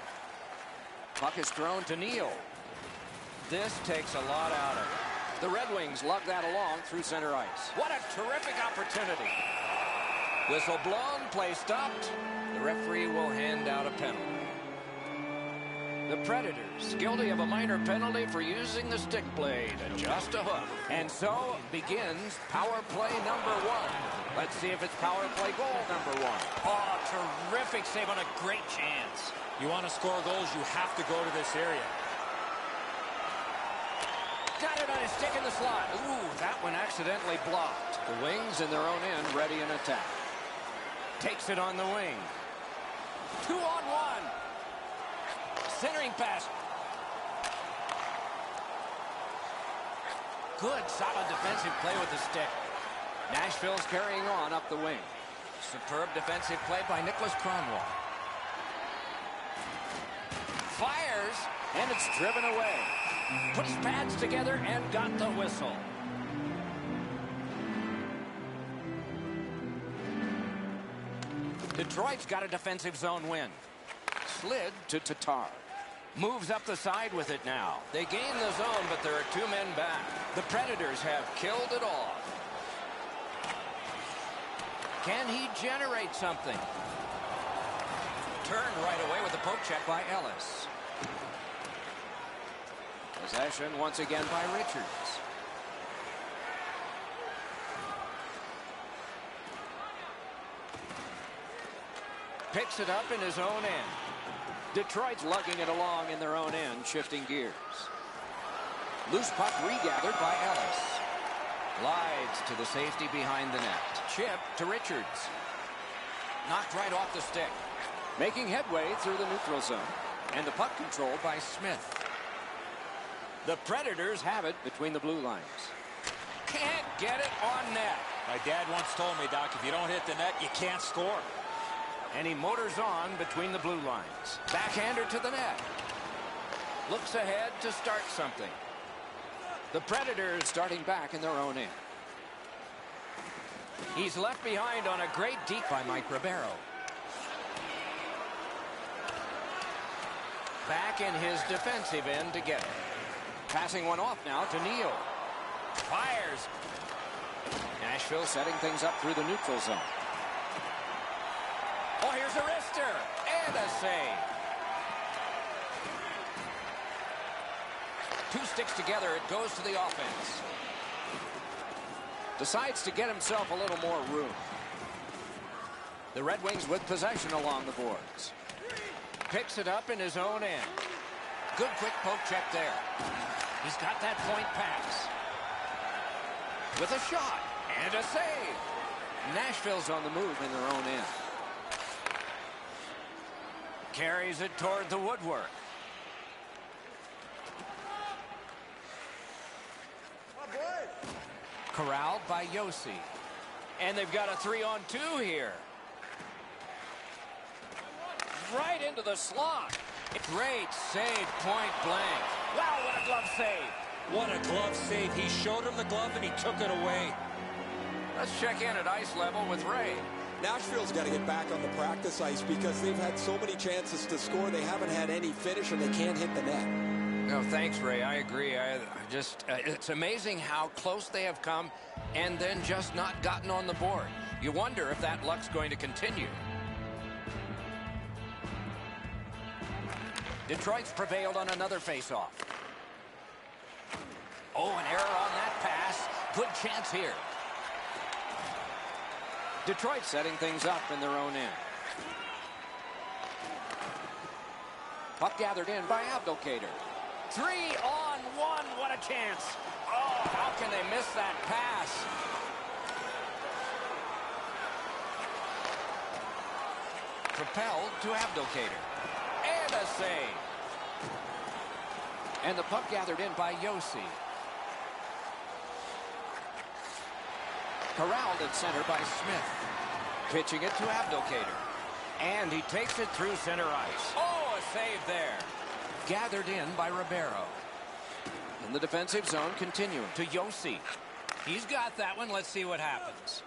S1: Puck is thrown to Neal. This takes a lot out of it. The Red Wings lug that along through center ice. What a terrific opportunity. Whistle blown, play stopped. The referee will hand out a penalty. The Predators, guilty of a minor penalty for using the stick blade, just a hook. And so begins power play number 1. Let's see if it's power play goal number 1. Oh, terrific save on a great chance.
S2: You want to score goals, you have to go to this area.
S1: Got it on his stick in the slot. Ooh, that one accidentally blocked. The Wings in their own end, ready in attack. Takes it on the wing. 2-on-1. Centering pass. Good, solid defensive play with the stick. Nashville's carrying on up the wing. Superb defensive play by Nicholas Kronwall. Fire! scores, and it's driven away. Put his pads together and got the whistle. Detroit's got a defensive zone win. Slid to Tatar. Moves up the side with it now. They gain the zone, but there are 2 men back. The Predators have killed it all. Can he generate something? Turned right away with the poke check by Ellis. Possession once again by Richards. Picks it up in his own end. Detroit's lugging it along in their own end, shifting gears. Loose puck regathered by Ellis. Glides to the safety behind the net. Chip to Richards. Knocked right off the stick. Making headway through the neutral zone. And the puck controlled by Smith. The Predators have it between the blue lines. Can't get it on net.
S2: My dad once told me, Doc, if you don't hit the net, you can't score.
S1: And he motors on between the blue lines. Backhander to the net. Looks ahead to start something. The Predators starting back in their own end. He's left behind on a great deep by Mike Ribeiro. Back in his defensive end to get it. Passing one off now to Neal. Fires. Nashville setting things up through the neutral zone. Oh, here's a wrister. And a save. 2 sticks together. It goes to the offense. Decides to get himself a little more room. The Red Wings with possession along the boards. Picks it up in his own end. Good quick poke check there. He's got that point pass. With a shot and a save. Nashville's on the move in their own end. Carries it toward the woodwork. Corralled by Yossi. And they've got a 3-on-2 here. Right into the slot. Great save, point blank. Wow, what a glove save.
S2: What a glove save. He showed him the glove and he took it away.
S1: Let's check in at ice level with Ray.
S3: Nashville's got to get back on the practice ice because they've had so many chances to score. They haven't had any finish and they can't hit the net.
S1: No, thanks, Ray. I agree. It's amazing how close they have come and then just not gotten on the board. You wonder if that luck's going to continue. Detroit's prevailed on another faceoff. Oh, an error on that pass. Good chance here. Detroit setting things up in their own end. Puck gathered in by Abdelkader. 3-on-1. What a chance. Oh, how can they miss that pass? Propelled to Abdelkader. And a save. And the puck gathered in by Yossi. Corralled at center by Smith. Pitching it to Abdelkader. And he takes it through center ice. Oh, a save there. Gathered in by Ribeiro. In the defensive zone, continuing to Yossi. He's got that one. Let's see what happens.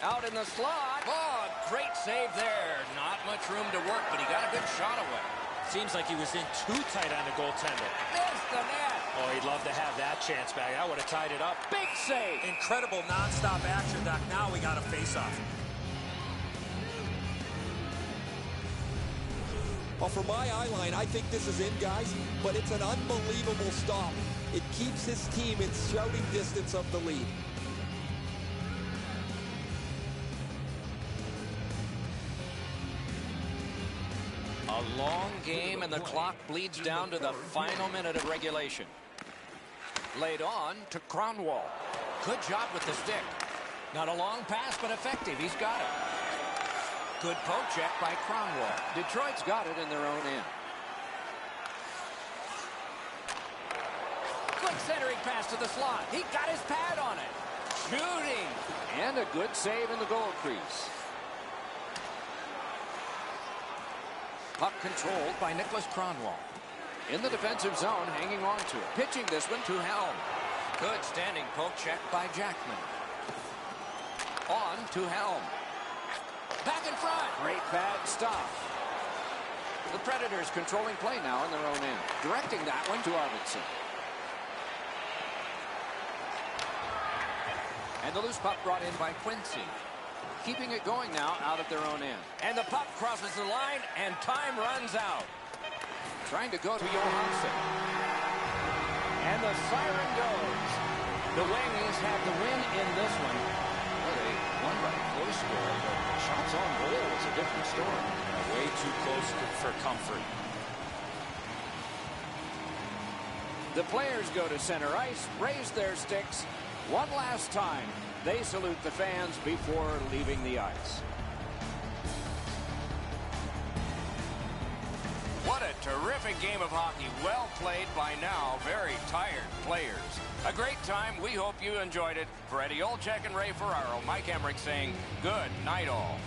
S1: Out in the slot. Oh, great save there. Not much room to work, but he got a good shot away.
S2: Seems like he was in too tight on the goaltender.
S1: Missed the net.
S2: Oh, he'd love to have that chance back. That would have tied it up.
S1: Big save.
S2: Incredible nonstop action, Doc. Now we got a face-off.
S3: Well, for my eye line, I think this is in, guys, but it's an unbelievable stop. It keeps his team in shouting distance of the lead.
S1: A long game, and the clock bleeds down to the final minute of regulation. Laid on to Cronwall. Good job with the stick. Not a long pass, but effective. He's got it. Good poke check by Cronwall. Detroit's got it in their own end. Good centering pass to the slot. He got his pad on it. Shooting. And a good save in the goal crease. Puck controlled by Nicholas Cronwall. In the defensive zone, hanging on to it. Pitching this one to Helm. Good standing poke check by Jackman. On to Helm. Back in front. Great bad stop. The Predators controlling play now in their own end. Directing that one to Arvidsson. And the loose puck brought in by Quincy. Keeping it going now out of their own end. And the puck crosses the line, and time runs out. Trying to go to Johansson. And the siren goes. The Wings have the win in this one. Well, they won by a close score, but shots on goal is a different story.
S2: Way too close for comfort.
S1: The players go to center ice, raise their sticks. One last time, they salute the fans before leaving the ice. What a terrific game of hockey. Well played by now very tired players. A great time. We hope you enjoyed it. For Eddie Olczyk and Ray Ferraro, Mike Emmerich saying good night all.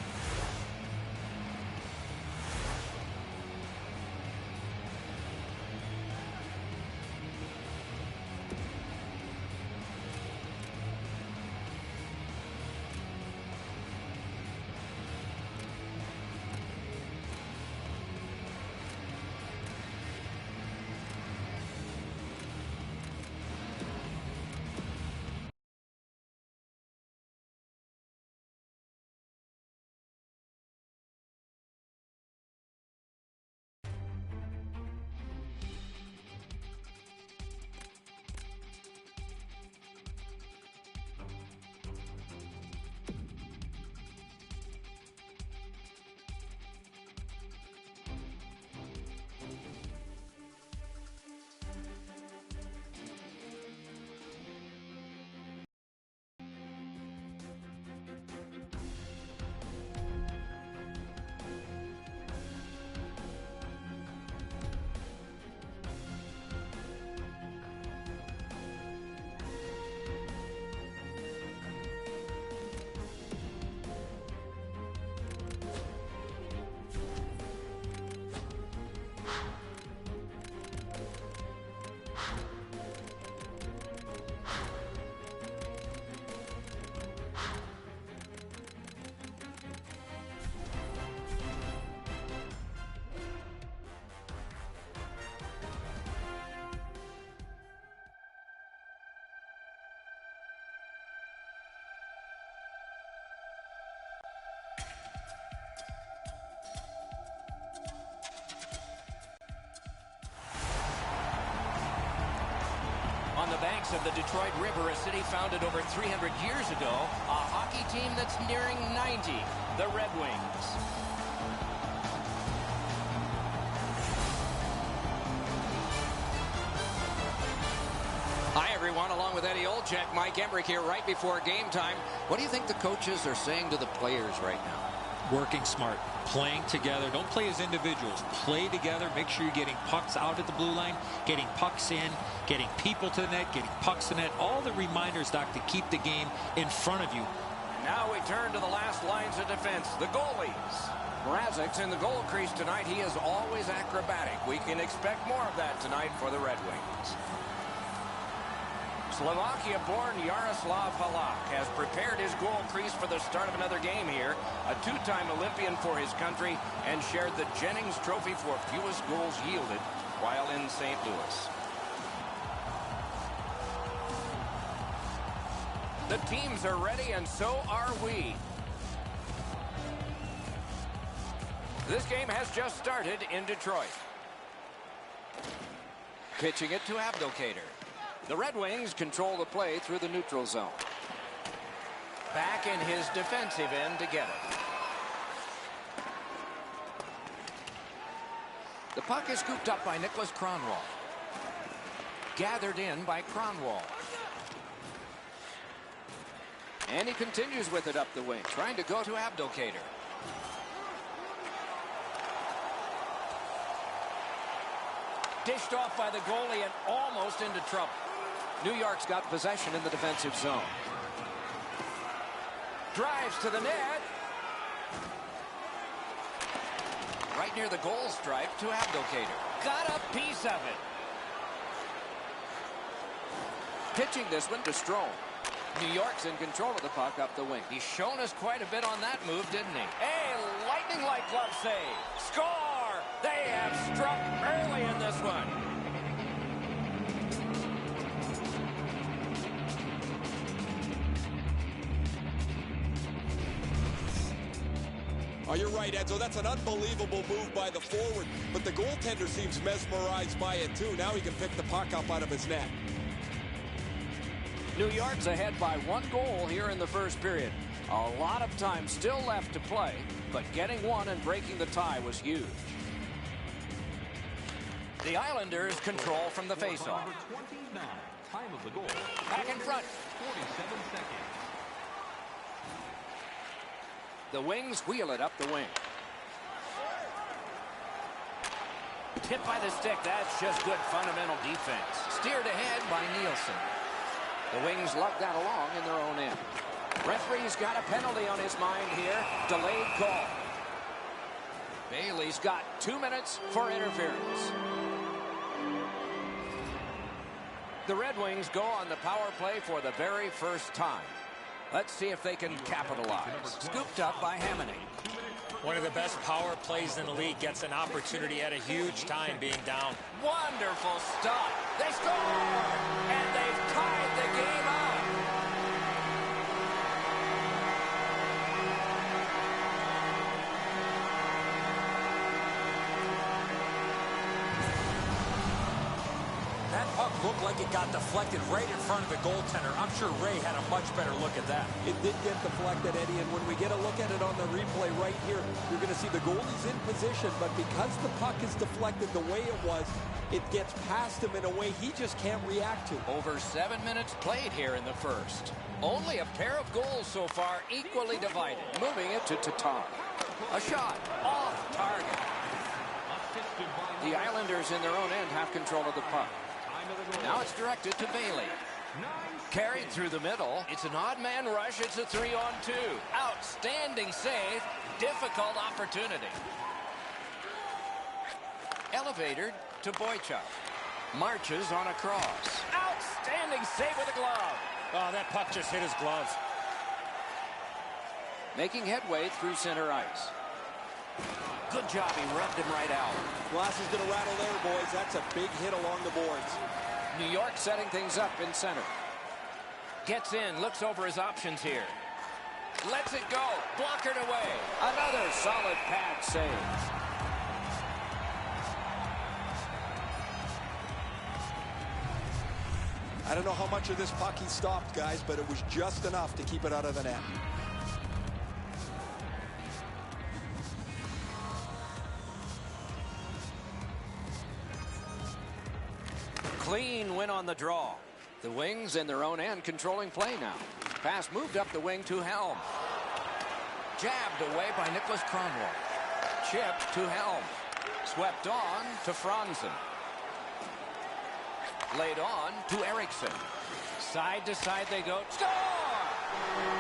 S1: On the banks of the Detroit River, a city founded over 300 years ago, a hockey team that's nearing 90, the Red Wings. Hi, everyone. Along with Eddie Olczyk, Mike Emmerich here right before game time. What do you think the coaches are saying to the players right now?
S5: Working smart, playing together. Don't play as individuals. Play together. Make sure you're getting pucks out at the blue line, getting pucks in, getting people to the net, getting pucks to the net. All the reminders, Doc, to keep the game in front of you.
S1: Now we turn to the last lines of defense, the goalies. Mrazek's in the goal crease tonight. He is always acrobatic. We can expect more of that tonight for the Red Wings. Slovakia-born Yaroslav Halak has prepared his goal crease for the start of another game here. A two-time Olympian for his country and shared the Jennings Trophy for fewest goals yielded while in St. Louis. The teams are ready, and so are we. This game has just started in Detroit. Pitching it to Abdelkader. The Red Wings control the play through the neutral zone. Back in his defensive end to get it. The puck is scooped up by Nicholas Kronwall. Gathered in by Kronwall. And he continues with it up the wing, trying to go to Abdelkader. Dished off by the goalie and almost into trouble. New York's got possession in the defensive zone. Drives to the net. right near the goal stripe to Abdelkader. Got a piece of it. Pitching this one to Strome. New York's in control of the puck up the wing. He's shown us quite a bit on that move, didn't he? A lightning-like glove save. Score! They have struck early in this one.
S3: Oh, you're right, Edzo. That's an unbelievable move by the forward, but the goaltender seems mesmerized by it, too. Now he can pick the puck up out of his net.
S1: New York's ahead by 1 goal here in the first period. A lot of time still left to play, but getting one and breaking the tie was huge. The Islanders control from the faceoff.
S4: Time of the goal.
S1: Back in front.
S4: 47 seconds.
S1: The Wings wheel it up the wing. Hit by the stick. That's just good fundamental defense. Steered ahead by Nielsen. The Wings lug that along in their own end. Referee's got a penalty on his mind here. Delayed call. Bailey's got 2 minutes for interference. The Red Wings go on the power play for the very first time. Let's see if they can capitalize. Scooped up by Hamonic.
S2: One of the best power plays in the league, gets an opportunity at a huge time being down.
S1: Wonderful stop. They score! And they've tied the game up.
S2: That puck looked like it got deflected right in front of the goaltender. I'm sure Ray had a much better look at that.
S3: It did get deflected, Eddie, and when we get a look at it on the replay right here, you're going to see the goalie's in position, but because the puck is deflected the way it was, it gets past him in a way he just can't react to.
S1: Over 7 minutes played here in the first. Only a pair of goals so far, equally divided. Moving it to Tatar. A shot off target. The Islanders in their own end have control of the puck. Now it's directed to Bailey. Carried through the middle. It's an odd man rush. It's a 3-on-2. Outstanding save. Difficult opportunity. Elevated to Boychuk. Marches on a cross. Outstanding save with a glove.
S2: Oh, that puck just hit his glove.
S1: Making headway through center ice. Good job. He rubbed him right out.
S3: Glass is going to rattle there, boys. That's a big hit along the boards.
S1: New York setting things up in center. Gets in, looks over his options here. Lets it go. Blockered away. Another solid pad save.
S3: I don't know how much of this puck he stopped, guys, but it was just enough to keep it out of the net.
S1: Clean win on the draw. The Wings in their own end controlling play now. Pass moved up the wing to Helm. Jabbed away by Nicholas Kronwall. Chipped to Helm. Swept on to Franzen. Laid on to Eriksson. Side to side they go. Score!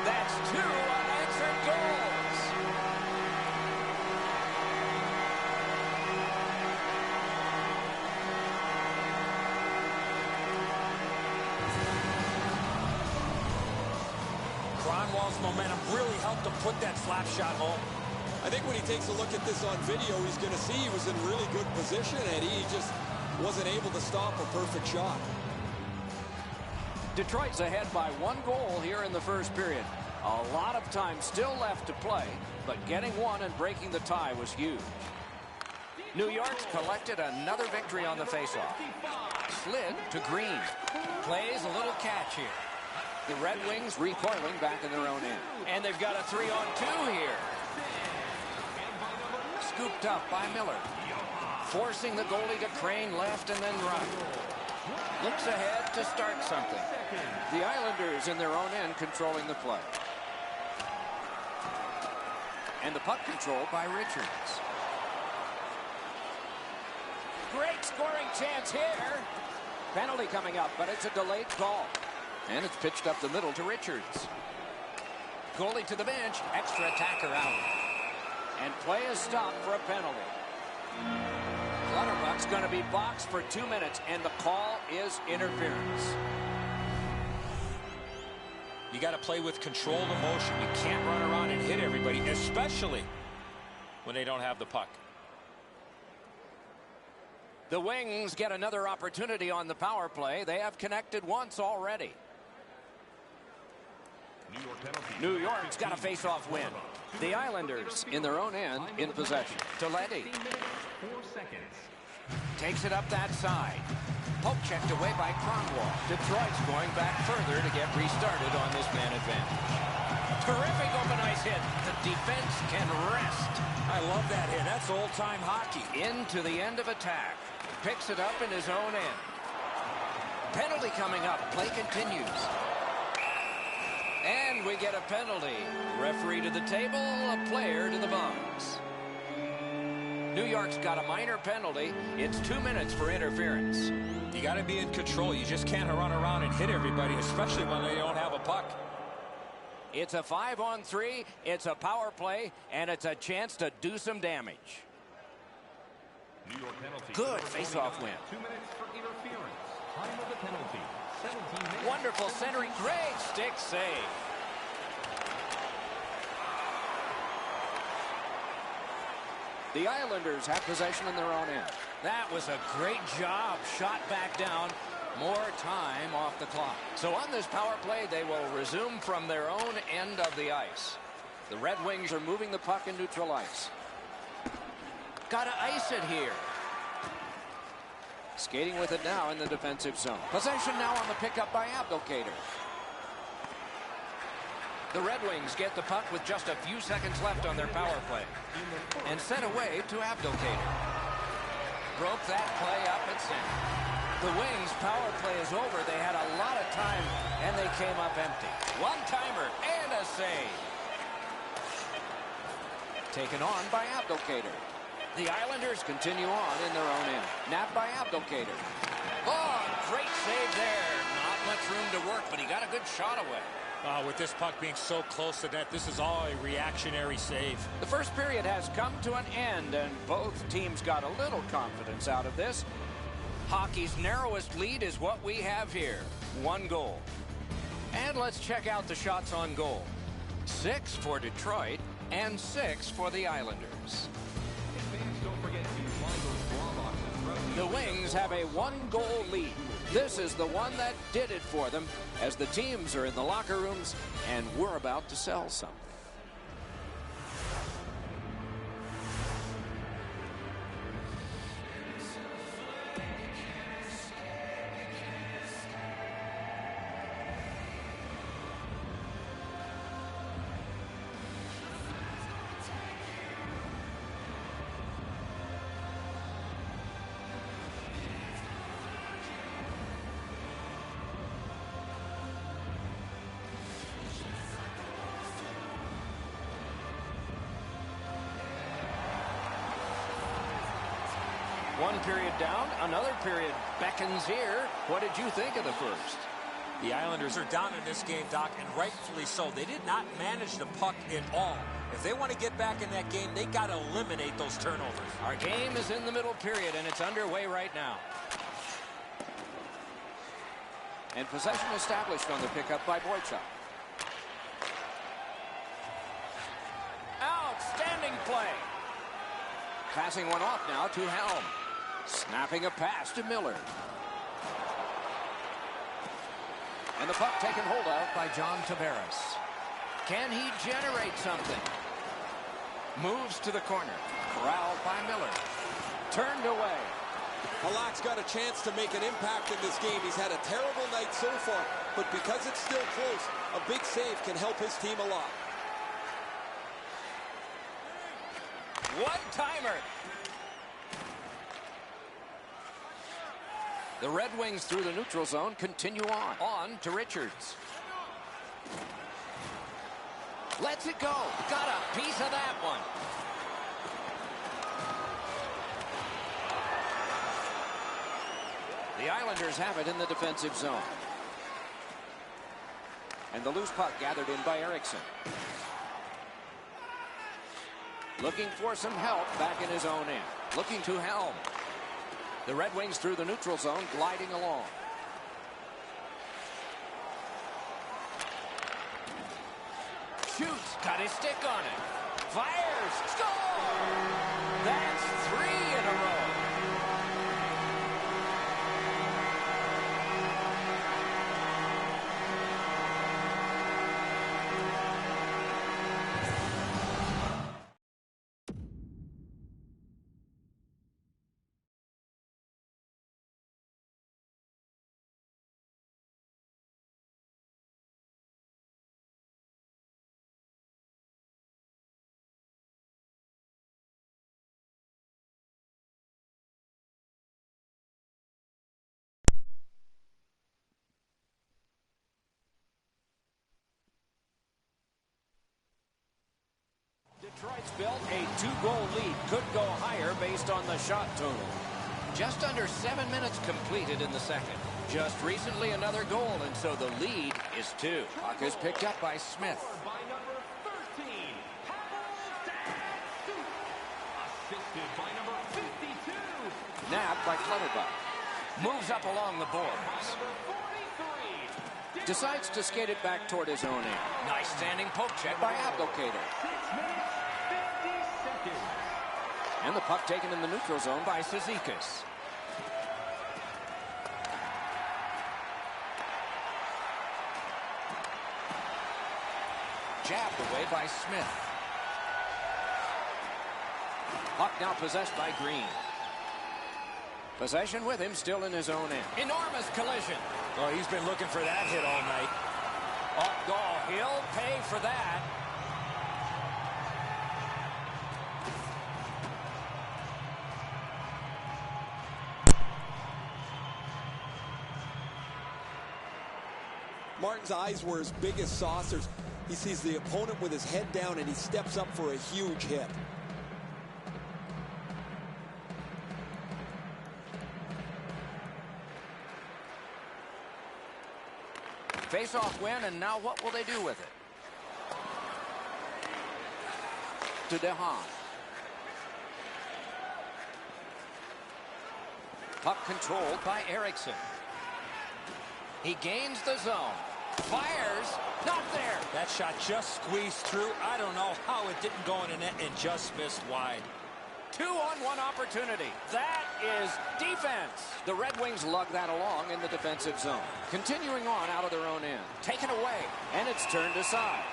S1: That's 2 unanswered goals.
S2: Kronwall's momentum really helped him put that slap shot home.
S3: I think when he takes a look at this on video, he's going to see he was in really good position, and he just wasn't able to stop a perfect shot.
S1: Detroit's ahead by 1 goal here in the first period. A lot of time still left to play, but getting one and breaking the tie was huge. New York's collected another victory on the faceoff. Slid to Green. Plays a little catch here. The Red Wings recoiling back in their own end. And they've got a 3-on-2 here. Scooped up by Miller. Forcing the goalie to crane left and then right. Looks ahead to start something. The Islanders in their own end controlling the play. And the puck controlled by Richards. Great scoring chance here. Penalty coming up, but it's a delayed call. And it's pitched up the middle to Richards. Goalie to the bench. Extra attacker out. And play is stopped for a penalty. Clutterbuck's going to be boxed for 2 minutes, and the call is interference.
S2: You got to play with controlled emotion. You can't run around and hit everybody, especially when they don't have the puck.
S1: The Wings get another opportunity on the power play. They have connected once already. New York's got a face-off win. The Islanders in their own end in possession. TheLegend takes it up that side. Poke checked away by Cronwall. Detroit's going back further to get restarted on this man advantage. Terrific open ice hit. The defense can rest.
S2: I love that hit. That's old-time hockey.
S1: Into the end of attack. Picks it up in his own end. Penalty coming up. Play continues. And we get a penalty. Referee to the table, a player to the box. New York's got a minor penalty. It's 2 minutes for interference.
S2: You got to be in control. You just can't run around and hit everybody, especially when they don't have a puck.
S1: It's a 5-on-3. It's a power play, and it's a chance to do some damage.
S4: New York penalty.
S1: Good face-off win.
S4: 2 minutes for interference. Time of the penalty. 17 minutes.
S1: Wonderful centering. Great stick save. The Islanders have possession in their own end. That was a great job. Shot back down. More time off the clock. So on this power play, they will resume from their own end of the ice. The Red Wings are moving the puck in neutral ice. Got to ice it here. Skating with it now in the defensive zone. Possession now on the pickup by Abdelkader. The Red Wings get the puck with just a few seconds left on their power play. And sent away to Abdelkader. Broke that play up at center. The Wings' power play is over. They had a lot of time, and they came up empty. One-timer and a save. Taken on by Abdelkader. The Islanders continue on in their own end. Napped by Abdelkader. Oh, great save there. Not much room to work, but he got a good shot away.
S2: With this puck being so close to net, this is all a reactionary save.
S1: The first period has come to an end, and both teams got a little confidence out of this. Hockey's narrowest lead is what we have here. 1 goal. And let's check out the shots on goal. 6 for Detroit and 6 for the Islanders. The Wings have a 1-goal lead. This is the one that did it for them as the teams are in the locker rooms and we're about to sell something. One period down, another period beckons here. What did you think of the first?
S2: The Islanders are down in this game, Doc, and rightfully so. They did not manage the puck at all. If they want to get back in that game, they got to eliminate those turnovers.
S1: Our game is in the middle period, and it's underway right now. And possession established on the pickup by Boychuk. Outstanding play. Passing one off now to Helm. Snapping a pass to Miller. And the puck taken hold of by John Tavares. Can he generate something? Moves to the corner. Corralled by Miller. Turned away.
S3: Halak's got a chance to make an impact in this game. He's had a terrible night so far, but because it's still close, a big save can help his team a lot.
S1: One-timer. The Red Wings through the neutral zone continue on. On to Richards. Lets it go. Got a piece of that one. The Islanders have it in the defensive zone. And the loose puck gathered in by Eriksson. Looking for some help back in his own end. Looking to helm. The Red Wings through the neutral zone, gliding along. Shoots. Got his stick on it. Fires. Score! That's 3 in a row. Detroit's built a 2-goal lead. Could go higher based on the shot total. Just under 7 minutes completed in the second. Just recently another goal, and so the lead is 2. Puck is picked up by Smith.
S4: By number 13, assisted by number 52.
S1: Nabbed by Clutterbuck. Moves up along the boards. Decides to skate it back toward his own end. Nice standing poke check by Abdelkader.
S4: 6 minutes, 50 seconds.
S1: And the puck taken in the neutral zone by Cizikas. Jabbed away by Smith. Puck now possessed by Green. Possession with him still in his own end. Enormous collision.
S2: Well, he's been looking for that hit all night.
S1: Oh, he'll pay for that.
S3: Martin's eyes were as big as saucers. He sees the opponent with his head down, and he steps up for a huge hit.
S1: Face-off win, and now what will they do with it? To DeHaan. Puck controlled by Eriksson. He gains the zone. Fires. Not there.
S2: That shot just squeezed through. I don't know how it didn't go in the net and just missed wide.
S1: 2-on-1 opportunity. That is defense. The Red Wings lug that along in the defensive zone. Continuing on out of their own end. Taken away, and it's turned aside.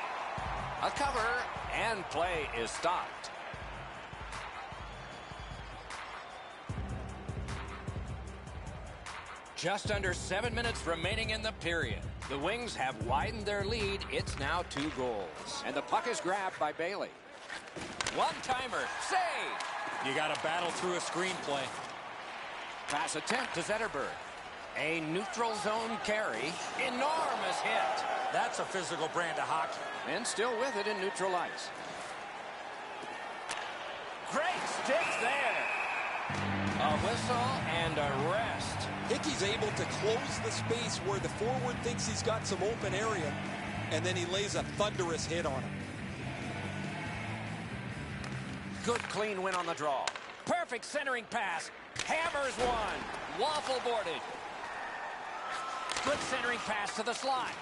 S1: A cover, and play is stopped. Just under 7 minutes remaining in the period. The Wings have widened their lead. It's now 2 goals. And the puck is grabbed by Bailey. One-timer. Save.
S2: You got to battle through a screenplay.
S1: Pass attempt to Zetterberg. A neutral zone carry. Enormous hit.
S2: That's a physical brand of hockey.
S1: And still with it in neutral ice. Great stick there. A whistle and a rest.
S3: Hickey's able to close the space where the forward thinks he's got some open area, and then he lays a thunderous hit on him.
S1: Good clean win on the draw. Perfect centering pass. Hammers one. Waffle boarded. Good centering pass to the slot.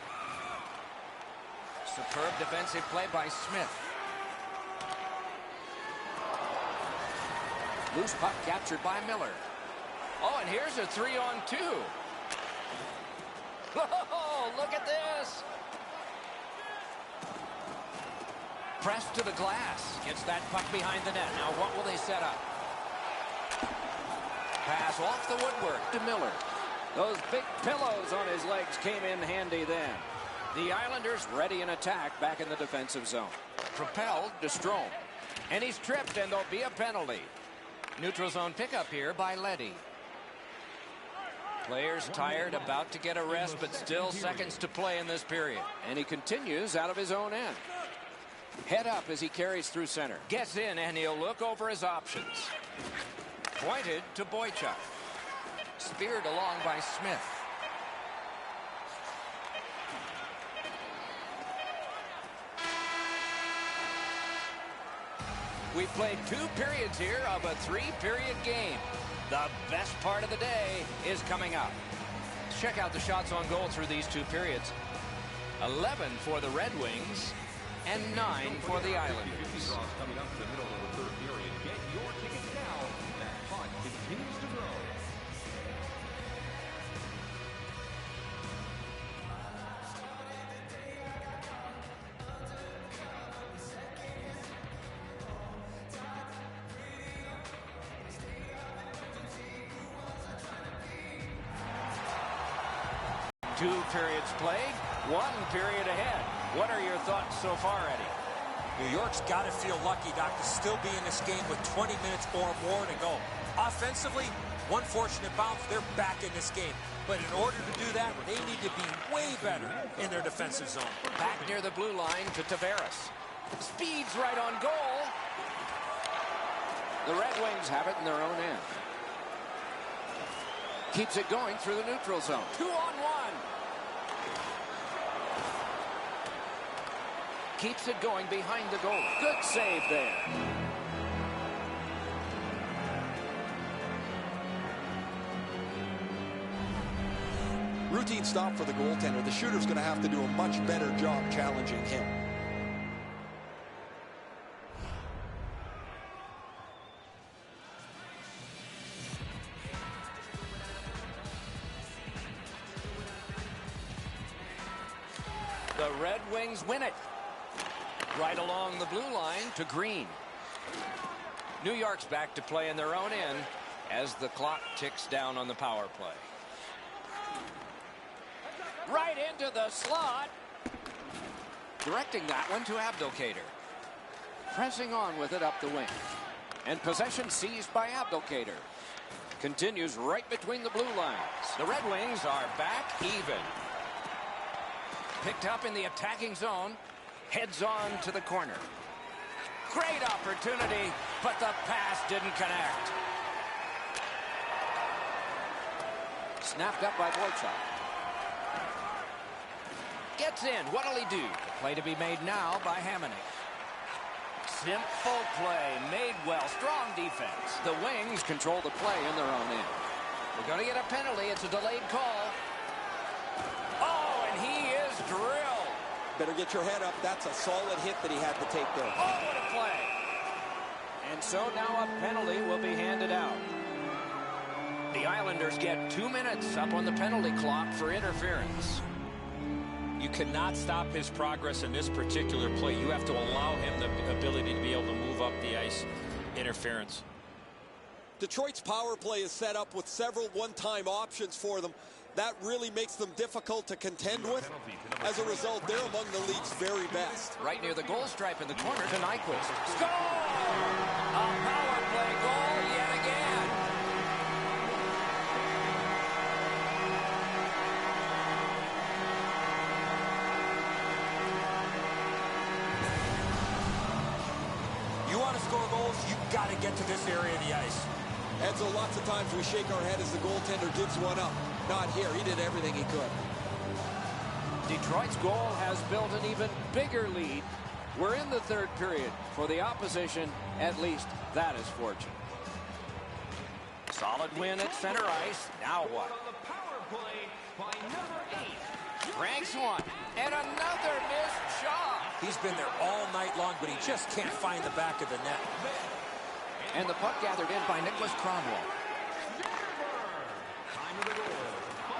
S1: Superb defensive play by Smith. Loose puck captured by Miller. Oh, and here's a 3-on-2. Whoa, look at this. Pressed to the glass. Gets that puck behind the net. Now what will they set up? Pass off the woodwork to Miller. Those big pillows on his legs came in handy then. The Islanders ready in attack back in the defensive zone. Propelled to Strome. And he's tripped, and there'll be a penalty. Neutral zone pickup here by Leddy. Players tired, about to get a rest, but still seconds to play in this period. And he continues out of his own end. Head up as he carries through center. Gets in, and he'll look over his options. Pointed to Boychuk. Speared along by Smith. We've played 2 periods here of a 3-period game. The best part of the day is coming up. Check out the shots on goal through these 2 periods. 11 for the Red Wings and 9 for the Islanders.
S4: Coming up in the middle of the 3rd period. Get your tickets now. That puck continues to grow.
S1: Two periods played, 1 period ahead. What are your thoughts so far, Eddie?
S2: New York's got to feel lucky, Doc, to still be in this game with 20 minutes or more to go. Offensively, one fortunate bounce, they're back in this game. But in order to do that, they need to be way better in their defensive zone.
S1: Back near the blue line to Tavares. Speeds right on goal. The Red Wings have it in their own end. Keeps it going through the neutral zone. 2-on-1. Keeps it going behind the goal. Good save there.
S3: Routine stop for the goaltender. The shooter's going to have to do a much better job challenging him.
S1: The Red Wings win it. Right along the blue line to Green. New York's back to play in their own end as the clock ticks down on the power play. Right into the slot. Directing that one to Abdelkader. Pressing on with it up the wing. And possession seized by Abdelkader. Continues right between the blue lines. The Red Wings are back even. Picked up in the attacking zone. Heads on to the corner. Great opportunity, but the pass didn't connect. Snapped up by Boychuk. Gets in. What'll he do? Play to be made now by Hamonic. Simple play. Made well. Strong defense. The Wings control the play in their own end. We're going to get a penalty. It's a delayed call. Oh, and he is drilled.
S3: Better get your head up. That's a solid hit that he had to take there.
S1: Oh, what a play. And so now a penalty will be handed out. The Islanders get 2 minutes up on the penalty clock for interference.
S5: You cannot stop his progress in this particular play. You have to allow him the ability to be able to move up the ice. Interference.
S3: Detroit's power play is set up with several one-time options for them. That really makes them difficult to contend with. As a result, they're among the league's very best.
S1: Right near the goal stripe in the corner to Nyquist. Score! A power play goal yet again.
S2: You want to score goals, you've got to get to this area of the ice.
S3: And so lots of times we shake our head as the goaltender gives one up. Not here. He did everything he could.
S1: Detroit's goal has built an even bigger lead. We're in the 3rd period. For the opposition, at least that is fortune. Solid win at center ice. Now what?
S4: On the power play by number 8.
S1: Ranks one. And another missed shot.
S2: He's been there all night long, but he just can't find the back of the net.
S1: And the puck gathered in by Nicholas Cromwell.
S4: Time of the goal,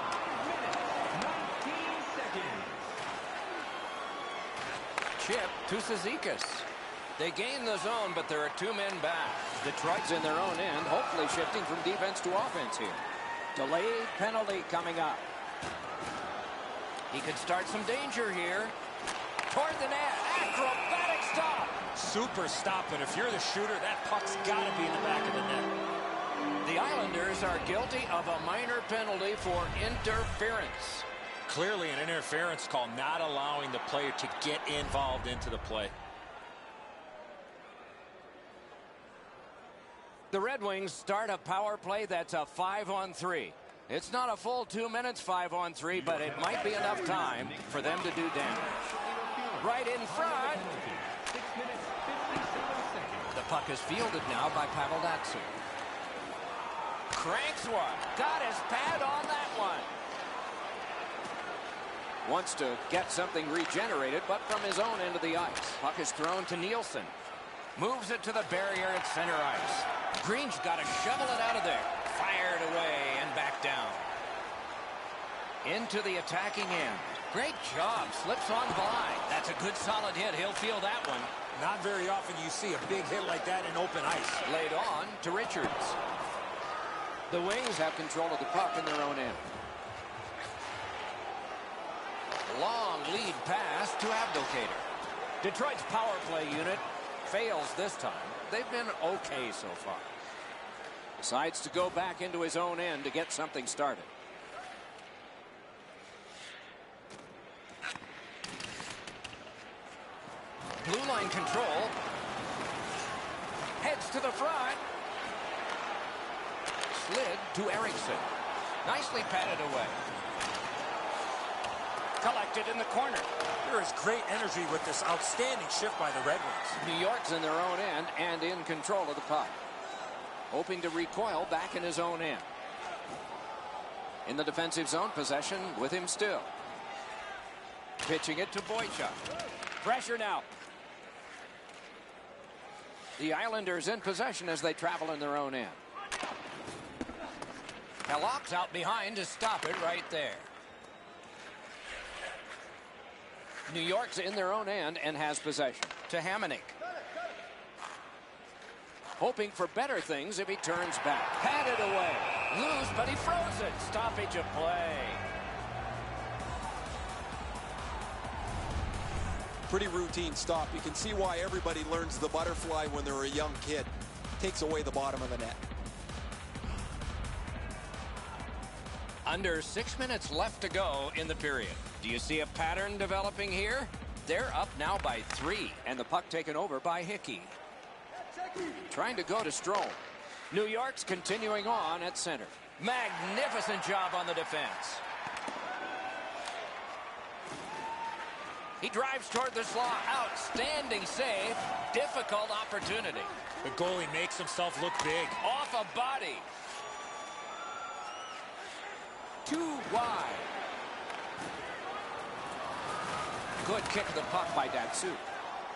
S4: 5 minutes, 19 seconds.
S1: Chip to Cizikas. They gain the zone, but there are 2 men back. Detroit's in their own end, hopefully shifting from defense to offense here. Delayed penalty coming up. He could start some danger here. Toward the net. Acrobatic stop.
S2: Super stop, but if you're the shooter, that puck's got to be in the back of the net.
S1: The Islanders are guilty of a minor penalty for interference.
S5: Clearly an interference call, not allowing the player to get involved into the play.
S1: The Red Wings start a power play that's a 5-on-3. It's not a full 2 minutes 5-on-3, but it might be enough time for them to do damage. Right in front.
S4: 6 minutes, 57 seconds.
S1: The puck is fielded now by Paveldatsu. Cranks one. Got his pad on that one. Wants to get something regenerated, but from his own end of the ice. Puck is thrown to Nielsen. Moves it to the barrier at center ice. Green's got to shovel it out of there. Fired away and back down. Into the attacking end. Great job. Slips on by. That's a good solid hit. He'll feel that one.
S2: Not very often you see a big hit like that in open ice.
S1: Laid on to Richards. The Wings have control of the puck in their own end. Long lead pass to Abdelkader. Detroit's power play unit fails this time. They've been okay so far. Decides to go back into his own end to get something started. Blue line control. Heads to the front. Slid to Eriksson. Nicely patted away. Collected in the corner.
S2: There is great energy with this outstanding shift by the Red Wings.
S1: New York's in their own end and in control of the puck. Hoping to recoil back in his own end. In the defensive zone, possession with him still. Pitching it to Boychuk. Pressure now. The Islanders in possession as they travel in their own end. Hallock's out behind to stop it right there. New York's in their own end and has possession. To Hamonic. Hoping for better things if he turns back. Patted away. Loose, but he froze it. Stoppage of play.
S3: Pretty routine stop. You can see why everybody learns the butterfly when they're a young kid. Takes away the bottom of the net.
S1: Under 6 minutes left to go in the period. Do you see a pattern developing here? They're up now by 3, and the puck taken over by Hickey. Trying to go to Strome. New York's continuing on at center. Magnificent job on the defense. He drives toward the slot. Outstanding save. Difficult opportunity.
S2: The goalie makes himself look big.
S1: Off a body. Too wide. Good kick of the puck by Datsyuk.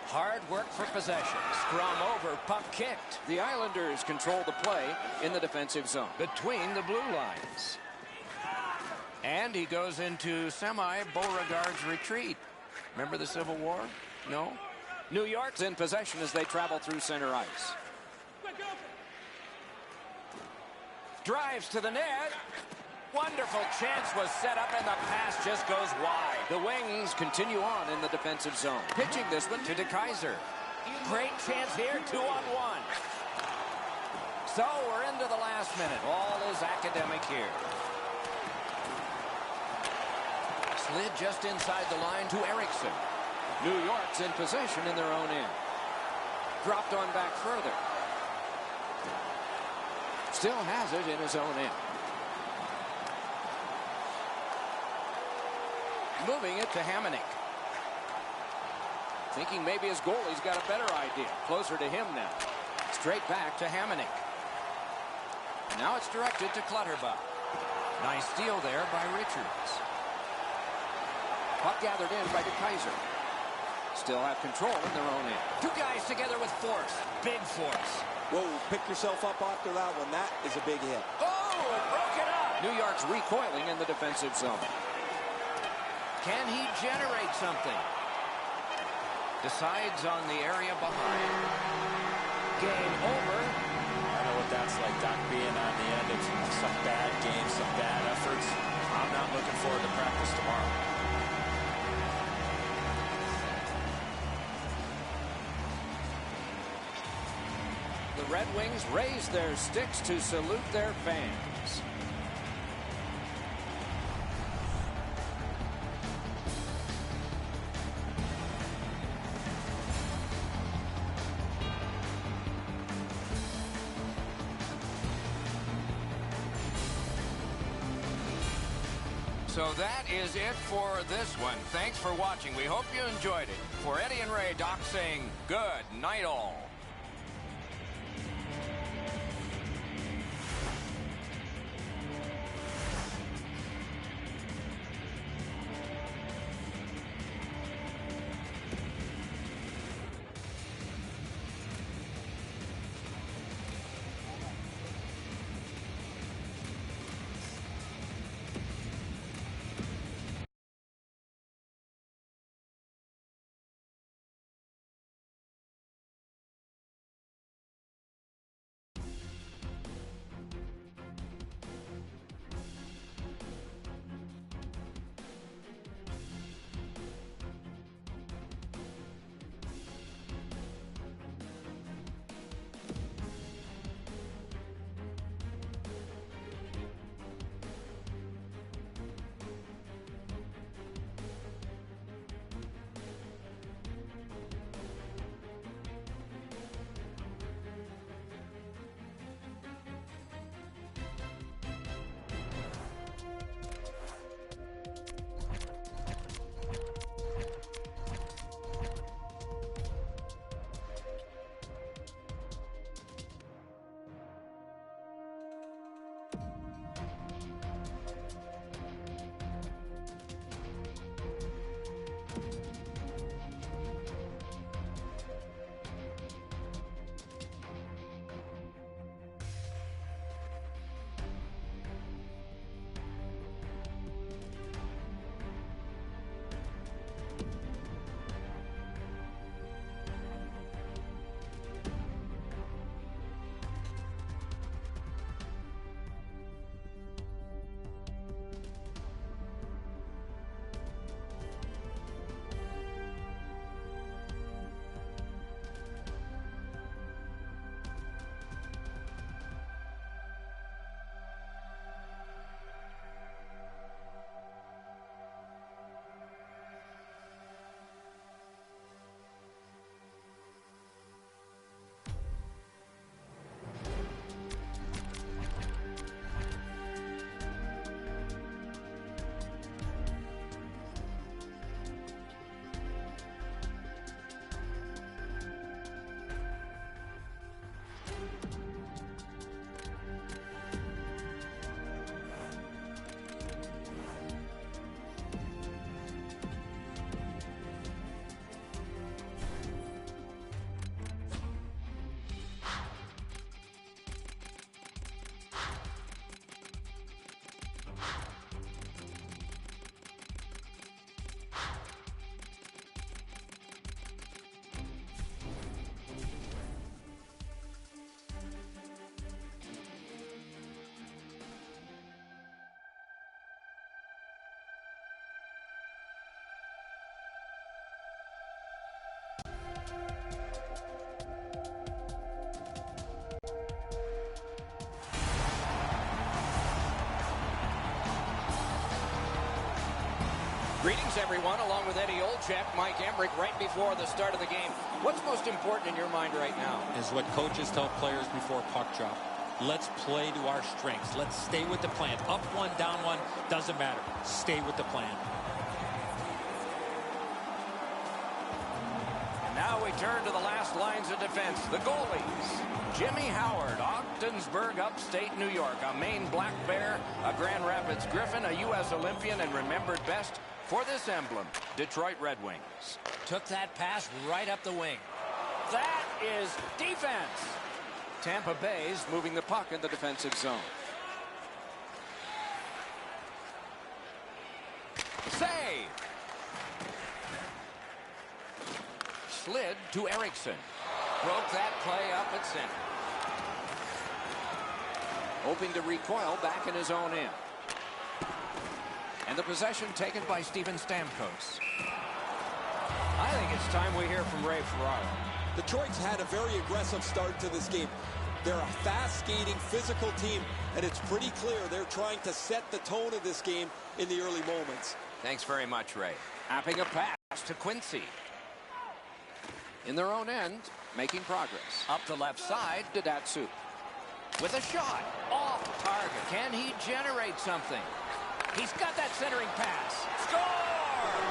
S1: Hard work for possession. Scrum over, puck kicked. The Islanders control the play in the defensive zone between the blue lines. And he goes into semi-Beauregard's retreat. Remember the Civil War? No? New York's in possession as they travel through center ice. Drives to the net. Wonderful chance was set up and the pass just goes wide. The Wings continue on in the defensive zone. Pitching this one to DeKaiser. Great chance here, 2-on-1. So we're into the last minute. All is academic here. Slid just inside the line to Eriksson. New York's in possession in their own end. Dropped on back further. Still has it in his own end. Moving it to Hamonic. Thinking maybe his goalie's got a better idea. Closer to him now. Straight back to Hamonic. Now it's directed to Clutterbuck. Nice steal there by Richards. Puck gathered in by DeKaiser. Still have control in their own end. Two guys together with force. Big force.
S3: Whoa, pick yourself up after that one. That is a big hit.
S1: Oh, it broke it up. New York's recoiling in the defensive zone. Can he generate something? Decides on the area behind. Game over.
S2: I know what that's like, Doc, being on the end of some bad games, some bad efforts. I'm not looking forward to practice tomorrow.
S1: The Red Wings raise their sticks to salute their fans. So that is it for this one. Thanks for watching. We hope you enjoyed it. For Eddie and Ray, Doc saying good night all. Greetings, everyone, along with Eddie Olczyk, Mike Emmerich, right before the start of the game. What's most important in your mind right now?
S5: Is what coaches tell players before puck drop. Let's play to our strengths. Let's stay with the plan. Up one, down one, doesn't matter. Stay with the plan.
S1: And now we turn to the last lines of defense. The goalies. Jimmy Howard, Ogdensburg, upstate New York. A Maine Black Bear, a Grand Rapids Griffin, a U.S. Olympian, and remembered best for this emblem, Detroit Red Wings. Took that pass right up the wing. That is defense. Tampa Bay's moving the puck in the defensive zone. Save. Slid to Erickson. Broke that play up at center. Hoping to recoil back in his own end. And the possession taken by Steven Stamkos. I think it's time we hear from Ray Ferraro.
S3: Detroit's had a very aggressive start to this game. They're a fast-skating, physical team, and it's pretty clear they're trying to set the tone of this game in the early moments.
S1: Thanks very much, Ray. Tapping a pass to Quincy. In their own end, making progress. Up the left side to Datsyuk. With a shot. Off target. Can he generate something? He's got that centering pass. Score!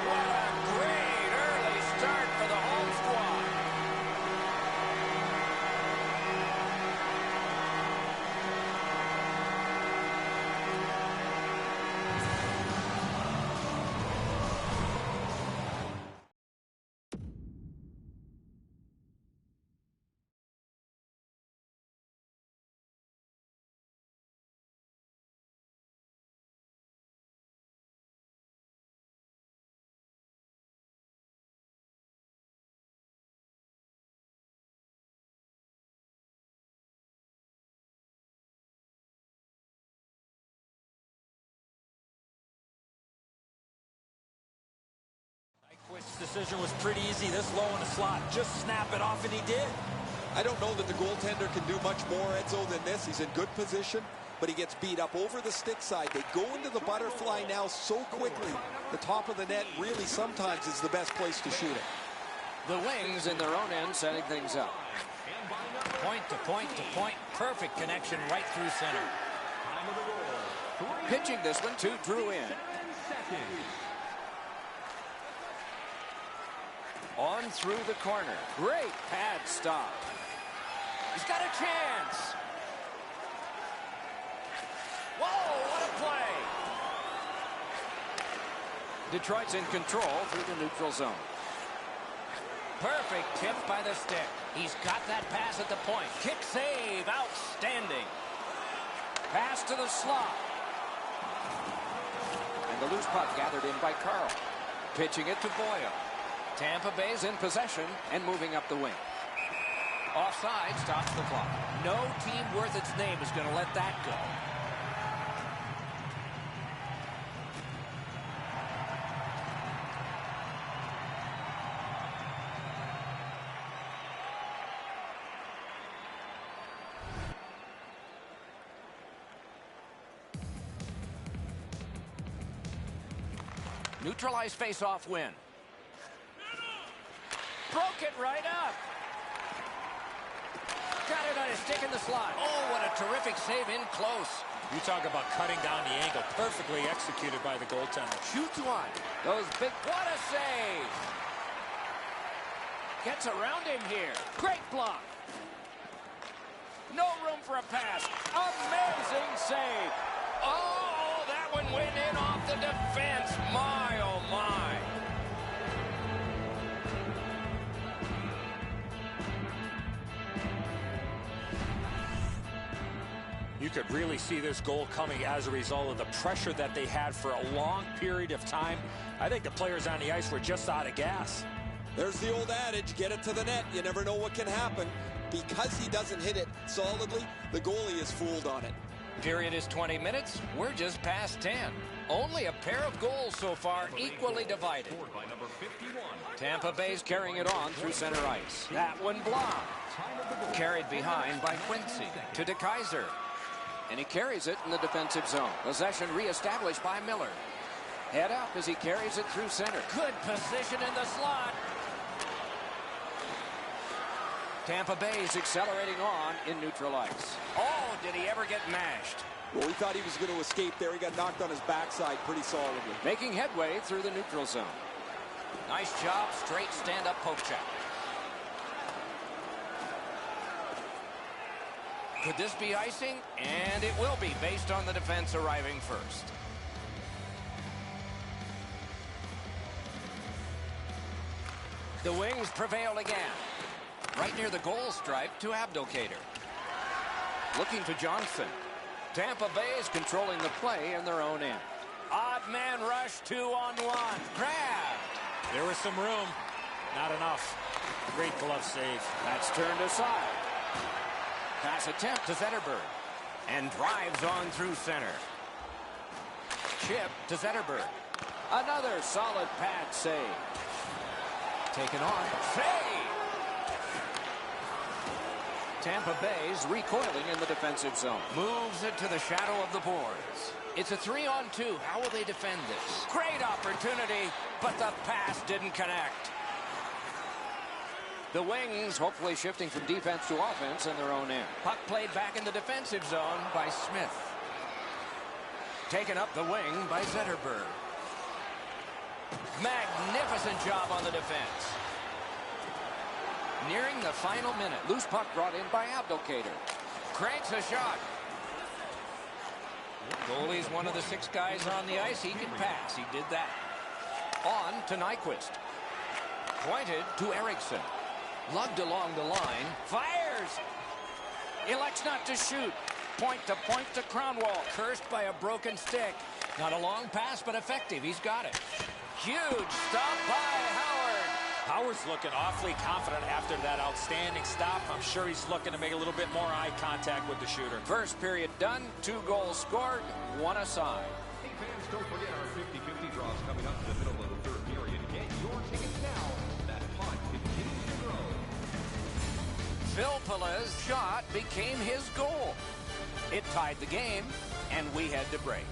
S1: What a great early start for the home squad.
S2: Which decision was pretty easy this low in the slot. Just snap it off, and he did.
S3: I don't know that the goaltender can do much more, Edzo, than this. He's in good position, but he gets beat up over the stick side. They go into the butterfly now so quickly. The top of the net really sometimes is the best place to shoot it.
S1: The Wings in their own end setting things up.
S2: Point to point to point. Perfect connection right through center.
S1: Pitching this one to Drew in. On through the corner. Great pad stop. He's got a chance. Whoa, what a play. Detroit's in control through the neutral zone. Perfect tip by the stick. He's got that pass at the point. Kick save. Outstanding. Pass to the slot. And the loose puck gathered in by Carl. Pitching it to Boyle. Tampa Bay's in possession and moving up the wing. Offside stops the clock. No team worth its name is going to let that go. Neutralized face-off win. Broke it right up. Got it on his stick in the slot. Oh, what a terrific save in close.
S2: You talk about cutting down the angle. Perfectly executed by the goaltender.
S1: Shoots one. Those big, what a save. Gets around him here. Great block. No room for a pass. Amazing save. Oh, that one went in off the defense. My, oh, my.
S2: You could really see this goal coming as a result of the pressure that they had for a long period of time. I think the players on the ice were just out of gas.
S3: There's the old adage, get it to the net. You never know what can happen. Because he doesn't hit it solidly, the goalie is fooled on it.
S1: Period is 20 minutes. We're just past 10. Only a pair of goals so far, equally divided. Tampa Bay's carrying it on through center ice. That one blocked. Carried behind by Quincy to DeKaiser. And he carries it in the defensive zone. Possession reestablished by Miller. Head up as he carries it through center. Good position in the slot. Tampa Bay is accelerating on in neutral ice. Oh, did he ever get mashed?
S3: Well, we thought he was going to escape there. He got knocked on his backside pretty solidly.
S1: Making headway through the neutral zone. Nice job, straight stand-up poke check. Could this be icing? And it will be, based on the defense arriving first. The Wings prevail again. Right near the goal stripe to Abdelkader. Looking to Johnson. Tampa Bay is controlling the play in their own end. Odd man rush, 2-on-1. Grabbed.
S2: There was some room. Not enough. Great glove save.
S1: That's turned aside. Pass attempt to Zetterberg. And drives on through center. Chip to Zetterberg. Another solid pad save. Taken on. Save! Tampa Bay's recoiling in the defensive zone. Moves it to the shadow of the boards. It's a 3-on-2. How will they defend this? Great opportunity, but the pass didn't connect. The Wings hopefully shifting from defense to offense in their own end. Puck played back in the defensive zone by Smith. Taken up the wing by Zetterberg. Magnificent job on the defense. Nearing the final minute. Loose puck brought in by Abdelkader. Cranks a shot. Goalie's one of the 6 guys on the ice. He can pass. He did that. On to Nyquist. Pointed to Eriksson. Lugged along the line. Fires! Elects not to shoot. Point to Cronwall. Cursed by a broken stick. Not a long pass, but effective. He's got it. Huge stop by Howard.
S2: Howard's looking awfully confident after that outstanding stop. I'm sure he's looking to make a little bit more eye contact with the shooter.
S1: First period done. 2 goals scored. 1 aside.
S4: Hey fans, don't forget our 50-50 draws coming up in the middle of the third period. Get your tickets now. That pot continues to grow.
S1: Filppula's shot became his goal. It tied the game, and we had to break.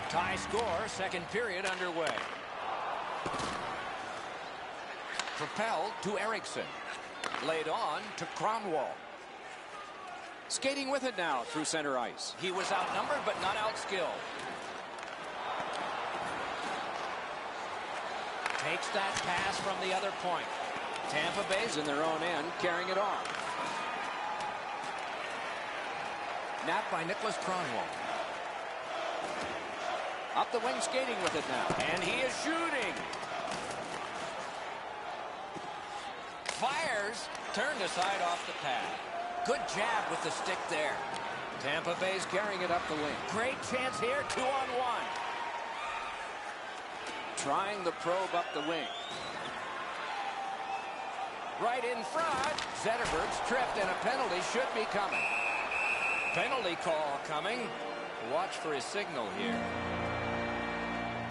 S1: Tie score, second period underway. Propelled to Eriksson. Laid on to Cronwall. Skating with it now through center ice. He was outnumbered but not outskilled. Takes that pass from the other point. Tampa Bay's in their own end, carrying it on. Napped by Nicholas Cronwall. Up the wing, skating with it now. And he is shooting. Fires. Turned aside off the pad. Good jab with the stick there. Tampa Bay's carrying it up the wing. Great chance here. 2-on-1. Trying the probe up the wing. Right in front. Zetterberg's tripped and a penalty should be coming. Penalty call coming. Watch for his signal here.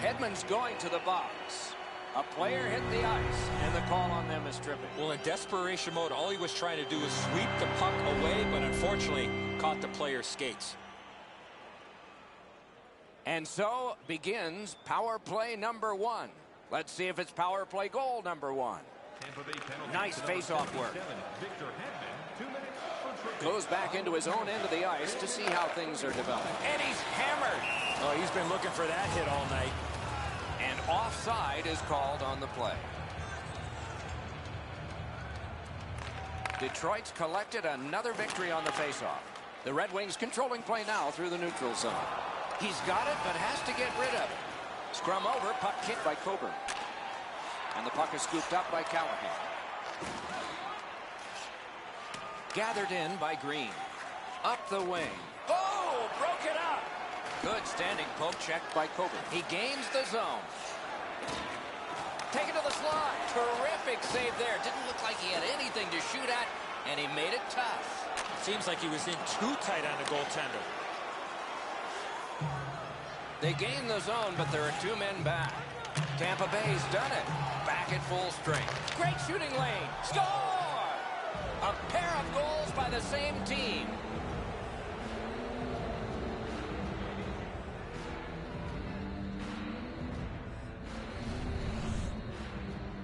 S1: Hedman's going to the box. A player hit the ice, and the call on them is tripping.
S2: Well, in desperation mode, all he was trying to do was sweep the puck away, but unfortunately caught the player's skates.
S1: And so begins power play number 1. Let's see if it's power play goal number 1. Nice face-off work.
S4: Victor Hedman, 2 minutes for tripping.
S1: Goes back into his own end of the ice to see how things are developing. And he's hammered.
S2: Oh, he's been looking for that hit all night.
S1: And offside is called on the play. Detroit's collected another victory on the faceoff. The Red Wings controlling play now through the neutral zone. He's got it, but has to get rid of it. Scrum over, puck kicked by Coburn. And the puck is scooped up by Callahan. Gathered in by Green. Up the wing. Oh, broke it up. Good standing poke check by Coburn. He gains the zone. Take it to the slot. Terrific save there. Didn't look like he had anything to shoot at, and he made it tough.
S2: Seems like he was in too tight on the goaltender.
S1: They gain the zone, but there are 2 men back. Tampa Bay's done it. Back at full strength. Great shooting lane. Score! A pair of goals by the same team.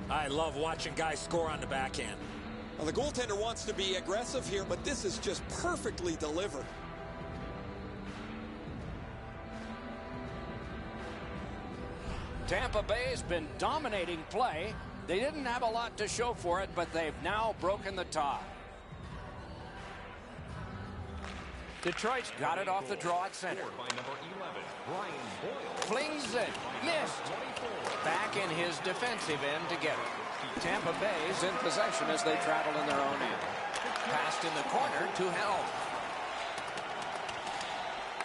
S2: I love watching guys score on the backhand.
S3: Well, the goaltender wants to be aggressive here, but this is just perfectly delivered.
S1: Tampa Bay's been dominating play. They didn't have a lot to show for it, but they've now broken the tie. Detroit's got it off the draw at center.
S4: By number 11, Brian Boyle.
S1: Flings it. Missed. Back in his defensive end to get it. Tampa Bay's in possession as they travel in their own end. Passed in the corner to Helm.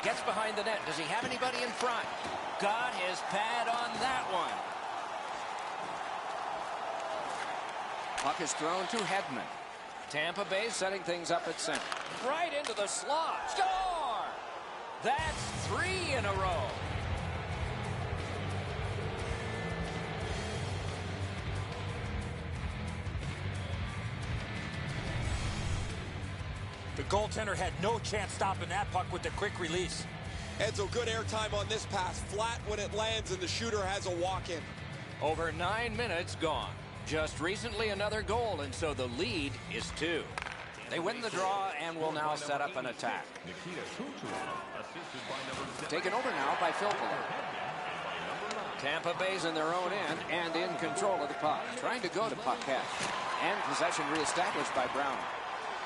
S1: Gets behind the net. Does he have anybody in front? Got his pad on that one. Puck is thrown to Hedman. Tampa Bay setting things up at center. Right into the slot. Score! That's 3 in a row.
S2: The goaltender had no chance stopping that puck with the quick release.
S3: Edzo, good airtime on this pass. Flat when it lands, and the shooter has a walk-in.
S1: Over 9 minutes gone. Just recently another goal, and so the lead is 2. They win the draw and will now set up an attack. Taken over now by Filppula. Tampa Bay's in their own end and in control of the puck. Trying to go to puck catch. And possession reestablished by Brown.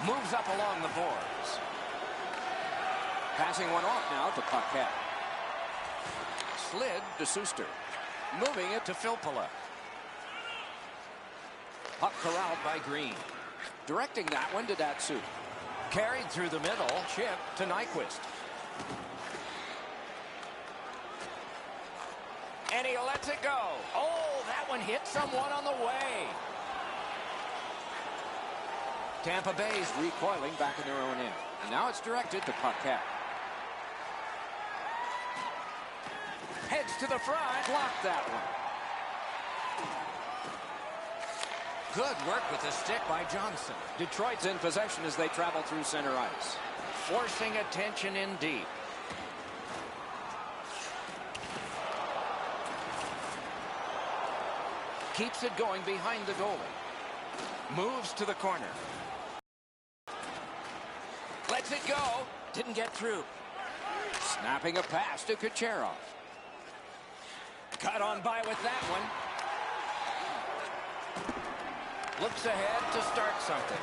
S1: Moves up along the boards. Passing one off now to Paquette. Slid to Suster. Moving it to Filppula. Puck corralled by Green. Directing that one to Datsu. Carried through the middle. Chip to Nyquist. And he lets it go. Oh, that one hit someone on the way. Tampa Bay's recoiling back in their own end. And now it's directed to Paquette. Heads to the front. Blocked that one. Good work with the stick by Johnson. Detroit's in possession as they travel through center ice. Forcing attention in deep. Keeps it going behind the goalie. Moves to the corner. Lets it go. Didn't get through. Snapping a pass to Kucherov. Cut on by with that one. Looks ahead to start something.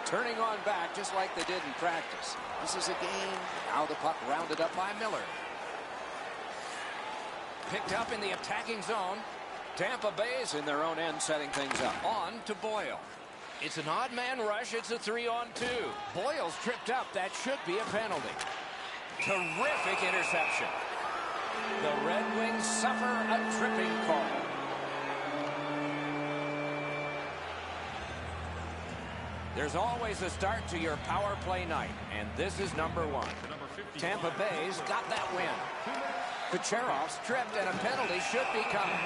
S1: Turning on back just like they did in practice. This is a game. Now the puck rounded up by Miller. Picked up in the attacking zone. Tampa Bay's in their own end setting things up. On to Boyle. It's an odd man rush. It's a 3-on-2. Boyle's tripped up. That should be a penalty. Terrific interception. The Red Wings suffer a tripping call. There's always a start to your power play night, and this is number 1. Tampa Bay's got that win. Kucherov's tripped, and a penalty should be coming.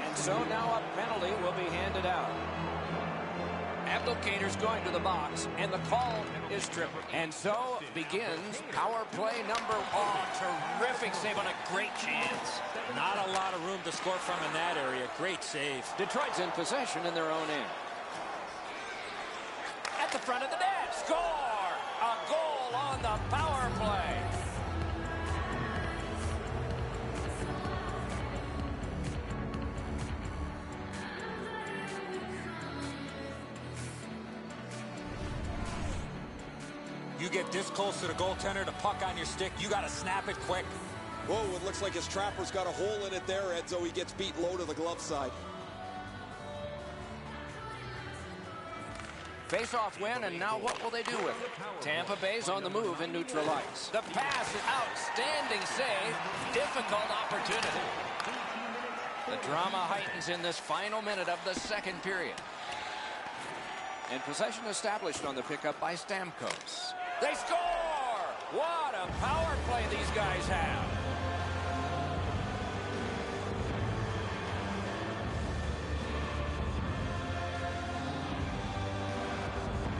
S1: And so now a penalty will be handed out. Abdelkader's going to the box, and the call is tripping. And so begins power play number 1. Terrific save on a great chance.
S2: Not a lot of room to score from in that area. Great save.
S1: Detroit's in possession in their own end. At the front of the net. Score! A goal on the power play.
S2: You get this close to the goaltender, the puck on your stick, you got to snap it quick.
S3: Whoa, it looks like his trapper's got a hole in it there, Edzo. He gets beat low to the glove side.
S1: Face-off win, and now what will they do with it? Tampa Bay's on the move in neutral ice. The pass is outstanding save. Difficult opportunity. The drama heightens in this final minute of the second period. And possession established on the pickup by Stamkos. They score! What a power play these guys have.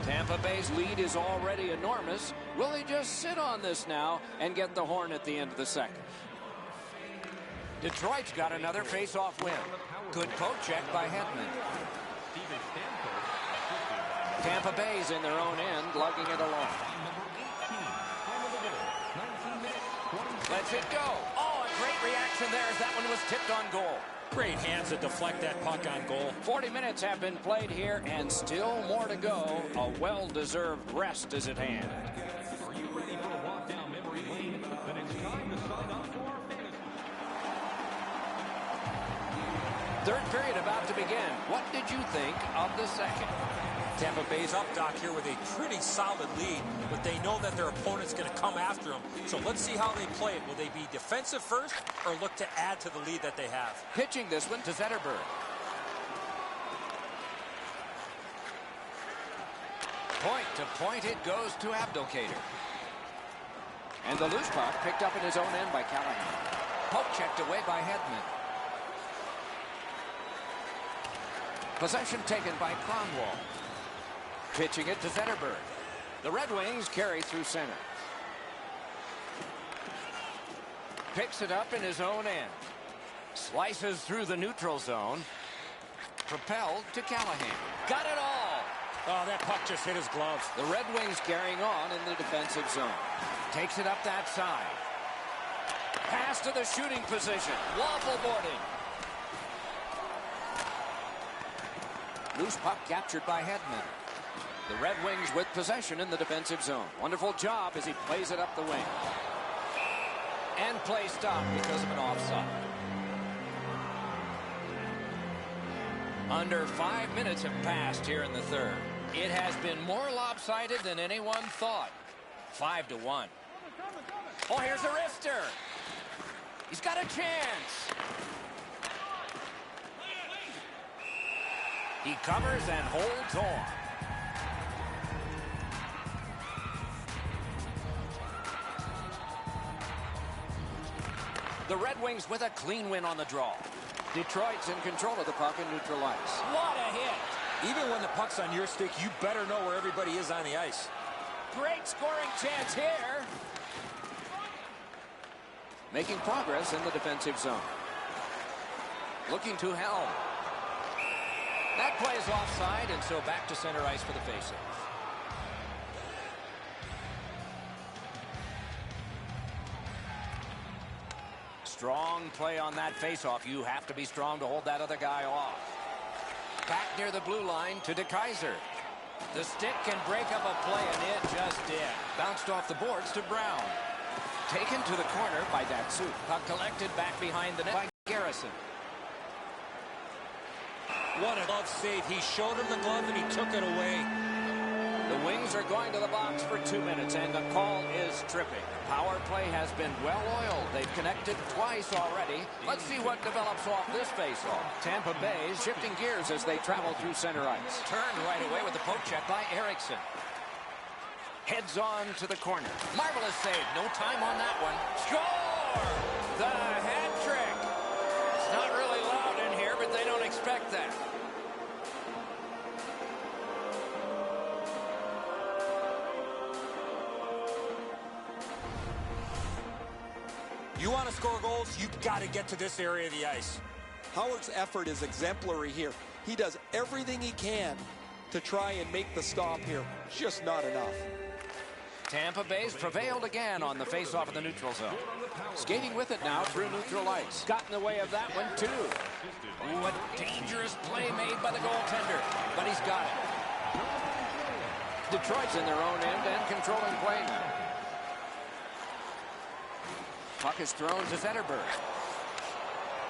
S1: Tampa Bay's lead is already enormous. Will they just sit on this now and get the horn at the end of the second? Detroit's got another face-off win. Good poke check by Hedman. Tampa Bay's in their own end, lugging it along. Lets it go. Oh, a great reaction there as that one was tipped on goal.
S2: Great hands to deflect that puck on goal.
S1: 40 minutes have been played here, and still more to go. A well-deserved rest is at hand.
S4: Are you ready for a walk down memory lane? Then it's time to sign up for our fantasy.
S1: Third period about to begin. What did you think of the second?
S2: Tampa Bay's up, Doc, here with a pretty solid lead, but they know that their opponent's going to come after them. So let's see how they play it. Will they be defensive first or look to add to the lead that they have?
S1: Pitching this one to Zetterberg. Point to point it goes to Abdelkader. And the loose puck picked up in his own end by Callahan. Poke checked away by Hedman. Possession taken by Cromwell. Pitching it to Zetterberg. The Red Wings carry through center. Picks it up in his own end. Slices through the neutral zone. Propelled to Callahan. Got it all.
S2: Oh, that puck just hit his glove.
S1: The Red Wings carrying on in the defensive zone. Takes it up that side. Pass to the shooting position. Waffle boarding. Loose puck captured by Hedman. The Red Wings with possession in the defensive zone. Wonderful job as he plays it up the wing. And play stopped because of an offside. Under 5 minutes have passed here in the third. It has been more lopsided than anyone thought. 5-1. Oh, here's a wrister. He's got a chance. He covers and holds on. The Red Wings with a clean win on the draw. Detroit's in control of the puck in neutral ice. What a hit.
S2: Even when the puck's on your stick, you better know where everybody is on the ice.
S1: Great scoring chance here. Making progress in the defensive zone. Looking to helm. That play is offside, and so back to center ice for the faceoff. Strong play on that faceoff. You have to be strong to hold that other guy off. Back near the blue line to DeKaiser. The stick can break up a play, and it just did. Bounced off the boards to Brown. Taken to the corner by Datsu. Puck collected back behind the net by Garrison.
S2: What a glove save. He showed him the glove, and he took it away.
S1: The Wings are going to the box for 2 minutes, and the call is tripping. Power play has been well-oiled. They've connected twice already. Let's see what develops off this faceoff. Tampa Bay shifting gears as they travel through center ice. Turned right away with the poke check by Eriksson. Heads on to the corner. Marvelous save. No time on that one. Score! The hat trick. It's not really loud in here, but they don't expect that.
S2: You want to score goals, you've got to get to this area of the ice.
S3: Howard's effort is exemplary here. He does everything he can to try and make the stop here. Just not enough.
S1: Tampa Bay's prevailed again on the face-off of the neutral zone. Skating with it now through neutral ice. Got in the way of that one, too. Ooh, a dangerous play made by the goaltender, but he's got it. Detroit's in their own end and controlling play now. Puck is thrown to Zetterberg.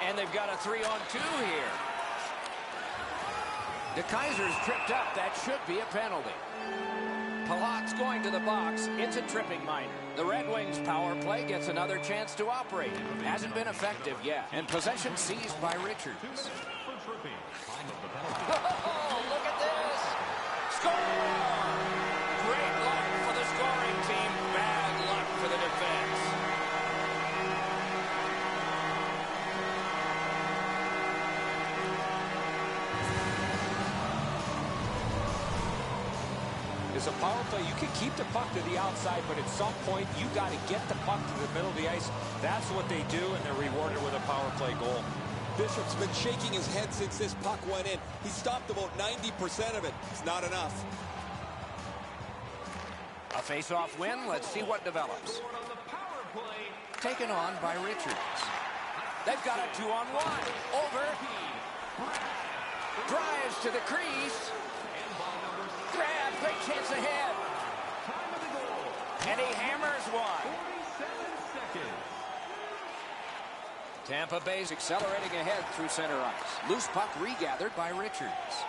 S1: And they've got a 3-on-2 here. DeKaiser's tripped up. That should be a penalty. Palat's It's going to the box. It's a tripping minor. The Red Wings power play gets another chance to operate. Hasn't been effective yet. And possession seized by Richards. Oh, look at this. Score! Great luck for the scoring team. Bad luck for the defense.
S2: It's a power play. You can keep the puck to the outside, but at some point, you got to get the puck to the middle of the ice. That's what they do, and they're rewarded with a power play goal.
S3: Bishop's been shaking his head since this puck went in. He stopped about 90% of it. It's not enough.
S1: A face-off win. Let's see what develops. Taken on by Richards. They've got a 2-on-1. Over. Drives to the crease. Grab. Great chance ahead. And he hammers one. Tampa Bay's accelerating ahead through center ice. Loose puck regathered by Richards.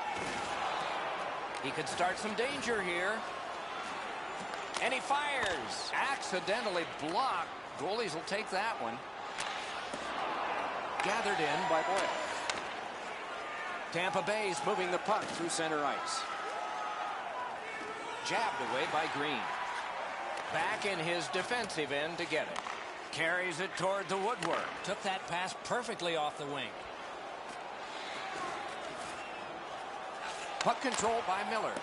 S1: He could start some danger here. And he fires. Accidentally blocked. Goalies will take that one. Gathered in by Boyle. Tampa Bay's moving the puck through center ice. Jabbed away by Green. Back in his defensive end to get it. Carries it toward the woodwork. Took that pass perfectly off the wing. Puck control by Miller.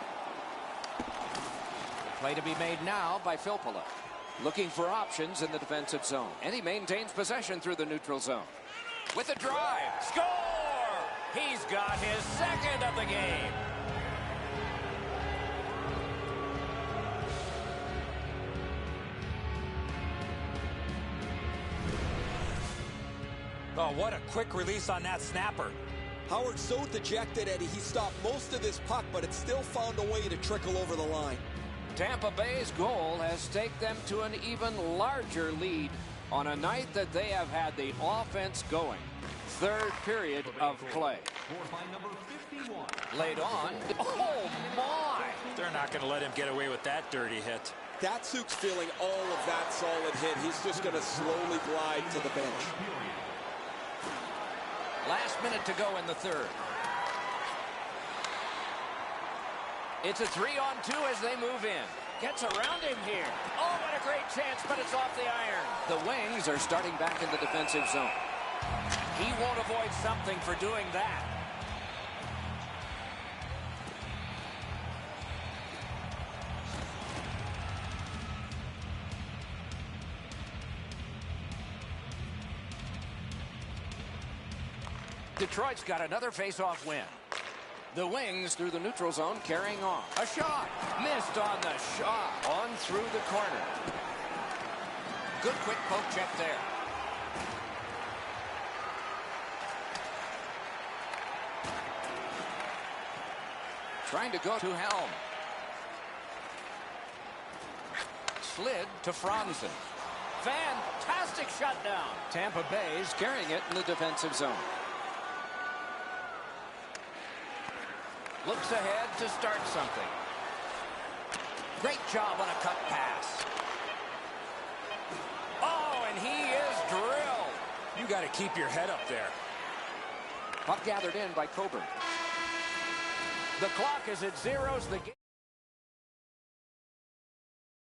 S1: Play to be made now by Filppula. Looking for options in the defensive zone. And he maintains possession through the neutral zone. With a drive. Score! He's got his second of the game.
S2: Oh, what a quick release on that snapper.
S3: Howard's so dejected, Eddie. He stopped most of this puck, but it still found a way to trickle over the line.
S1: Tampa Bay's goal has staked them to an even larger lead on a night that they have had the offense going. Third period of play. Laid on. Oh, my!
S2: They're not going to let him get away with that dirty hit.
S3: Datsuk's feeling all of that solid hit. He's just going to slowly glide to the bench.
S1: Last minute to go in the third. It's a 3-on-2 as they move in. Gets around him here. Oh, what a great chance, but it's off the iron. The Wings are starting back in the defensive zone. He won't avoid something for doing that. Detroit's got another face-off win. The Wings through the neutral zone carrying on. A shot. Missed on the shot. On through the corner. Good quick poke check there. Trying to go to Helm. Slid to Franzen. Fantastic shutdown. Tampa Bay's carrying it in the defensive zone. Looks ahead to start something. Great job on a cut pass. Oh, and he is drilled.
S2: You got to keep your head up there.
S1: Puck gathered in by Coburn. The clock is at zeros. The game.